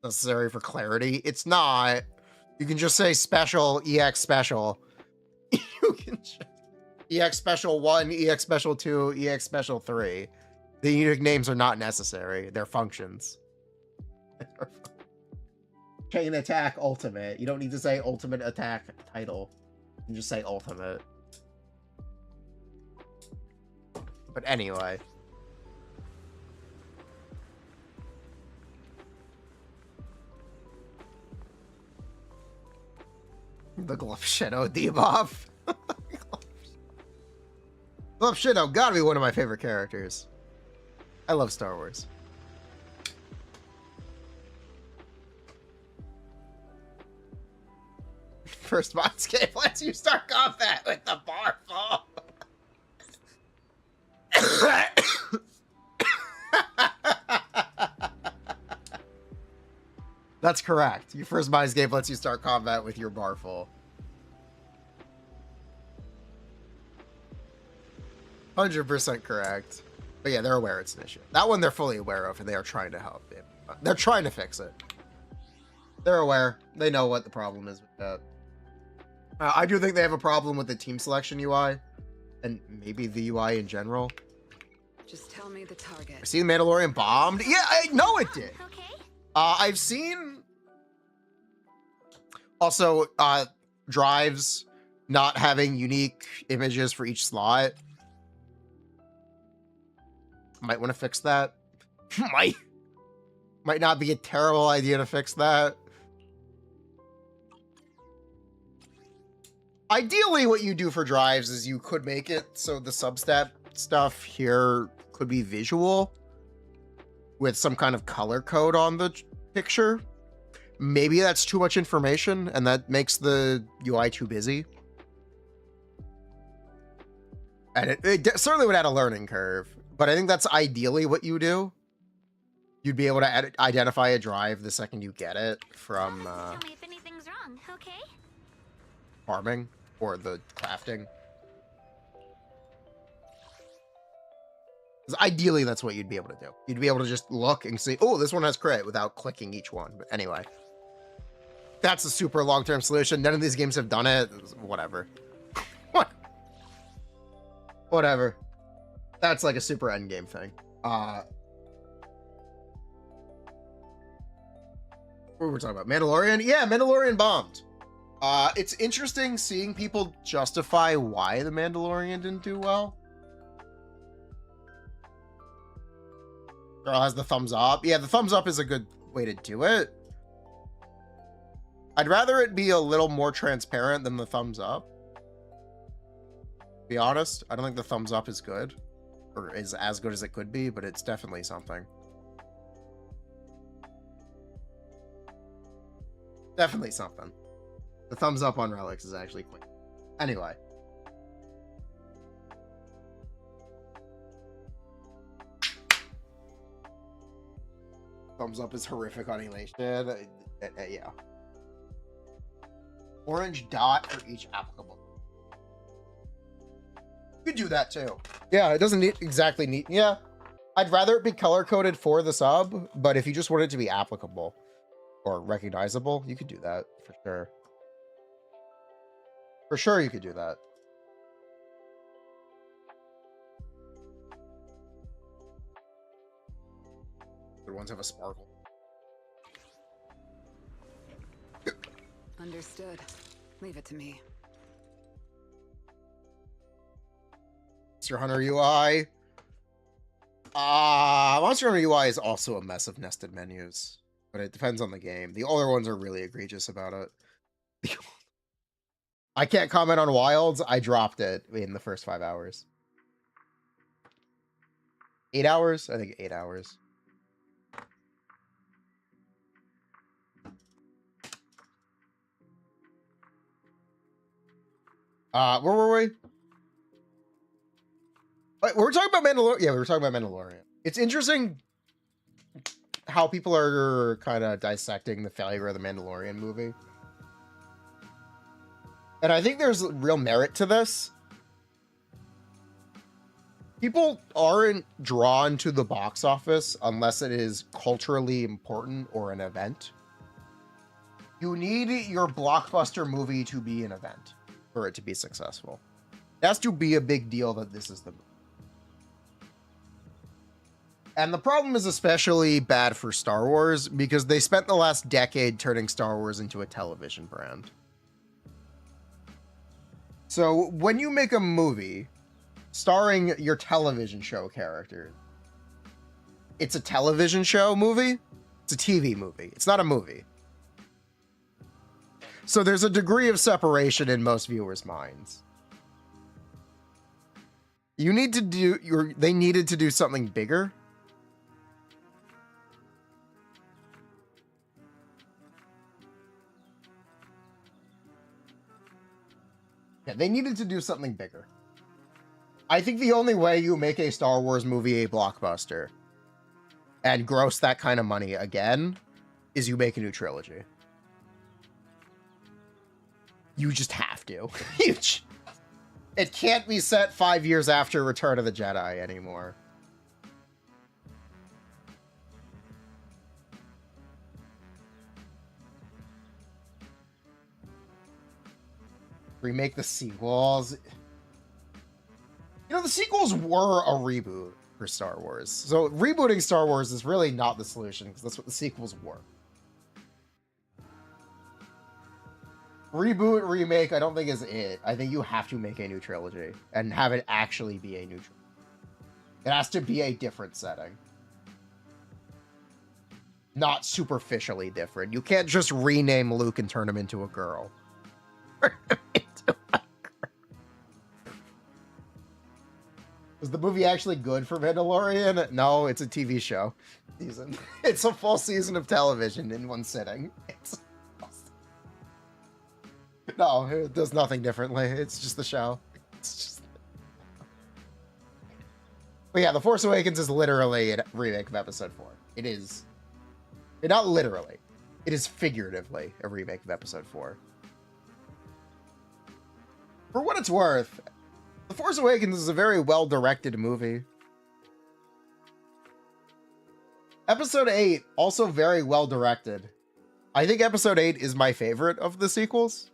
Necessary for clarity. It's not. You can just say special, EX special. You can just... EX Special 1, EX Special 2, EX Special 3. The unique names are not necessary. They're functions. Chain Attack Ultimate. You don't need to say Ultimate Attack title. You can just say Ultimate. But anyway. The Glove Shadow debuff. Glove Shadow gotta be one of my favorite characters. I love Star Wars. First Mindscape lets you start combat with the bar fall. That's correct. Your first Mindscape lets you start combat with your bar full. 100% correct. But yeah, they're aware it's an issue. That one they're fully aware of, and they are trying to help it. They're trying to fix it. They're aware. They know what the problem is with that. I do think they have a problem with the team selection UI, and maybe the UI in general. Just tell me the target. I see the Mandalorian bombed. Yeah, I know it did. Okay. I've seen also drives not having unique images for each slot. Might want to fix that. Might not be a terrible idea to fix that. Ideally, what you do for drives is you could make it so the substat stuff here could be visual with some kind of color code on the picture. Maybe that's too much information and that makes the UI too busy. And it certainly would add a learning curve, but I think that's ideally what you do. You'd be able to identify a drive the second you get it from Tell me if anything's wrong, okay? farming or the crafting. 'Cause ideally, that's what you'd be able to do. You'd be able to just look and see, oh, this one has crit without clicking each one. But anyway, that's a super long-term solution. None of these games have done it. Whatever. What? Whatever. That's like a super end game thing. What were we talking about? Mandalorian? Yeah, Mandalorian bombed. It's interesting seeing people justify why the Mandalorian didn't do well. Girl has the thumbs up. Yeah, the thumbs up is a good way to do it. I'd rather it be a little more transparent than the thumbs up. To be honest, I don't think the thumbs up is good. Or is as good as it could be, but it's definitely something. Definitely something. The thumbs up on relics is actually quick. Anyway. Thumbs up is horrific on Elation. Yeah. Orange dot for each applicable. You could do that too. Yeah, it doesn't exactly need. Yeah. I'd rather it be color coded for the sub, but if you just want it to be applicable or recognizable, you could do that for sure. For sure, you could do that. Good ones have a sparkle. Understood. Leave it to me. Monster Hunter UI. Monster Hunter UI is also a mess of nested menus, but it depends on the game. The older ones are really egregious about it. I can't comment on Wilds. I dropped it in the first 5 hours. 8 hours? I think 8 hours. Where were we? Wait, we were talking about Mandalorian. Yeah, we were talking about Mandalorian. It's interesting how people are kind of dissecting the failure of the Mandalorian movie. And I think there's real merit to this. People aren't drawn to the box office unless it is culturally important or an event. You need your blockbuster movie to be an event for it to be successful. It has to be a big deal that this is the movie. And the problem is especially bad for Star Wars because they spent the last decade turning Star Wars into a television brand. So when you make a movie starring your television show character, it's a television show movie. It's a TV movie. It's not a movie. So there's a degree of separation in most viewers' minds. You need to do they needed to do something bigger. Yeah, they needed to do something bigger. I think the only way you make a Star Wars movie a blockbuster and gross that kind of money again is you make a new trilogy. You just have to. It can't be set 5 years after Return of the Jedi anymore. Remake the sequels. You know, the sequels were a reboot for Star Wars. So rebooting Star Wars is really not the solution because that's what the sequels were. Reboot, remake, I don't think is it. I think you have to make a new trilogy and have it actually be a new trilogy. It has to be a different setting. Not superficially different. You can't just rename Luke and turn him into a girl. Was the movie actually good for Mandalorian? No, it's a TV show season. It's a full season of television in one sitting. No, it does nothing differently. It's just the show. It's just... But yeah, The Force Awakens is literally a remake of Episode 4. It is... Not literally. It is figuratively a remake of Episode 4. For what it's worth, The Force Awakens is a very well-directed movie. Episode 8, also very well-directed. I think Episode 8 is my favorite of the sequels.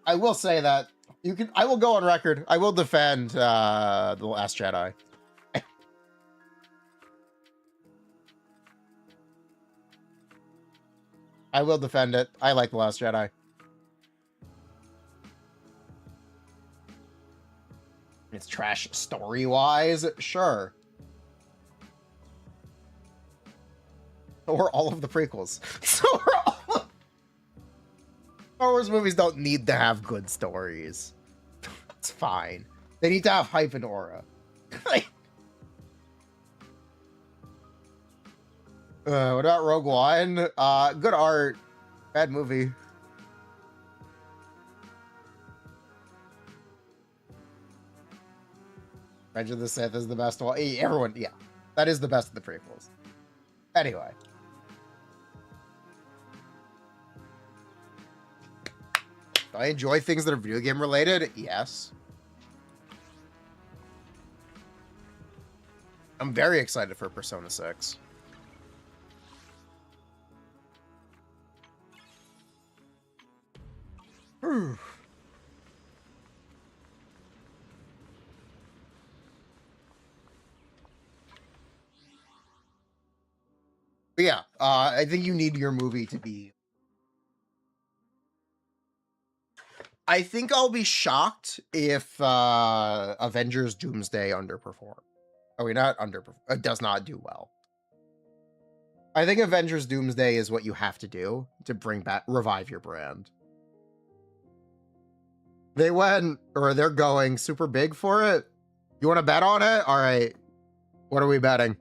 I will say that I will go on record. I will defend The Last Jedi. I will defend it. I like The Last Jedi. It's trash story-wise, sure. So are all of the prequels. So are all of... Star Wars movies don't need to have good stories. It's fine. They need to have hype and aura. What about Rogue One? Good art. Bad movie. Revenge of the Sith is the best one. Everyone, yeah. That is the best of the prequels. Anyway. Do I enjoy things that are video game related? Yes. I'm very excited for Persona 6. Whew. But yeah, I think you need your movie to be... I think I'll be shocked if Avengers Doomsday underperform. Oh, not underperform. It does not do well. I think Avengers Doomsday is what you have to do to bring back, revive your brand. They went, or they're going super big for it. You want to bet on it? All right. What are we betting?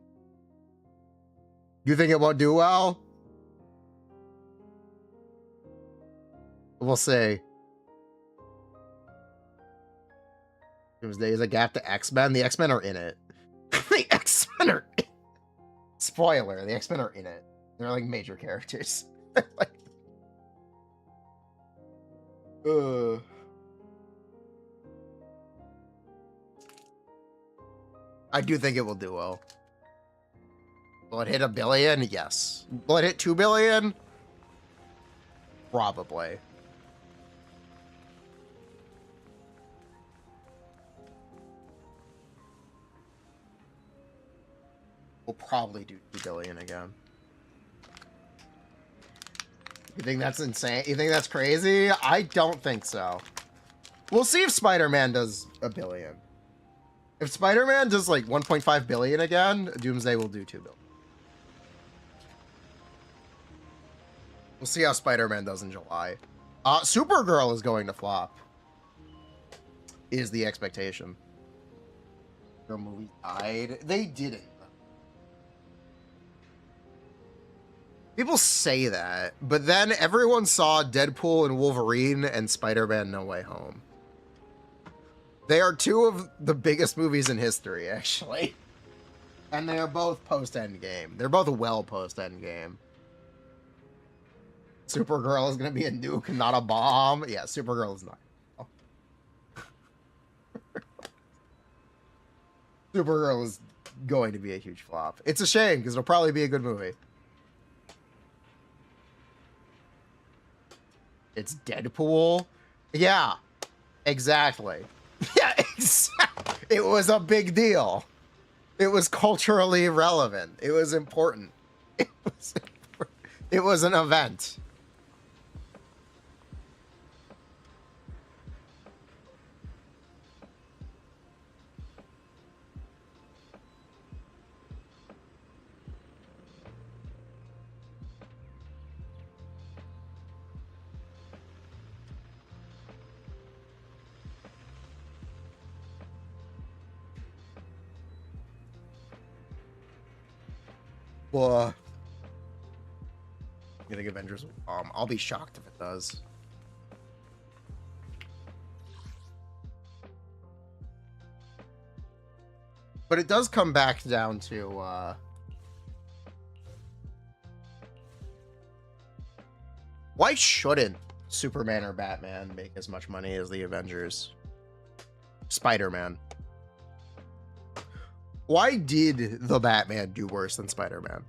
You think it won't do well? We'll see. Doomsday is a gap to X-Men. The X-Men are in it. The X-Men are in it. Spoiler, the X-Men are in it. They're like major characters. Like, I do think it will do well. Will it hit 1 billion? Yes. Will it hit 2 billion? Probably. We'll probably do 2 billion again. You think that's insane? You think that's crazy? I don't think so. We'll see if Spider-Man does 1 billion. If Spider-Man does like 1.5 billion again, Doomsday will do 2 billion. We'll see how Spider-Man does in July. Supergirl is going to flop. Is the expectation. Their movie died. They didn't. People say that, but then everyone saw Deadpool and Wolverine and Spider-Man No Way Home. They are 2 of the biggest movies in history, actually. And they are both post-Endgame. They're both well post-Endgame. Supergirl is going to be a nuke, not a bomb. Yeah, Supergirl is not. Supergirl is going to be a huge flop. It's a shame, because it'll probably be a good movie. It's Deadpool? Yeah, exactly. Yeah, exactly. It was a big deal. It was culturally relevant. It was important. It was an event. Well, you think Avengers will bomb? I'll be shocked if it does. But it does come back down to why shouldn't Superman or Batman make as much money as the Avengers? Spider-Man. Why did the Batman do worse than Spider-Man?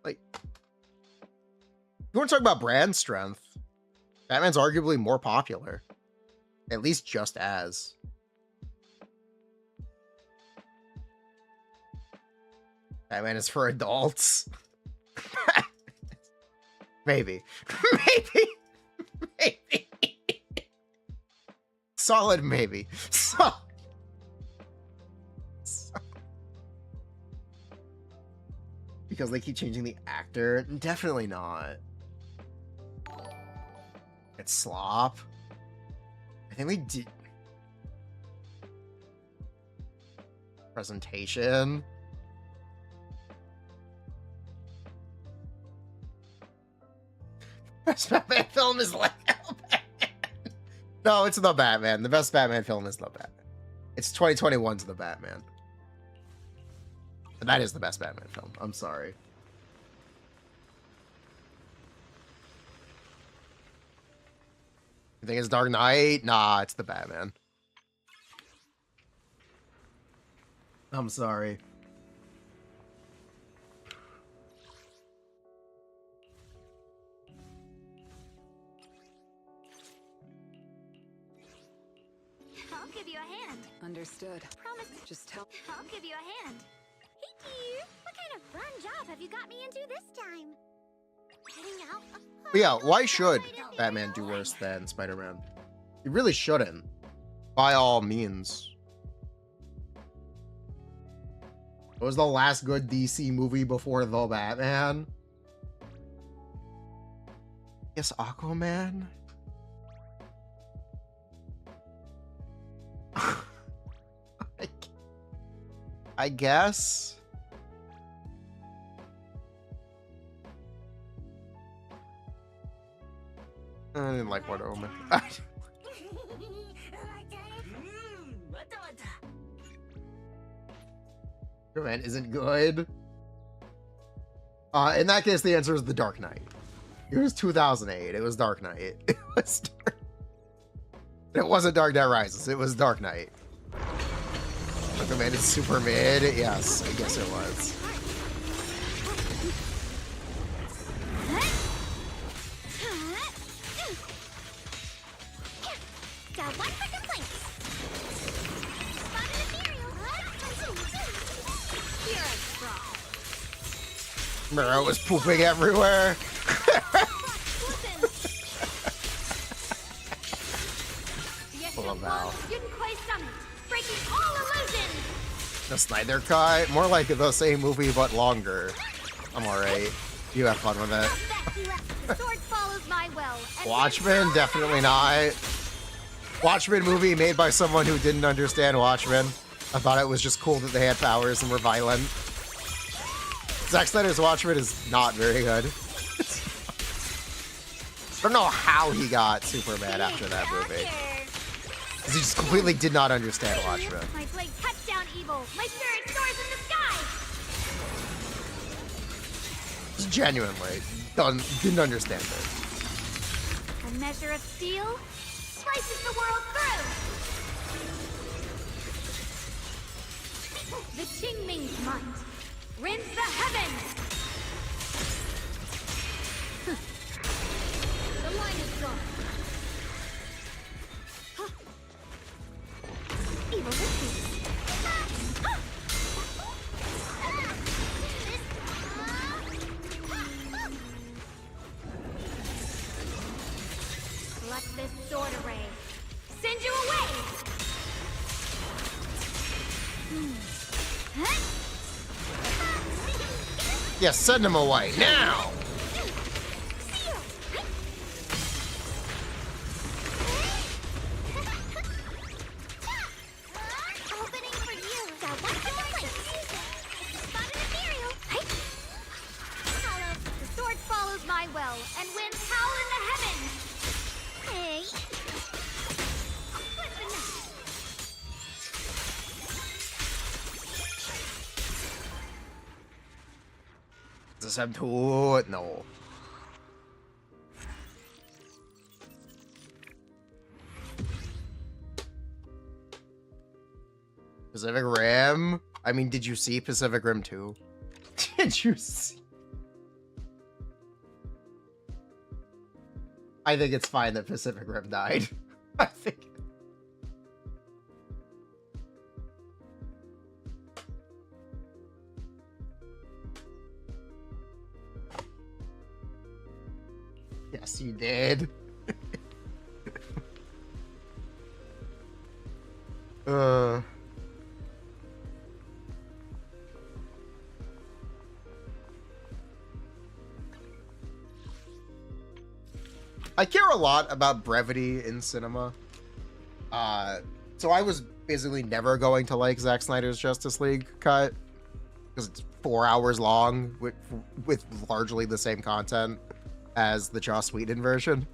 Like, you want to talk about brand strength? Batman's arguably more popular. At least just as. Batman is for adults. Maybe. Maybe. Maybe. Solid maybe. Because they keep changing the actor? Definitely not. It's slop. I think we did. Presentation. Best Batman film is like No, it's The Batman. The best Batman film is The Batman. It's 2021's The Batman. That is the best Batman film. I'm sorry. You think it's Dark Knight? Nah, it's The Batman. I'm sorry. I'll give you a hand. Understood. Promise. Just tell. I'll give you a hand. Hey, dear. What kind of fun job have you got me into this time? Heading out. But yeah, why should Batman do worse than Spider-Man? He really shouldn't. By all means. What was the last good DC movie before The Batman? Yes, Aquaman? I guess. I didn't like Wonder Woman. Man isn't good. In that case, the answer is The Dark Knight. It was 2008. It was Dark Knight. It wasn't Dark Knight Rises. It was Dark Knight. Recommended super mid. Yes, I guess it was. The one Miro was pooping everywhere. Listen. Wow. Breaking all illusions. The Snyder Cut, more like the same movie but longer. I'm alright. You have fun with it. The sword follows my will. And Watchmen, definitely not. Watchmen movie made by someone who didn't understand Watchmen. I thought it was just cool that they had powers and were violent. Zack Snyder's Watchmen is not very good. I don't know how he got super mad after that movie. Because he just completely did not understand Watchmen. My blade cuts down evil. My spirit soars in the sky. Just genuinely didn't understand it. A measure of steel slices the world through. The Qingming's might rends the heavens. The line is drawn. Evil retreats. Let this sword array send you away. Yes, send him away now. Opening for you. Got one to the place. Spot an ethereal. The sword follows my will, and winds howl in the heavens. Hey. What's the next? Does this have to? No. Pacific Rim? I mean, did you see Pacific Rim 2? Did you see? I think it's fine that Pacific Rim died. I think. Yes, you did. I care a lot about brevity in cinema. So I was basically never going to like Zack Snyder's Justice League cut because it's 4 hours long with largely the same content as the Joss Whedon version.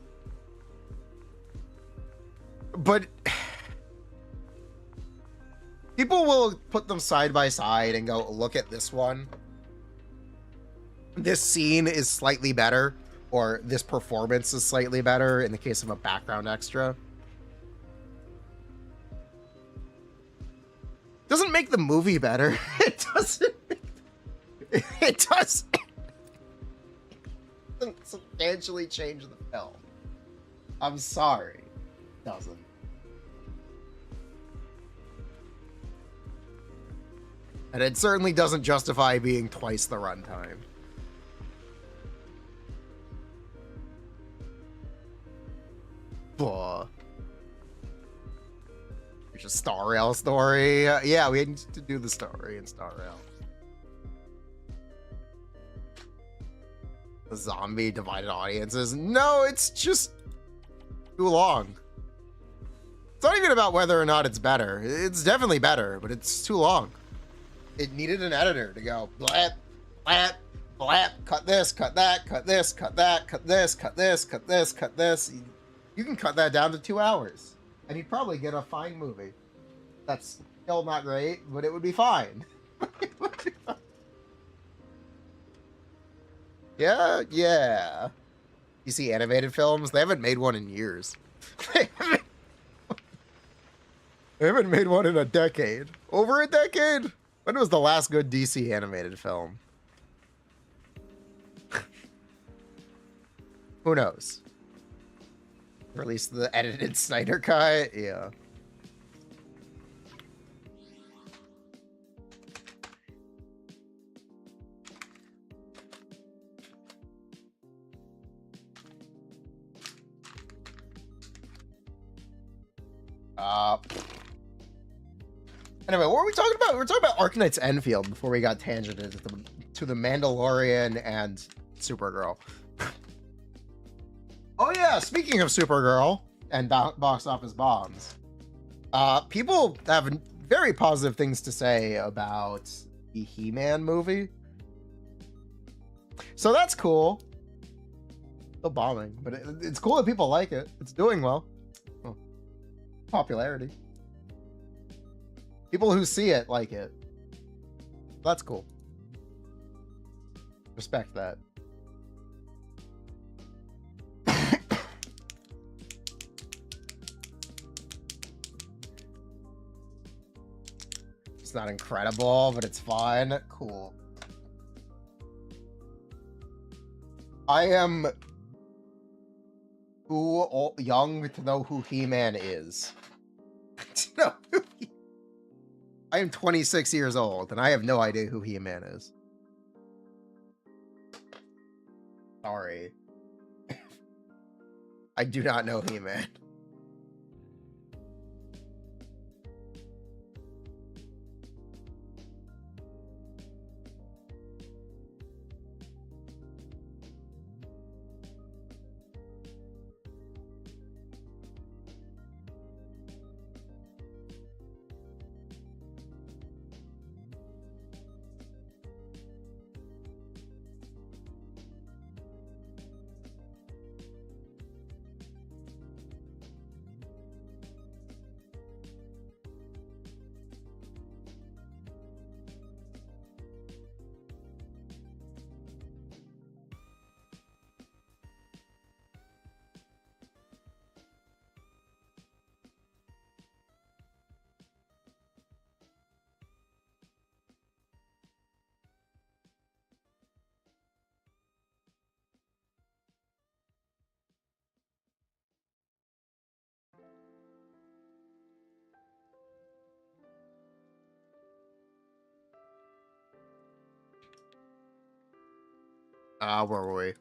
But people will put them side by side and go, look at this one. This scene is slightly better, or this performance is slightly better in the case of a background extra. Doesn't make the movie better. It doesn't. It doesn't substantially change the film. I'm sorry. It doesn't. And it certainly doesn't justify being twice the runtime. Blah. There's a Star Rail story. Yeah, we need to do the story in Star Rail. The zombie divided audiences. No, it's just too long. It's not even about whether or not it's better. It's definitely better, but it's too long. It needed an editor to go blap, blap, blap, cut this, cut that, cut this, cut that, cut this, cut this, cut this, cut this. You can cut that down to 2 hours, and you'd probably get a fine movie. That's still not great, but it would be fine. Yeah. You see animated films? They haven't made one in years. They haven't made one in a decade. Over a decade? When was the last good DC animated film? Who knows? Release the edited Snyder cut? Yeah. Anyway, what were we talking about? We were talking about Arknight's Enfield before we got tangented to the Mandalorian and Supergirl. Oh yeah, speaking of Supergirl and box office bombs, people have very positive things to say about the He-Man movie. So that's cool. Still bombing, but it's cool that people like it. It's doing well. Oh. Popularity. People who see it like it. That's cool. Respect that. It's not incredible, but it's fun. Cool. I am too young to know who He-Man is. No. I am 26 years old, and I have no idea who He-Man is. Sorry. I do not know He-Man. Where were we?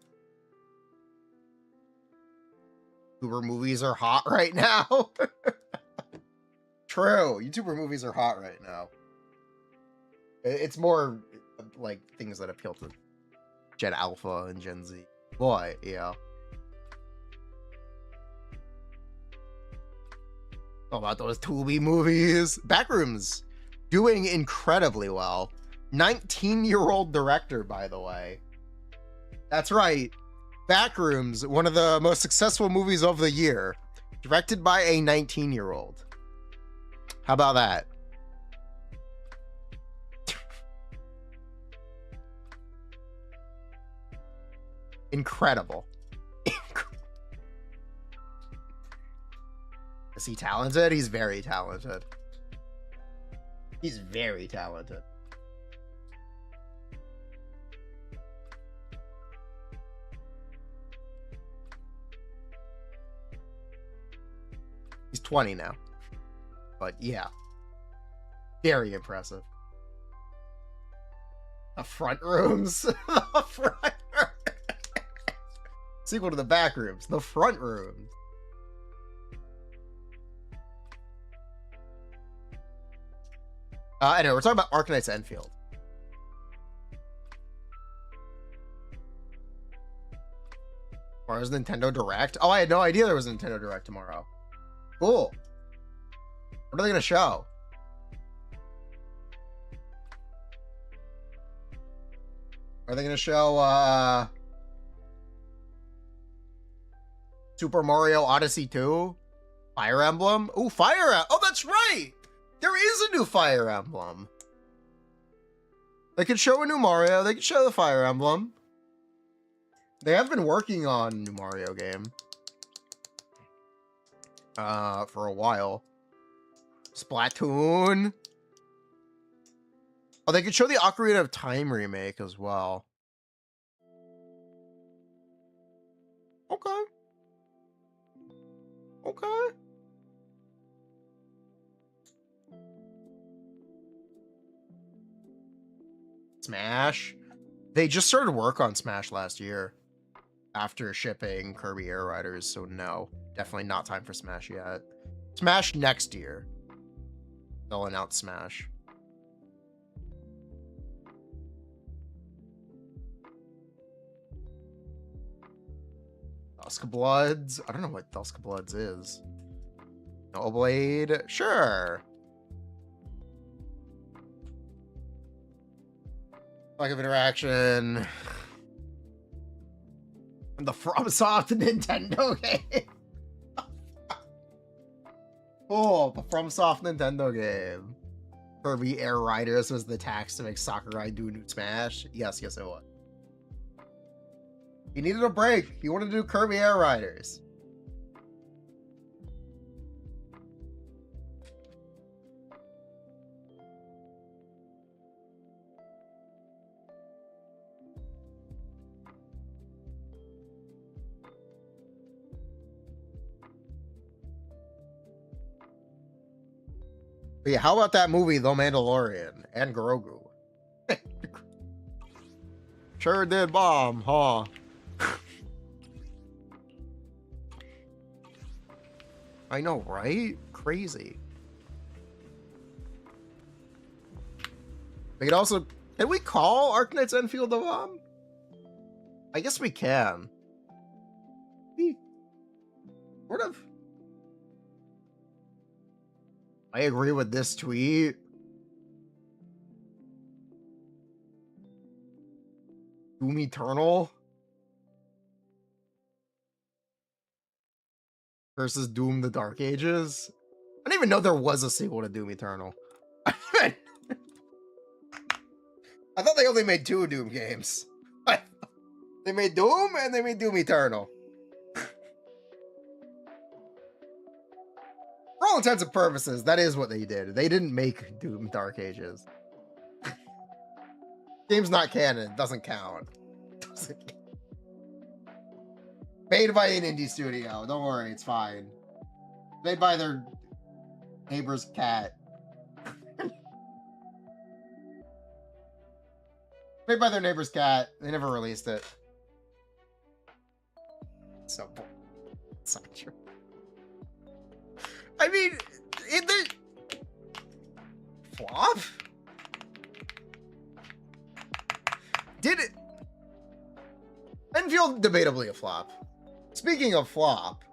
YouTuber movies are hot right now. True. YouTuber movies are hot right now. It's more like things that appeal to Gen Alpha and Gen Z. Boy, yeah. How about those Tubi movies? Backrooms doing incredibly well. 19-year-old director, by the way. That's right. Backrooms, one of the most successful movies of the year, directed by a 19-year-old. How about that? Incredible. Is he talented? He's very talented. He's very talented. He's 20 now. But yeah. Very impressive. The front rooms. The front sequel to the back rooms. The front rooms. Anyway, we're talking about Arknight's Enfield. Tomorrow's Nintendo Direct? Oh, I had no idea there was a Nintendo Direct tomorrow. Cool. What are they gonna show? Are they gonna show Super Mario Odyssey 2? Fire Emblem? Ooh, Fire Emblem! Oh, that's right! There is a new Fire Emblem. They could show a new Mario. They could show the Fire Emblem. They have been working on a new Mario game. For a while. Splatoon. Oh, they could show the Ocarina of Time remake as well. Okay. Okay. Smash. They just started work on Smash last year after shipping Kirby Air Riders, so no, definitely not time for Smash yet. Smash next year. They'll announce Smash. Dusk Bloods. I don't know what Dusk Bloods is. No Blade. Sure. Lack of interaction. And the FromSoft Nintendo game. Oh, the FromSoft Nintendo game. Kirby Air Riders was the tax to make Sakurai do a new Smash. Yes, it was. He needed a break. He wanted to do Kirby Air Riders. But yeah, how about that movie, The Mandalorian, and Grogu? Sure did bomb, huh? I know, right? Crazy. We could also... Can we call Arknight's Enfield a bomb? I guess we can. Sort of. I agree with this tweet. Doom Eternal versus Doom the Dark Ages. I didn't even know there was a sequel to Doom Eternal. I thought they only made 2 Doom games. They made Doom and they made Doom Eternal. For all intents and purposes, that is what they did. They didn't make Doom Dark Ages. Game's not canon. Doesn't count. Made by an indie studio. Don't worry, it's fine. Made by their neighbor's cat. Made by their neighbor's cat. They never released it. So, it's not true. I mean, in the flop? Did it? Enfield debatably a flop. Speaking of flop,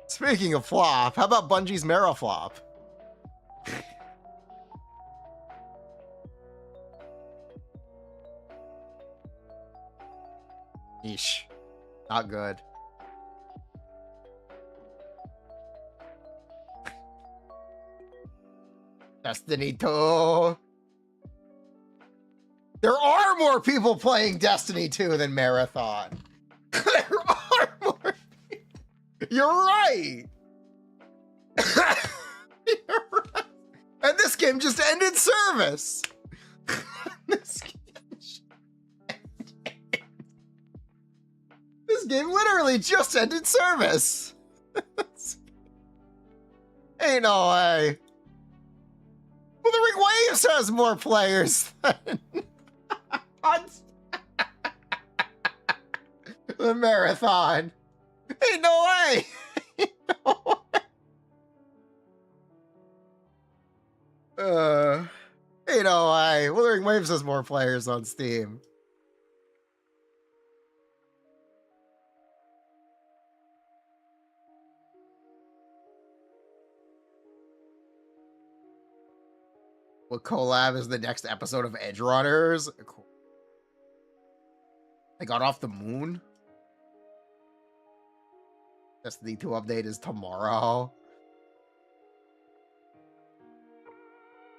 speaking of flop, how about Bungie's Mara flop? Yeesh. Not good. Destiny 2. There are more people playing Destiny 2 than Marathon. There are more people. You're right. You're right. And this game just ended service. This game literally just ended service. Ain't no way. Wuthering Waves has more players than the Marathon. Ain't no way. Ain't no way. Ain't no way. Wuthering Waves has more players on Steam. What collab is the next episode of Edge Runners? Cool. They got off the moon? Destiny 2 update is tomorrow.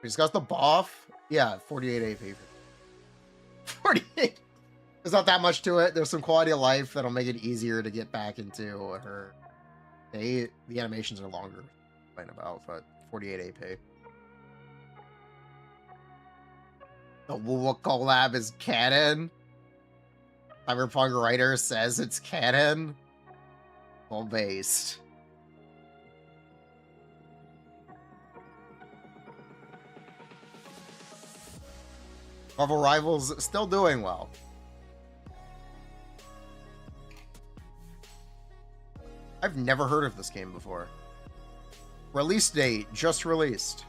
We discussed the buff? Yeah, 48 AP. 48. There's not that much to it. There's some quality of life that'll make it easier to get back into her. The animations are longer. Complain about, but 48 AP. The Woowa collab is canon. Cyberpunk writer says it's canon. Well based. 。Marvel Rivals still doing well. I've never heard of this game before. Release date just released.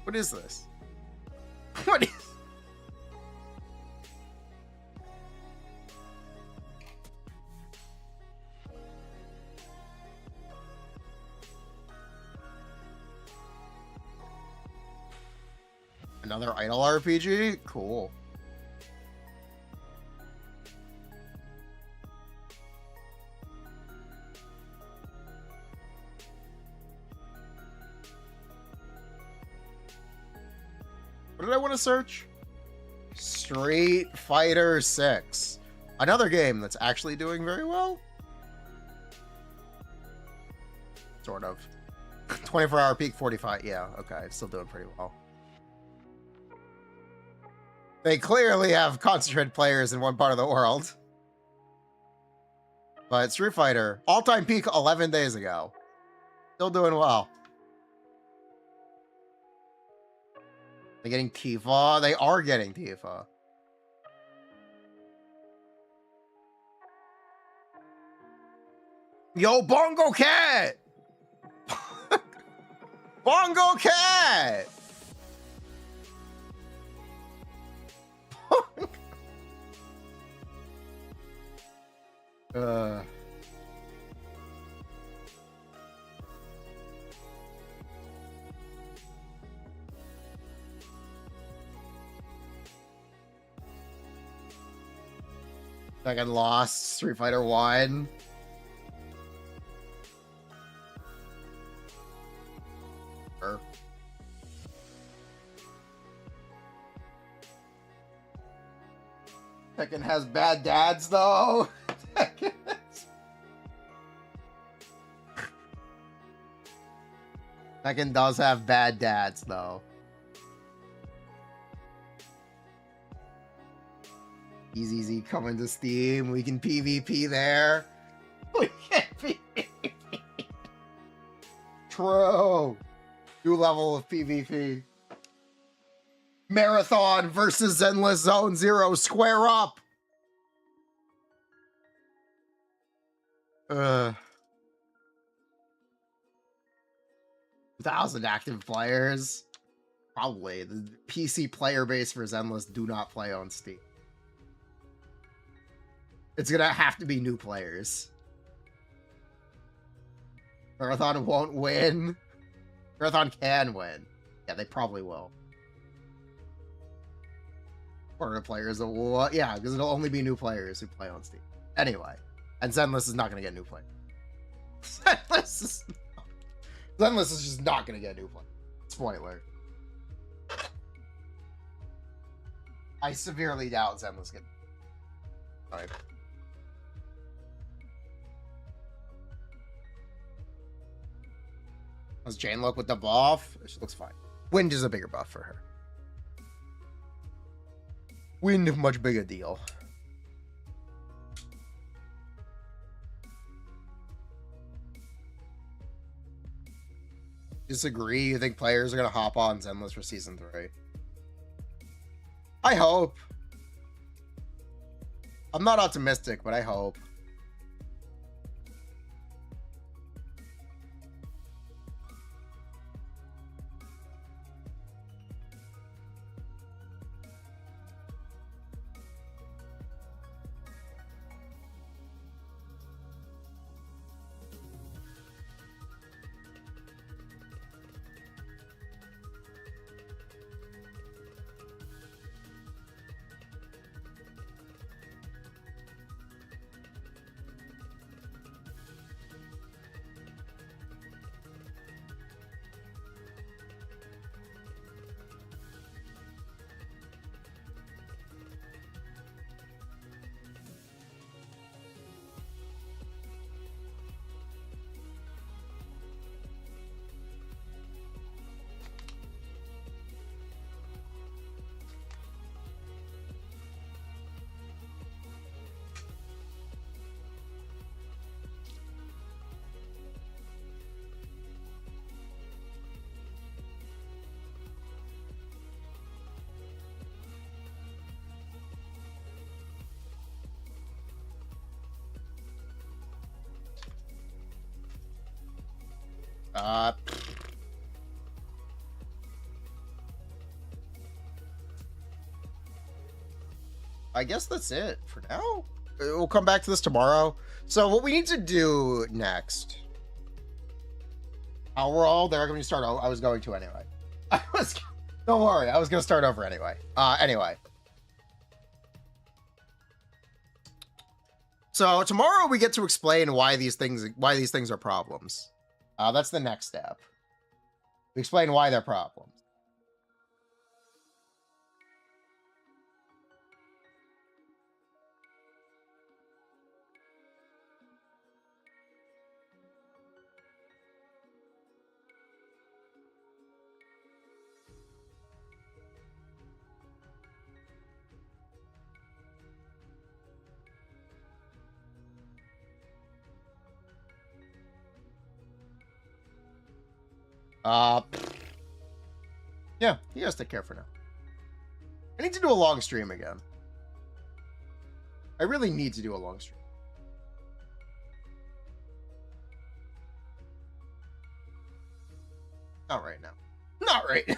What is this? What is... Another idle RPG? Cool. What did I want to search? Street Fighter 6. Another game that's actually doing very well. Sort of. 24-hour peak, 45. Yeah, okay. It's still doing pretty well. They clearly have concentrated players in one part of the world. But Street Fighter, all-time peak 11 days ago. Still doing well. They're getting Tifa. They are getting Tifa. Yo, Bongo Cat! Bongo Cat! Second lost, Street Fighter 1. Sure. Tekken has bad dads, though. Tekken does have bad dads, though. ZZZ coming to Steam. We can PvP there. We can PvP. True. New level of PvP. Marathon versus Endless Zone Zero. Square up. 1,000 active players. Probably. The PC player base for Zenless do not play on Steam. It's gonna have to be new players. Marathon won't win. Marathon can win. Yeah, they probably will. Or players will, yeah, because it'll only be new players who play on Steam. Anyway, and Zenless is not gonna get new players. Zenless is just not gonna get new players. Spoiler. I severely doubt Zenless get. Alright. Does Jane look with the buff? She looks fine. Wind is a bigger buff for her. Wind, much bigger deal. Disagree? You think players are going to hop on Zenless for Season 3? I hope. I'm not optimistic, but I hope. I guess that's it for now. We'll come back to this tomorrow. So what we need to do next. We're all there. When you start, I was going to anyway. Don't worry. I was going to start over anyway. Anyway. So tomorrow we get to explain why these things are problems. That's the next step. We explain why they're problems. Yeah, he has to take care for now. I need to do a long stream again. I really need to do a long stream. Not right now. Not right now.